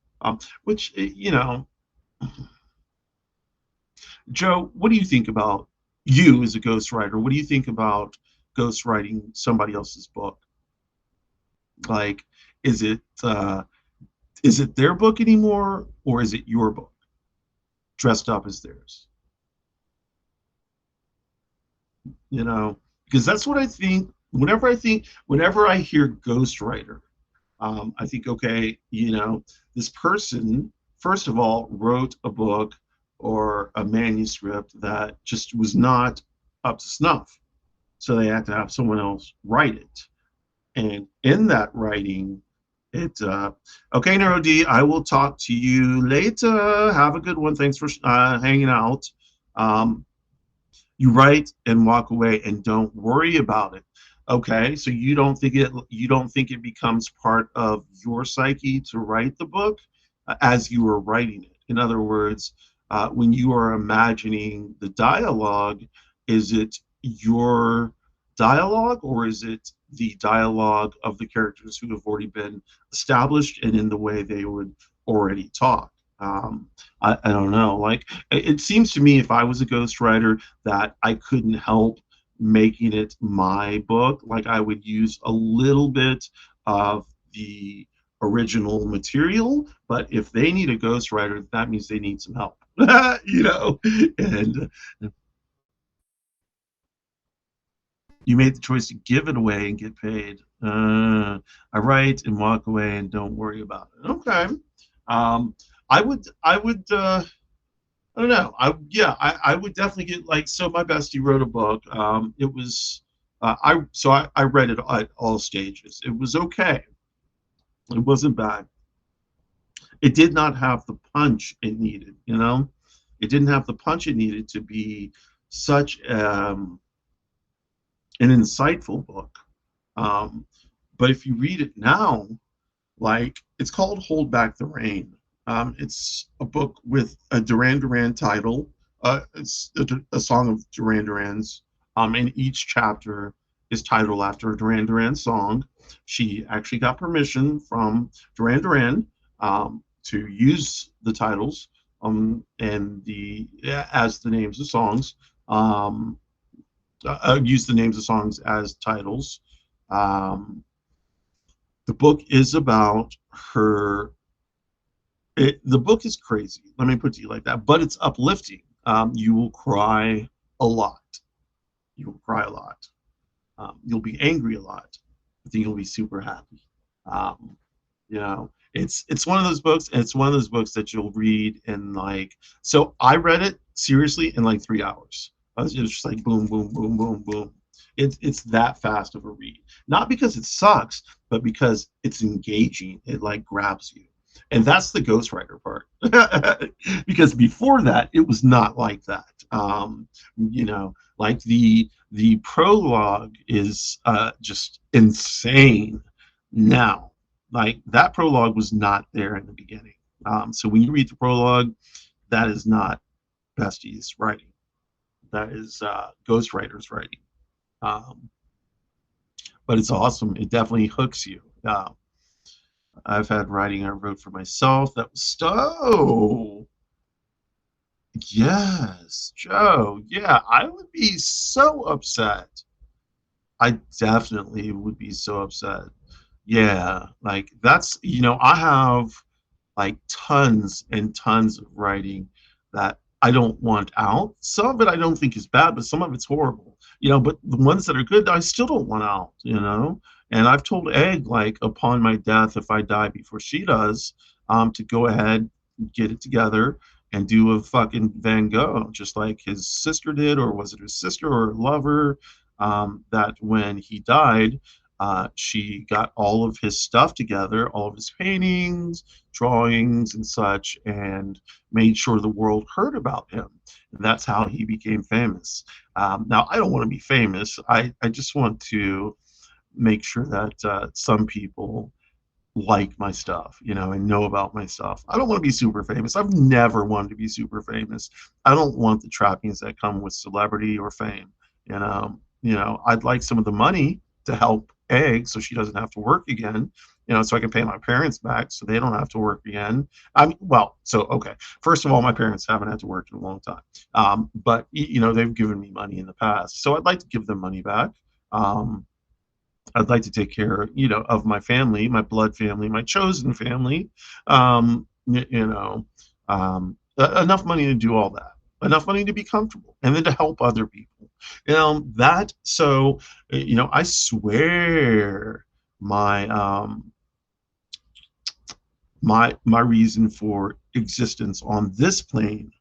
Which Joe, what do you think about you as a ghostwriter? What do you think about ghostwriting somebody else's book? Like, is it their book anymore, or is it your book dressed up as theirs? Because that's what I think. Whenever I hear ghostwriter, I think, okay, this person, first of all, wrote a book or a manuscript that just was not up to snuff. So they had to have someone else write it. And in that writing, okay, Neuro D, I will talk to you later. Have a good one. Thanks for hanging out. Um, you write and walk away and don't worry about it. Okay, so you don't think it becomes part of your psyche to write the book as you are writing it. In other words, when you are imagining the dialogue, is it your dialogue, or is it the dialogue of the characters who have already been established and in the way they would already talk? I don't know. Like, it seems to me, if I was a ghostwriter, that I couldn't help making it my book. Like, I would use a little bit of the original material, but if they need a ghostwriter, that means they need some help. And you made the choice to give it away and get paid. I write and walk away and don't worry about it. Okay. Um, I would I don't know. I would definitely get, like, so my bestie wrote a book. It was I read it at all stages. It was okay. It wasn't bad. It did not have the punch it needed. It didn't have the punch it needed to be such an insightful book. Um, but if you read it now, like, it's called Hold Back the Rain. It's a book with a Duran Duran title. It's a song of Duran Duran's. And each chapter is titled after a Duran Duran song. She actually got permission from Duran Duran to use the titles and the as the names of songs. Um, use the names of songs as titles. Um, the book is about her. The book is crazy. Let me put it to you like that, but it's uplifting. You will cry a lot. You will cry a lot. You'll be angry a lot, but then you'll be super happy. Um, it's one of those books, and it's one of those books that you'll read in like. So I read it seriously in like 3 hours. I was just like boom, boom, boom, boom, boom. It's that fast of a read. Not because it sucks, but because it's engaging. It like grabs you. And that's the ghostwriter part. Because before that, it was not like that. Like the prologue is just insane now. Like that prologue was not there in the beginning. So when you read the prologue, that is not Bestie's writing. That is ghostwriter's writing. Um, but it's awesome. It definitely hooks you. I've had writing I wrote for myself that was so. Yes, Joe. Yeah, I would be so upset. I definitely would be so upset. Yeah, like I have like tons and tons of writing that I don't want out. Some of it I don't think is bad, but some of it's horrible. But the ones that are good, I still don't want out. And I've told Egg, like, upon my death, if I die before she does, to go ahead, get it together, and do a fucking Van Gogh, just like his sister did, or was it his sister or her lover? That when he died, she got all of his stuff together, all of his paintings, drawings, and such, and made sure the world heard about him. And that's how he became famous. Now, I don't want to be famous. I just want to make sure that some people like my stuff, and know about my stuff. I don't want to be super famous. I've never wanted to be super famous. I don't want the trappings that come with celebrity or fame. I'd like some of the money to help Egg so she doesn't have to work again. So I can pay my parents back so they don't have to work again. Okay. First of all, my parents haven't had to work in a long time, but they've given me money in the past, so I'd like to give them money back. Um, I'd like to take care, of my family, my blood family, my chosen family. Enough money to do all that. Enough money to be comfortable, and then to help other people. That so, I swear my my reason for existence on this plane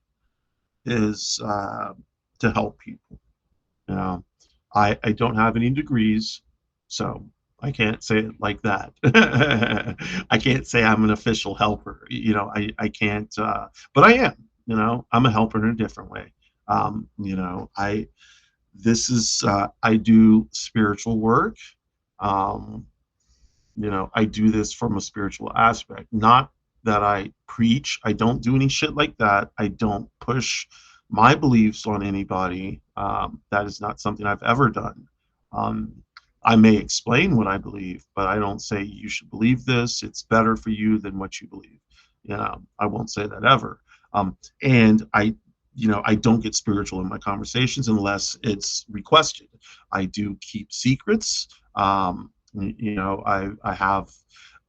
is to help people. You know, I don't have any degrees, so I can't say it like that. I can't say I'm an official helper. I can't, but I am. I'm a helper in a different way. I this is I do spiritual work. Um, I do this from a spiritual aspect. Not that I preach. I don't do any shit like that. I don't push my beliefs on anybody. That is not something I've ever done. Um, I may explain what I believe, but I don't say you should believe this. It's better for you than what you believe. I won't say that ever. And I don't get spiritual in my conversations unless it's requested. I do keep secrets. I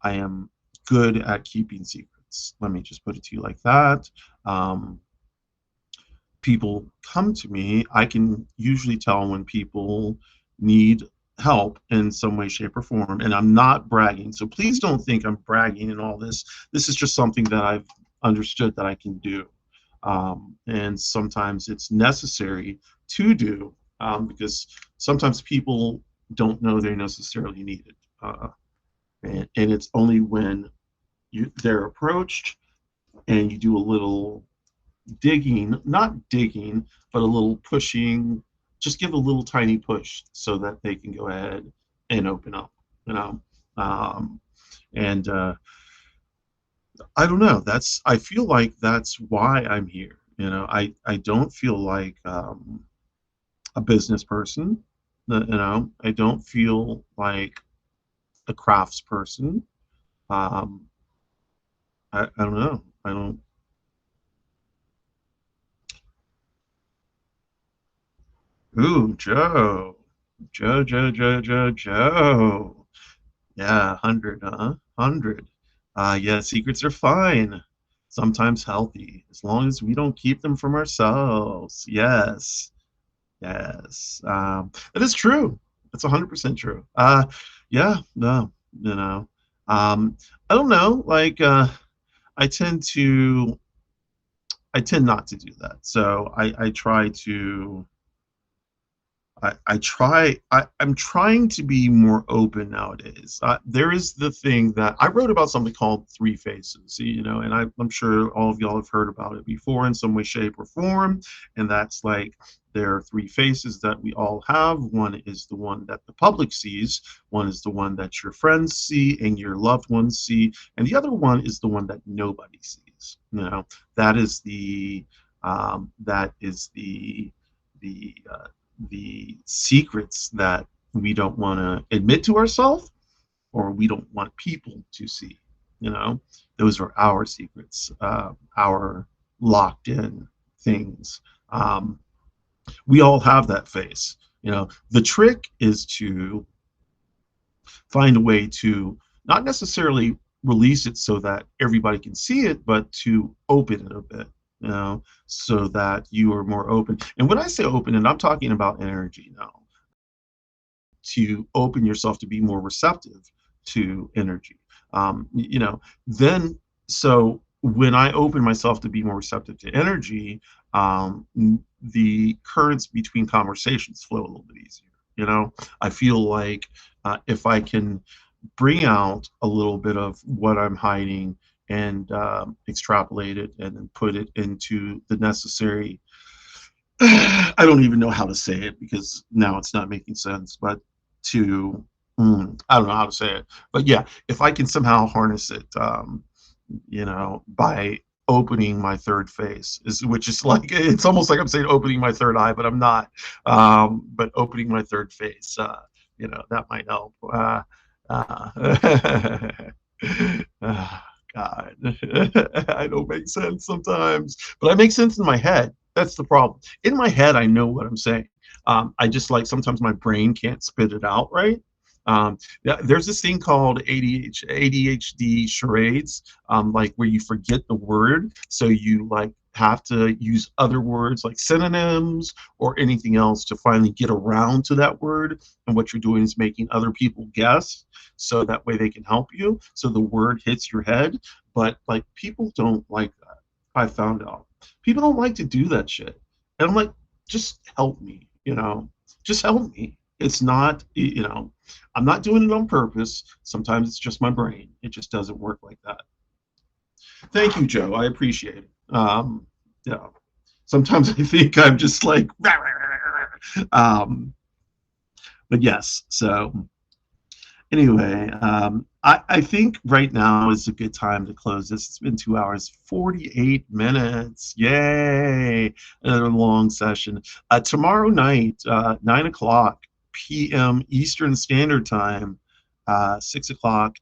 am good at keeping secrets. Let me just put it to you like that. Um, People come to me. I can usually tell when people need help in some way, shape, or form, and I'm not bragging. So please don't think I'm bragging in all this. This is just something that I've understood that I can do. And sometimes it's necessary to do, because sometimes people don't know they necessarily need it. And it's only when they're approached and you do a little digging, not digging, but a little pushing, just give a little tiny push so that they can go ahead and open up, you know. Um, and I don't know. I feel like that's why I'm here. I don't feel like a business person. I don't feel like a crafts person. Um, I don't know. I don't. Ooh, Joe. Joe. Yeah, 100, huh? 100. Yeah, secrets are fine. Sometimes healthy, as long as we don't keep them from ourselves. Yes. Yes. It is true. It's 100% true. Yeah, no, you know. I don't know, like I tend to I tend not to do that. So I try to I'm trying to be more open nowadays. There is the thing that I wrote about something called three faces, and I'm sure all of y'all have heard about it before in some way, shape, or form. And that's like there are three faces that we all have. One is the one that the public sees, one is the one that your friends see and your loved ones see, and the other one is the one that nobody sees. That is the secrets that we don't want to admit to ourselves or we don't want people to see. You know, those are our secrets, our locked in things. Um, we all have that face. The trick is to find a way to not necessarily release it so that everybody can see it, but to open it a bit, so that you are more open. And when I say open, and I'm talking about energy now, to open yourself to be more receptive to energy. Then so when I open myself to be more receptive to energy, the currents between conversations flow a little bit easier. I feel like if I can bring out a little bit of what I'm hiding and extrapolate it and then put it into the necessary I don't even know how to say it because now it's not making sense, but to I don't know how to say it, but yeah, if I can somehow harness it, by opening my third face, which is like it's almost like I'm saying opening my third eye, but I'm not. But opening my third face, that might help. Uh, God, I don't make sense sometimes, but I make sense in my head. That's the problem. In my head, I know what I'm saying. I just like sometimes my brain can't spit it out right. Yeah, there's this thing called ADHD charades, like where you forget the word, so you like have to use other words like synonyms or anything else to finally get around to that word. And what you're doing is making other people guess, so that way they can help you. So the word hits your head, but like people don't like that. I found out people don't like to do that shit, and I'm like, just help me, just help me. It's not, I'm not doing it on purpose. Sometimes it's just my brain. It just doesn't work like that. Thank you, Joe. I appreciate it. Yeah. Sometimes I think I'm just like, um, but yes. So anyway, I think right now is a good time to close this. It's been 2 hours, 48 minutes. Yay! Another long session. Tomorrow night, 9 o'clock p.m. Eastern Standard Time, 6 o'clock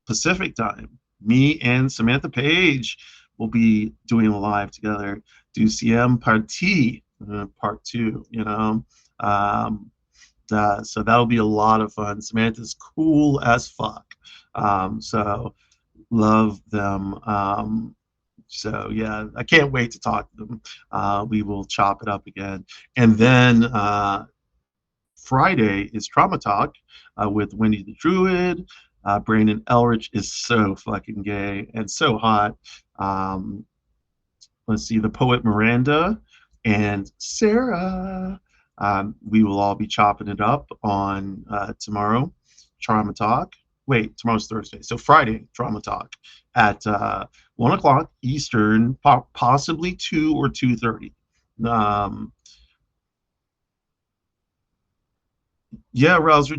Pacific Time. Me and Samantha Page will be doing a live together. Deuxième partie, part two, Um, so that'll be a lot of fun. Samantha's cool as fuck. So love them. So yeah, I can't wait to talk to them. We will chop it up again. And then Friday is Trauma Talk with Wendy the Druid. Brandon Elrich is so fucking gay and so hot. Um, let's see, the poet Miranda and Sarah. We will all be chopping it up on tomorrow, Trauma Talk. Wait, tomorrow's Thursday, so Friday, Trauma Talk at 1 o'clock Eastern, possibly 2 or 2:30. Um, yeah, Rouser.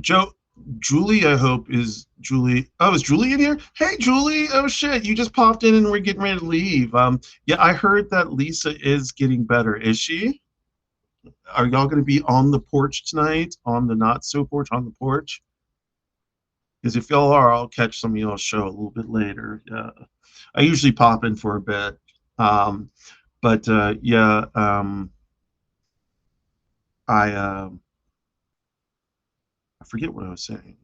Julie, I hope is Julie. Oh, is Julie in here? Hey, Julie. Oh shit, you just popped in and we're getting ready to leave. Yeah, I heard that Lisa is getting better. Is she? Are y'all going to be on the porch tonight? On the not so porch? On the porch? Because if y'all are, I'll catch some of y'all's show a little bit later. I usually pop in for a bit. Um, but yeah, I. I forget what I was saying.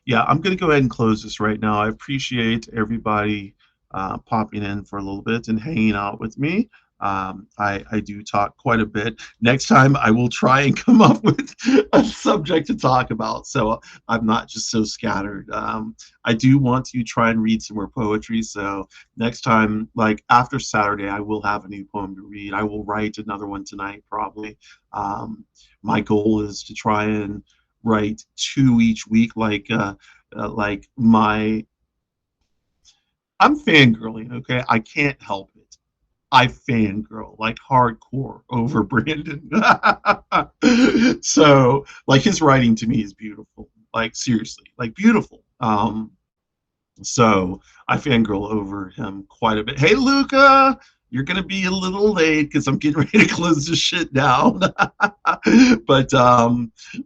Yeah, I'm going to go ahead and close this right now. I appreciate everybody popping in for a little bit and hanging out with me. I do talk quite a bit. Next time, I will try and come up with a subject to talk about, so I'm not just so scattered. I do want to try and read some more poetry, so next time, like after Saturday, I will have a new poem to read. I will write another one tonight, probably. My goal is to try and write two each week, like my I'm fangirling, okay? I can't help it. I fangirl like hardcore over Brandon. So like his writing to me is beautiful. Like seriously, like beautiful. So I fangirl over him quite a bit. Hey, Luca, you're gonna be a little late because I'm getting ready to close this shit down. but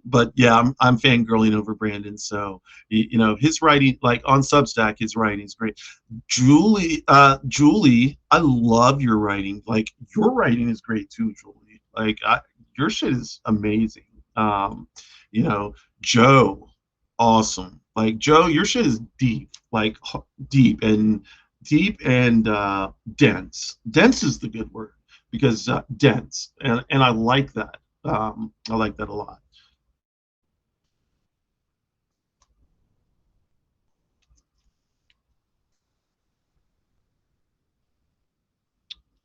but yeah, I'm fangirling over Brandon. So you know his writing, like on Substack, his writing is great. Julie, I love your writing. Like your writing is great too, Julie. Your shit is amazing. You know, Joe, awesome. Like Joe, your shit is deep, like deep and dense. Dense is the good word because dense, and I like that. I like that a lot.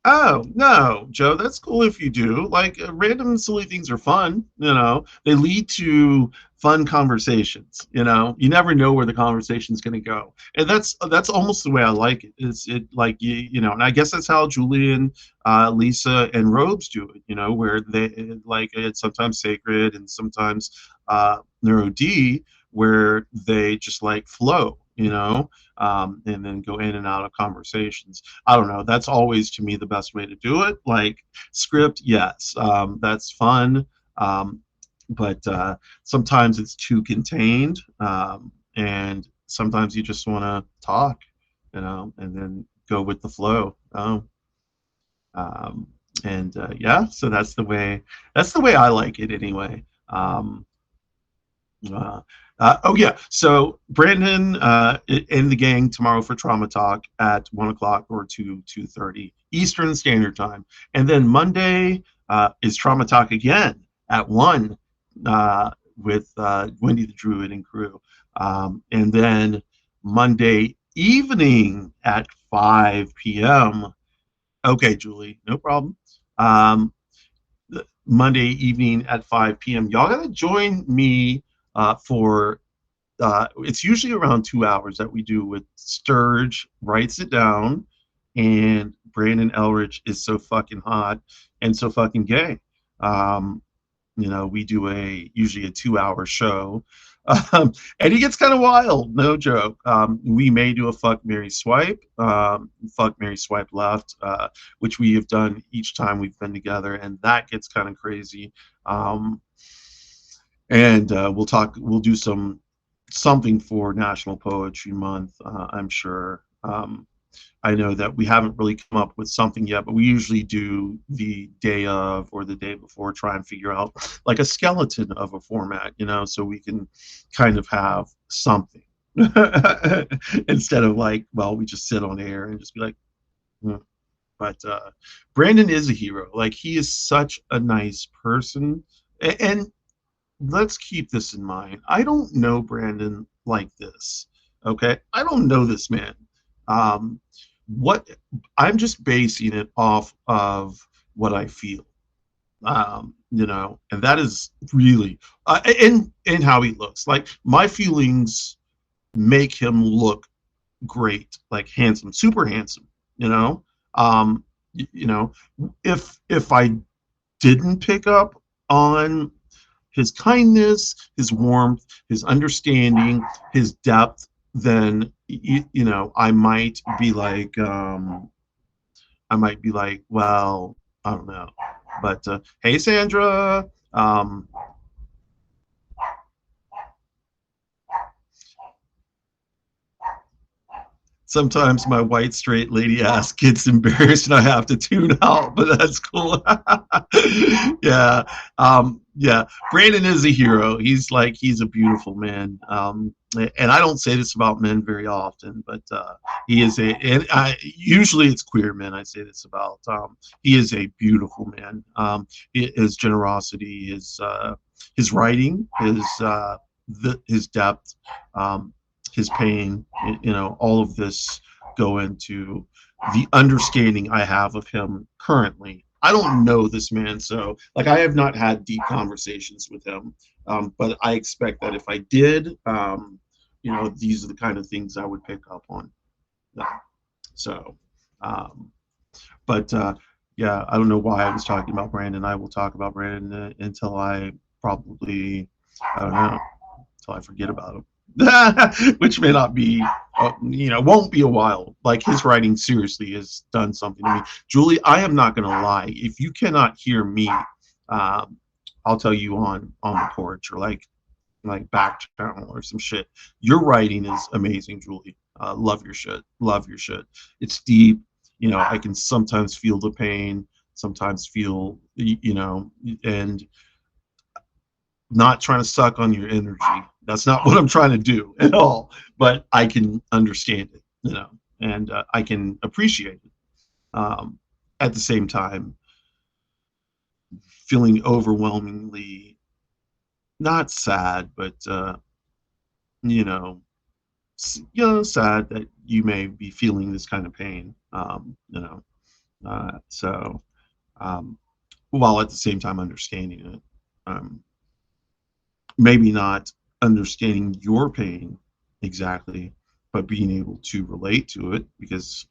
Oh, no, Joe, that's cool if you do. Like, random silly things are fun, you know. They lead to fun conversations, you know. You never know where the conversation's going to go. And that's almost the way I like it. Is it like you know, and I guess that's how Julian, Lisa and Robes do it, you know, where they like it's sometimes sacred and sometimes Neuro D where they just like flow, you know, and then go in and out of conversations. I don't know. That's always to me the best way to do it. Like script, yes, that's fun, um, but sometimes it's too contained, and sometimes you just want to talk, you know, and then go with the flow. Um, and yeah, so that's the way I like it anyway. Uh, oh yeah, so Brandon and the gang tomorrow for Trauma Talk at 1 o'clock or 2:30 Eastern Standard Time, and then Monday is Trauma Talk again at 1 with Wendy the Druid and crew, and then Monday evening at 5 p.m. Okay, Julie, no problem. Um, Monday evening at 5 p.m. Y'all gotta join me for it's usually around 2 hours that we do with Sturge writes it down, and Brandon Elrich is so fucking hot and so fucking gay. Um, you know, we do usually a 2 hour show. And he gets kind of wild, no joke. We may do a fuck Mary swipe, fuck Mary swipe left, which we have done each time we've been together, and that gets kind of crazy. Um, and we'll do something for National Poetry Month, I'm sure. I know that we haven't really come up with something yet, but we usually do the day of or the day before, try and figure out like a skeleton of a format, you know, so we can kind of have something instead of like, well, we just sit on air and just be like, hmm. But Brandon is a hero. Like he is such a nice person, and let's keep this in mind. I don't know Brandon like this. Okay, I don't know this man. Um, what I'm just basing it off of what I feel. You know, and that is really in how he looks. Like my feelings make him look great, like handsome, super handsome. You know, you know, if I didn't pick up on his kindness, his warmth, his understanding, his depth, then you know I might be like, well, I don't know. But hey, Sandra. Um, sometimes my white straight lady ass gets embarrassed and I have to tune out, but that's cool. Yeah, yeah. Brandon is a hero. He's a beautiful man. And I don't say this about men very often, but he is usually it's queer men I say this about. He is a beautiful man. His generosity, his writing, his depth, his pain, all of this go into the understanding I have of him currently. I don't know this man, so like I have not had deep conversations with him, but I expect that if I did, these are the kind of things I would pick up on. Yeah. So, um, but yeah, I don't know why I was talking about Brandon. I will talk about Brandon until I probably, I don't know, until I forget about him. Which may not be, won't be a while. Like his writing seriously has done something to me. Julie, I am not going to lie. If you cannot hear me, I'll tell you on the porch or like back channel or some shit. Your writing is amazing, Julie. Love your shit. Love your shit. It's deep. I can sometimes feel the pain, sometimes feel, and not trying to suck on your energy. That's not what I'm trying to do at all. But I can understand it, and I can appreciate it. At the same time, feeling overwhelmingly not sad, but sad that you may be feeling this kind of pain. So while at the same time understanding it. Maybe not understanding your pain exactly, but being able to relate to it because,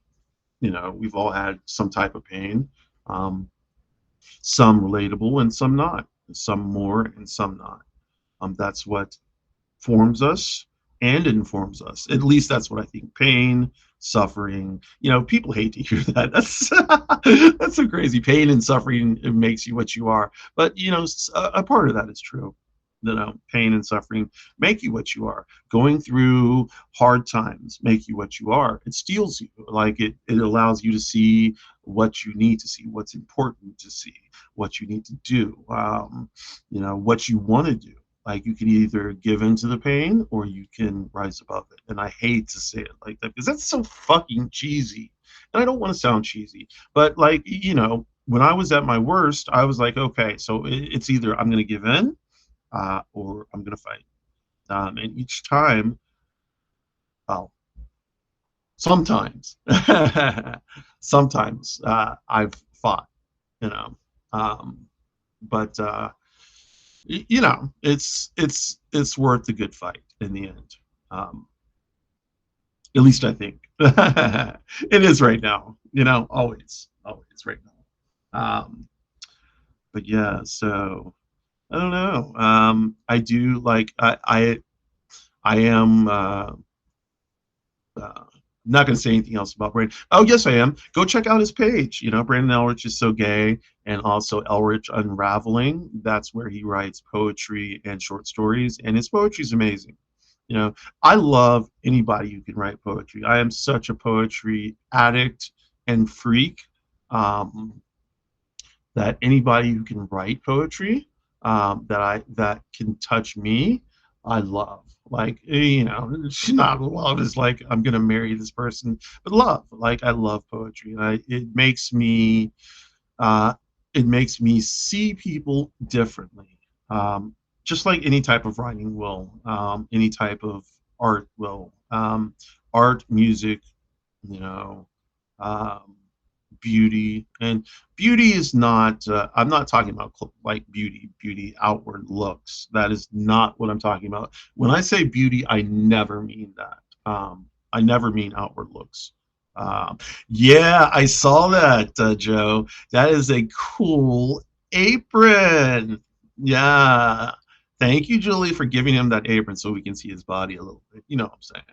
we've all had some type of pain, some relatable and some not, some more and some not. That's what forms us and informs us. At least that's what I think. Pain, suffering. People hate to hear that. That's so crazy. Pain and suffering, it makes you what you are. But a part of that is true. Pain and suffering make you what you are. Going through hard times make you what you are. It steals you. Like it allows you to see what you need to see, what's important to see, what you need to do, what you want to do. Like you can either give into the pain or you can rise above it. And I hate to say it like that because that's so fucking cheesy. And I don't want to sound cheesy, but when I was at my worst, I was like, okay, so it's either I'm going to give in or I'm going to fight. And each time, well, sometimes, sometimes I've fought, but it's worth the good fight in the end. At least I think it is right now. Always right now. But yeah, so. I don't know. I do like I am not going to say anything else about Brandon. Oh yes, I am. Go check out his page. Brandon Elrich is so gay, and also Elrich Unraveling. That's where he writes poetry and short stories, and his poetry is amazing. I love anybody who can write poetry. I am such a poetry addict and freak that anybody who can write poetry. That can touch me, I love. Like it's not love is like I'm gonna marry this person, but love. Like I love poetry, and it makes me see people differently. Just like any type of writing will, any type of art will, art, music, beauty. And beauty is not I'm not talking about like beauty outward looks. That is not what I'm talking about. When I say beauty, I never mean that. I never mean outward looks. Yeah, I saw that, Joe. That is a cool apron. Yeah, thank you, Julie, for giving him that apron so we can see his body a little bit. You know what I'm saying.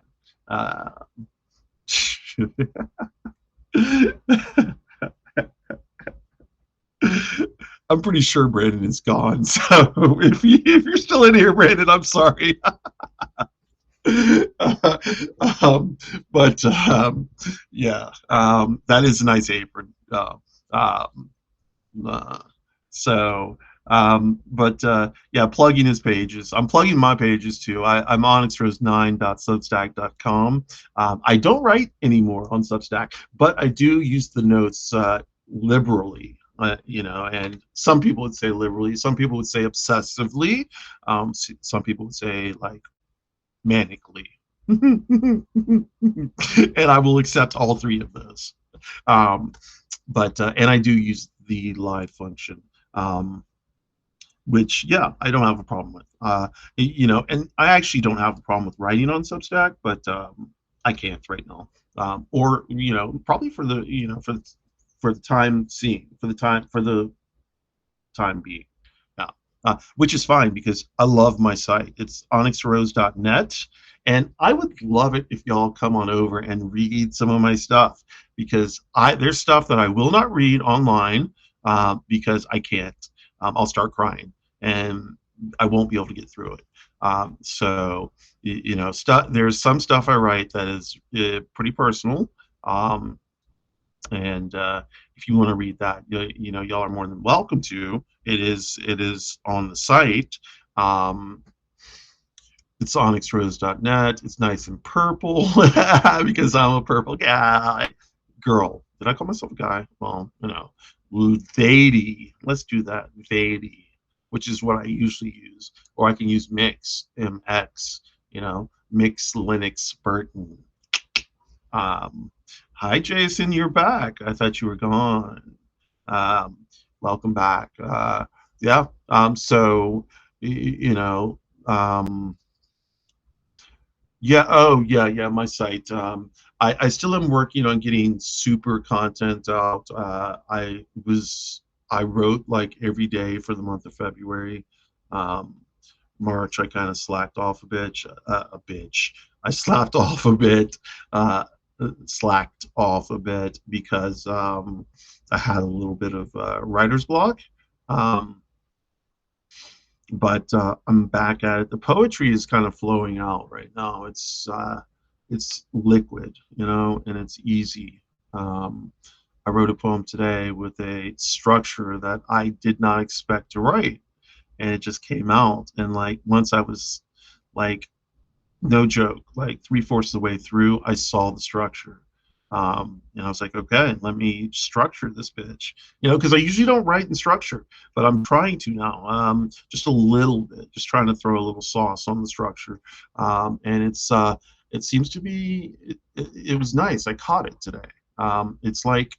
I'm pretty sure Brandon is gone. So if you're still in here, Brandon, I'm sorry. um, but yeah, that is a nice apron. Um, uh, so, but yeah, plugging his pages. I'm plugging my pages too. I'm onyxrose9.substack.com. I don't write anymore on Substack, but I do use the notes liberally. And some people would say liberally, some people would say obsessively, some people would say like manically. And I will accept all three of those. Um, but and I do use the live function, um, which yeah, I don't have a problem with. And I actually don't have a problem with writing on Substack, but I can't right now. Or probably for the for the time seeing, for the time being. Yeah. Which is fine because I love my site. It's onyxrose.net. And I would love it if y'all come on over and read some of my stuff because there's stuff that I will not read online because I can't. I'll start crying and I won't be able to get through it. There's some stuff I write that is pretty personal. Um, and if you want to read that, y'all are more than welcome to. It is on the site. Um, it's onyxrose.net. It's nice and purple because I'm a purple guy. Girl. Did I call myself a guy? Well, Vady. Let's do that. Vady, which is what I usually use. Or I can use Mix, MX, Mix Linux Burton. Hi, Jason, you're back. I thought you were gone. Um, Welcome back. Yeah. So, you know, yeah. Oh, yeah, yeah. My site. I still am working on getting super content out. I wrote like every day for the month of February. Um, March, I kind of slacked off a bit. I slapped off a bit. Slacked off a bit because I had a little bit of writer's block. Um, but I'm back at it. The poetry is kind of flowing out right now. It's liquid, and it's easy. I wrote a poem today with a structure that I did not expect to write, and it just came out. And like once I was like, no joke, like three-fourths of the way through, I saw the structure. And I was like, okay, let me structure this bitch. Because I usually don't write in structure, but I'm trying to now, just a little bit, just trying to throw a little sauce on the structure. And it seems to be, it was nice. I caught it today. It's like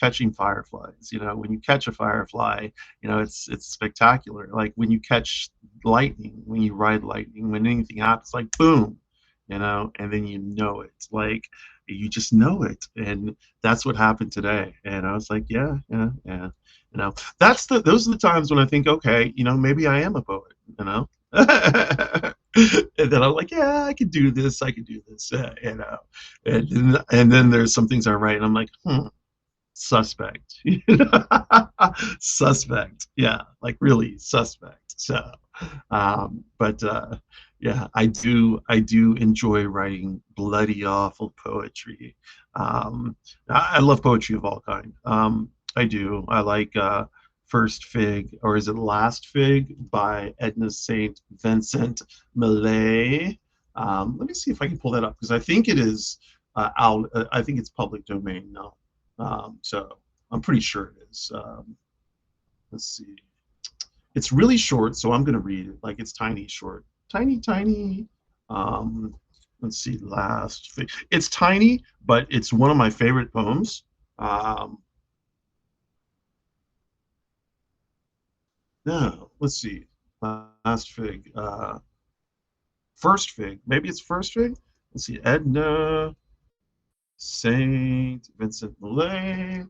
catching fireflies. When you catch a firefly, it's spectacular. Like when you catch lightning, when you ride lightning, when anything happens, like boom, and then it. Like you just know it, and that's what happened today. And I was like, yeah, yeah, yeah. Those are the times when I think, okay, maybe I am a poet. And then I'm like, yeah, I could do this. I could do this. And then there's some things I write, and I'm like, suspect. Suspect. Yeah, like really suspect. So, but yeah, I do enjoy writing bloody awful poetry. I love poetry of all kind. I do. I like First Fig, or is it Last Fig by Edna St. Vincent Millay. Let me see if I can pull that up because I think it is out. I think it's public domain now. So I'm pretty sure it is. Let's see. It's really short, so I'm going to read it. Like it's tiny short. Tiny, tiny. Um, let's see. Last Fig. It's tiny, but it's one of my favorite poems. No, let's see. Last Fig. First Fig. Maybe it's First Fig. Let's see. Edna Saint Vincent Millay.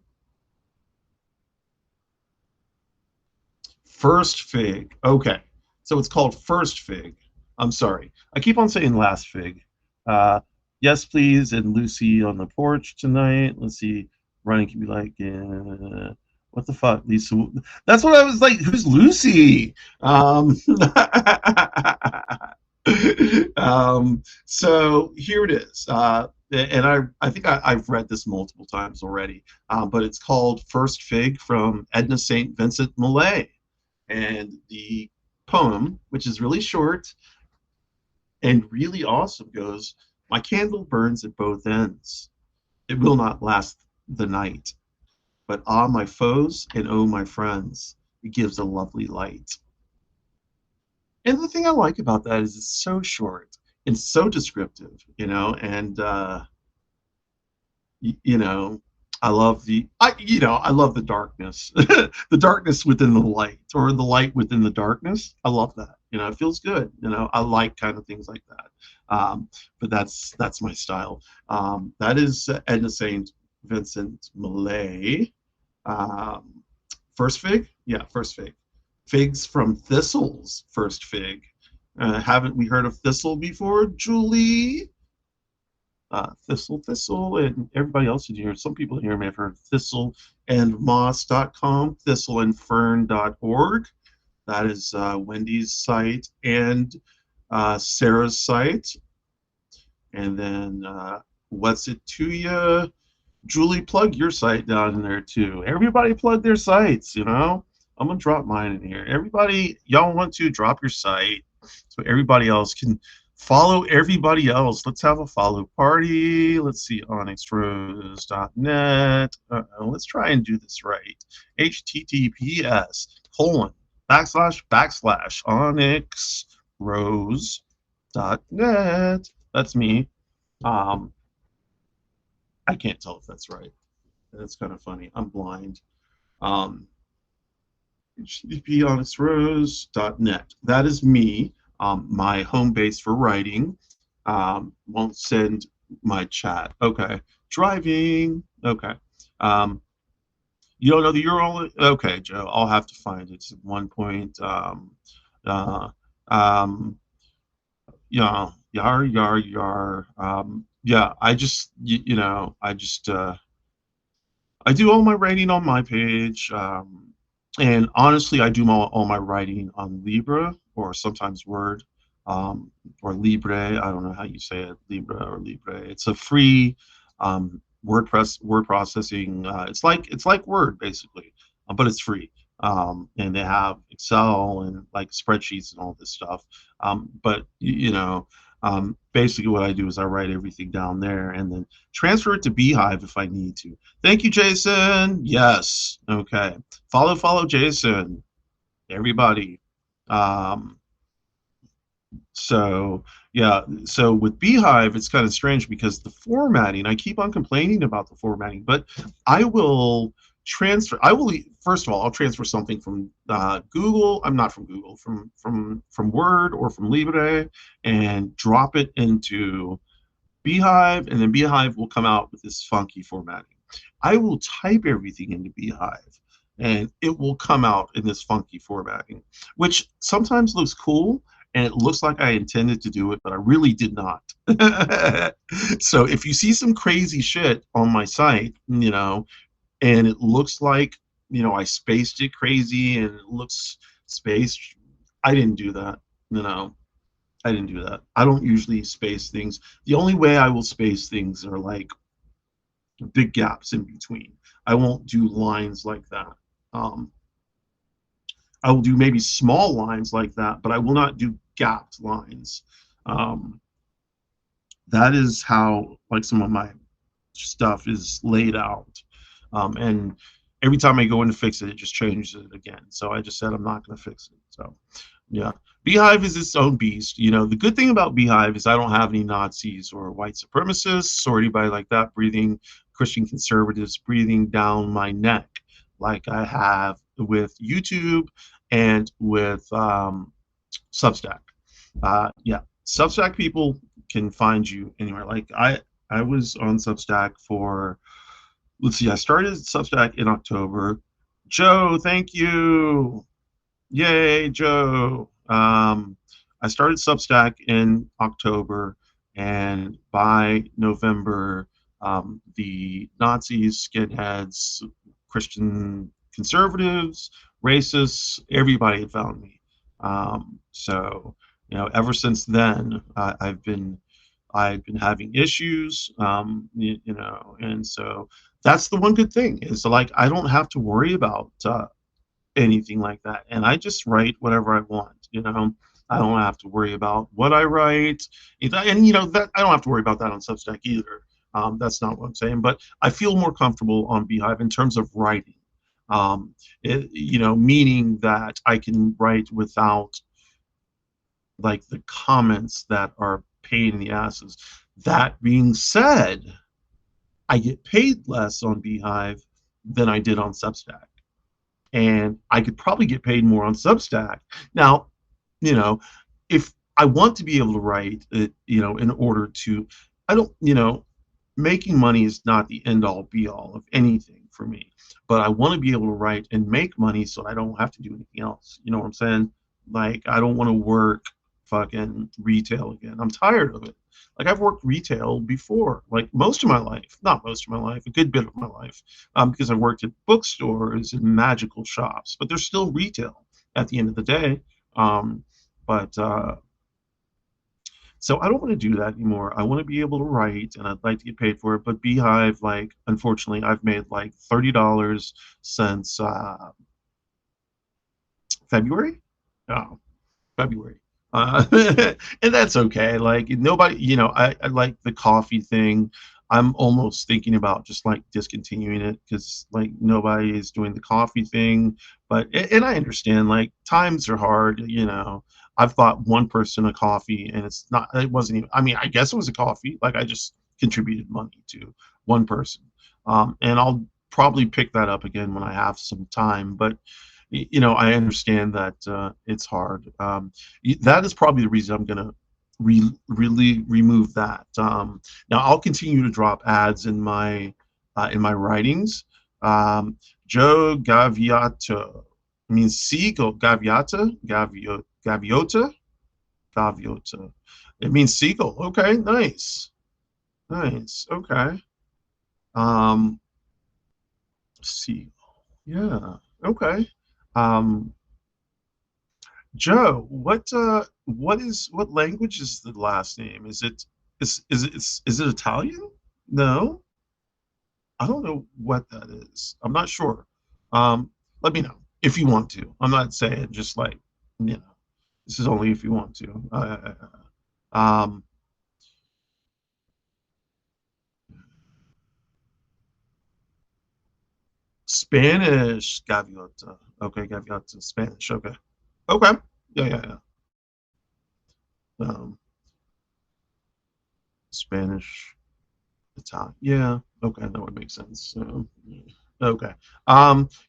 First Fig. Okay. So it's called First Fig. I'm sorry. I keep on saying Last Fig. Yes, please. And Lucy on the porch tonight. Let's see. Running can be like, what the fuck, Lisa? That's what I was like. Who's Lucy? So here it is. And I think I've read this multiple times already, but it's called First Fig from Edna St. Vincent Millay. And the poem, which is really short and really awesome, goes, "My candle burns at both ends. It will not last the night. But ah, my foes, and oh, my friends, it gives a lovely light." And the thing I like about that is it's so short and so descriptive, and you know, I love the darkness, the darkness within the light, or the light within the darkness. I love that. It feels good. I like kind of things like that. But that's my style. That is Edna St. Vincent Millay. Um, First fig, yeah, first fig. Figs from thistles. First fig. Haven't we heard of thistle before, Julie? Thistle, and everybody else in here. Some people here may have heard of thistleandmoss.com, thistleandfern.org. That is Wendy's site and Sarah's site. And then What's It To You? Julie, plug your site down in there too. Everybody plug their sites, I'm gonna drop mine in here. Everybody, y'all want to drop your site so everybody else can follow everybody else. Let's have a follow party. Let's see, OnyxRose.net. Let's try and do this right. https://OnyxRose.net. That's me. I can't tell if that's right. That's kind of funny. I'm blind. Um, http://OnyxRose.net. That is me. My home base for writing. Won't send my chat. Okay. Driving. Okay. You don't know the URL? Okay, Joe. I'll have to find it. It's at one point. Uh, um, yeah, yar, yar, yar. Yeah, I just, I do all my writing on my page. And honestly, I do all my writing on Libra, or sometimes Word, um, or Libre. I don't know how you say it, Libra or Libre. It's a free word processing. It's like Word basically, but it's free. And they have Excel and like spreadsheets and all this stuff. But basically what I do is I write everything down there and then transfer it to Beehive if I need to. Thank you, Jason. Yes. Okay. Follow Jason. Everybody. Um, so yeah, so with Beehive, it's kind of strange because the formatting, I keep on complaining about the formatting, but I will first of all, I'll transfer something from Google. I'm not from Google, from Word or from Libre, and drop it into Beehive, and then Beehive will come out with this funky formatting. I will type everything into Beehive, and it will come out in this funky formatting, which sometimes looks cool, and it looks like I intended to do it, but I really did not. So if you see some crazy shit on my site, and it looks like, I spaced it crazy and it looks spaced, I didn't do that. I didn't do that. I don't usually space things. The only way I will space things are like big gaps in between. I won't do lines like that. Um, I will do maybe small lines like that, but I will not do gapped lines. Um, that is how like some of my stuff is laid out. And every time I go in to fix it, it just changes it again. So I just said I'm not going to fix it. So yeah, Beehive is its own beast. The good thing about Beehive is I don't have any Nazis or white supremacists or anybody like that Christian conservatives breathing down my neck like I have with YouTube and with Substack. Yeah, Substack people can find you anywhere. Like I was on Substack for, let's see, I started Substack in October. Joe, thank you. Yay, Joe. I started Substack in October, and by November, the Nazis, skinheads, Christian conservatives, racists, everybody had found me. So ever since then, I've been having issues, and so that's the one good thing is like I don't have to worry about anything like that, and I just write whatever I want. I don't have to worry about what I write, and that I don't have to worry about that on Substack either. That's not what I'm saying, but I feel more comfortable on Beehive in terms of writing. Meaning that I can write without like the comments that are pain in the asses. That being said, I get paid less on Beehive than I did on Substack, and I could probably get paid more on Substack. Now, you know, if I want to be able to write, in order to, I don't, making money is not the end all be all of anything for me, but I want to be able to write and make money so I don't have to do anything else. You know what I'm saying? Like, I don't want to work fucking retail again. I'm tired of it. Like, I've worked retail before, like most of my life, not most of my life, a good bit of my life, because I worked at bookstores and magical shops, but there's still retail at the end of the day. But So I don't want to do that anymore. I want to be able to write, and I'd like to get paid for it. But Beehive, like, unfortunately, I've made like $30 since February. Oh, February. Uh, and that's okay. Like, nobody, I like the coffee thing. I'm almost thinking about just like discontinuing it because like nobody is doing the coffee thing. But and I understand like times are hard. I've bought one person a coffee and it wasn't even, I mean, I guess it was a coffee. Like, I just contributed money to one person. And I'll probably pick that up again when I have some time. But I understand that it's hard. That is probably the reason I'm going to really remove that. Now I'll continue to drop ads in my writings. Joe Gaviota means seagull. Gaviota. It means seagull. Okay, nice, nice. Okay. Um, seagull. Yeah. Okay. Um, Joe, what language is the last name? Is it Italian? No, I don't know what that is. I'm not sure. Let me know if you want to. I'm not saying just like, this is only if you want to. Um, Spanish gaviota. Okay, gaviota, Spanish. Okay, okay. Yeah, yeah, yeah. Um, Spanish. Italian. Yeah. Okay, that would make sense. So, yeah. Okay.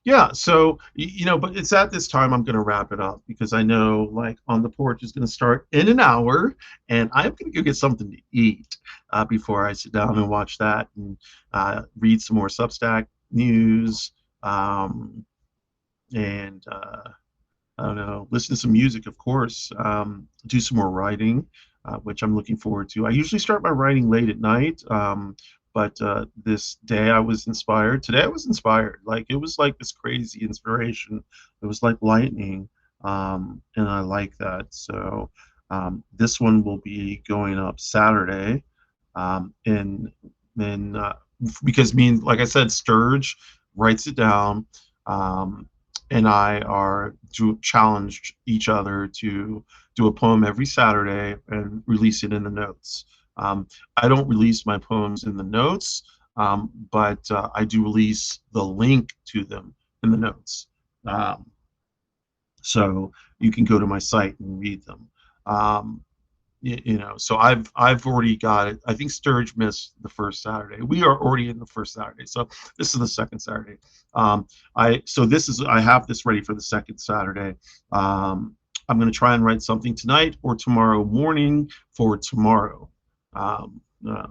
Yeah. So but it's at this time I'm going to wrap it up because I know like On the Porch is going to start in an hour, and I'm going to go get something to eat before I sit down and watch that and read some more Substack news, and I don't know, listen to some music, of course, do some more writing, which I'm looking forward to. I usually start my writing late at night, but this day I was inspired. Today I was inspired. Like, it was like this crazy inspiration. It was like lightning, and I like that. So this one will be going up Saturday, and because like I said, Sturge writes it down. And I are to challenge each other to do a poem every Saturday and release it in the notes. I don't release my poems in the notes, but I do release the link to them in the notes. Um, so you can go to my site and read them. Um, so I've already got it. I think Sturge missed the first Saturday. We are already in the first Saturday, so this is the second Saturday. I have this ready for the second Saturday. I'm going to try and write something tonight or tomorrow morning for tomorrow. um, uh,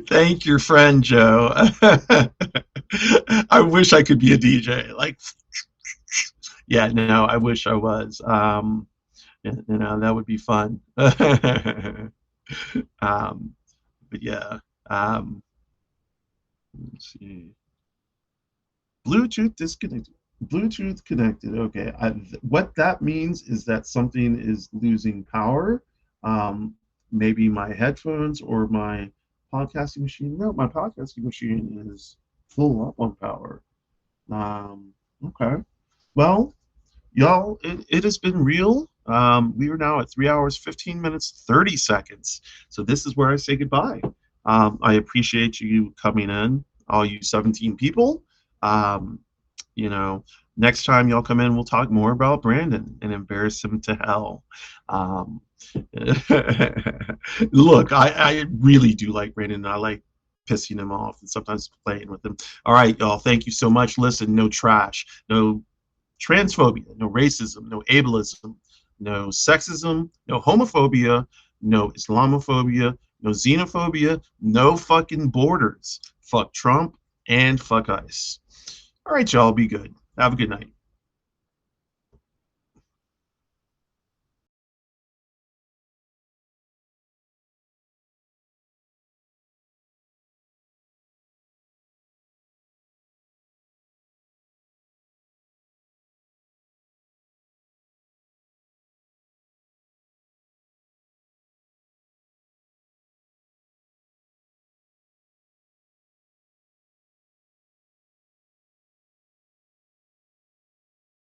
Thank your friend, Joe. I wish I could be a DJ. Like, yeah, no, I wish I was. That would be fun. um, but yeah, let's see. Bluetooth disconnected. Bluetooth connected. Okay. What that means is that something is losing power. Um, Maybe my headphones or my podcasting machine. No, my podcasting machine is full up on power. Um, okay. Well, y'all, it has been real. We are now at 3 hours, 15 minutes, 30 seconds. So this is where I say goodbye. I appreciate you coming in, all you 17 people. Um, you know, next time y'all come in, we'll talk more about Brandon and embarrass him to hell. Um, Look, I really do like Brandon. I like pissing him off and sometimes playing with him. All right, y'all. Thank you so much. Listen, no trash, no transphobia, no racism, no ableism, no sexism, no homophobia, no Islamophobia, no xenophobia, no fucking borders. Fuck Trump and fuck ICE. All right, y'all, be good. Have a good night.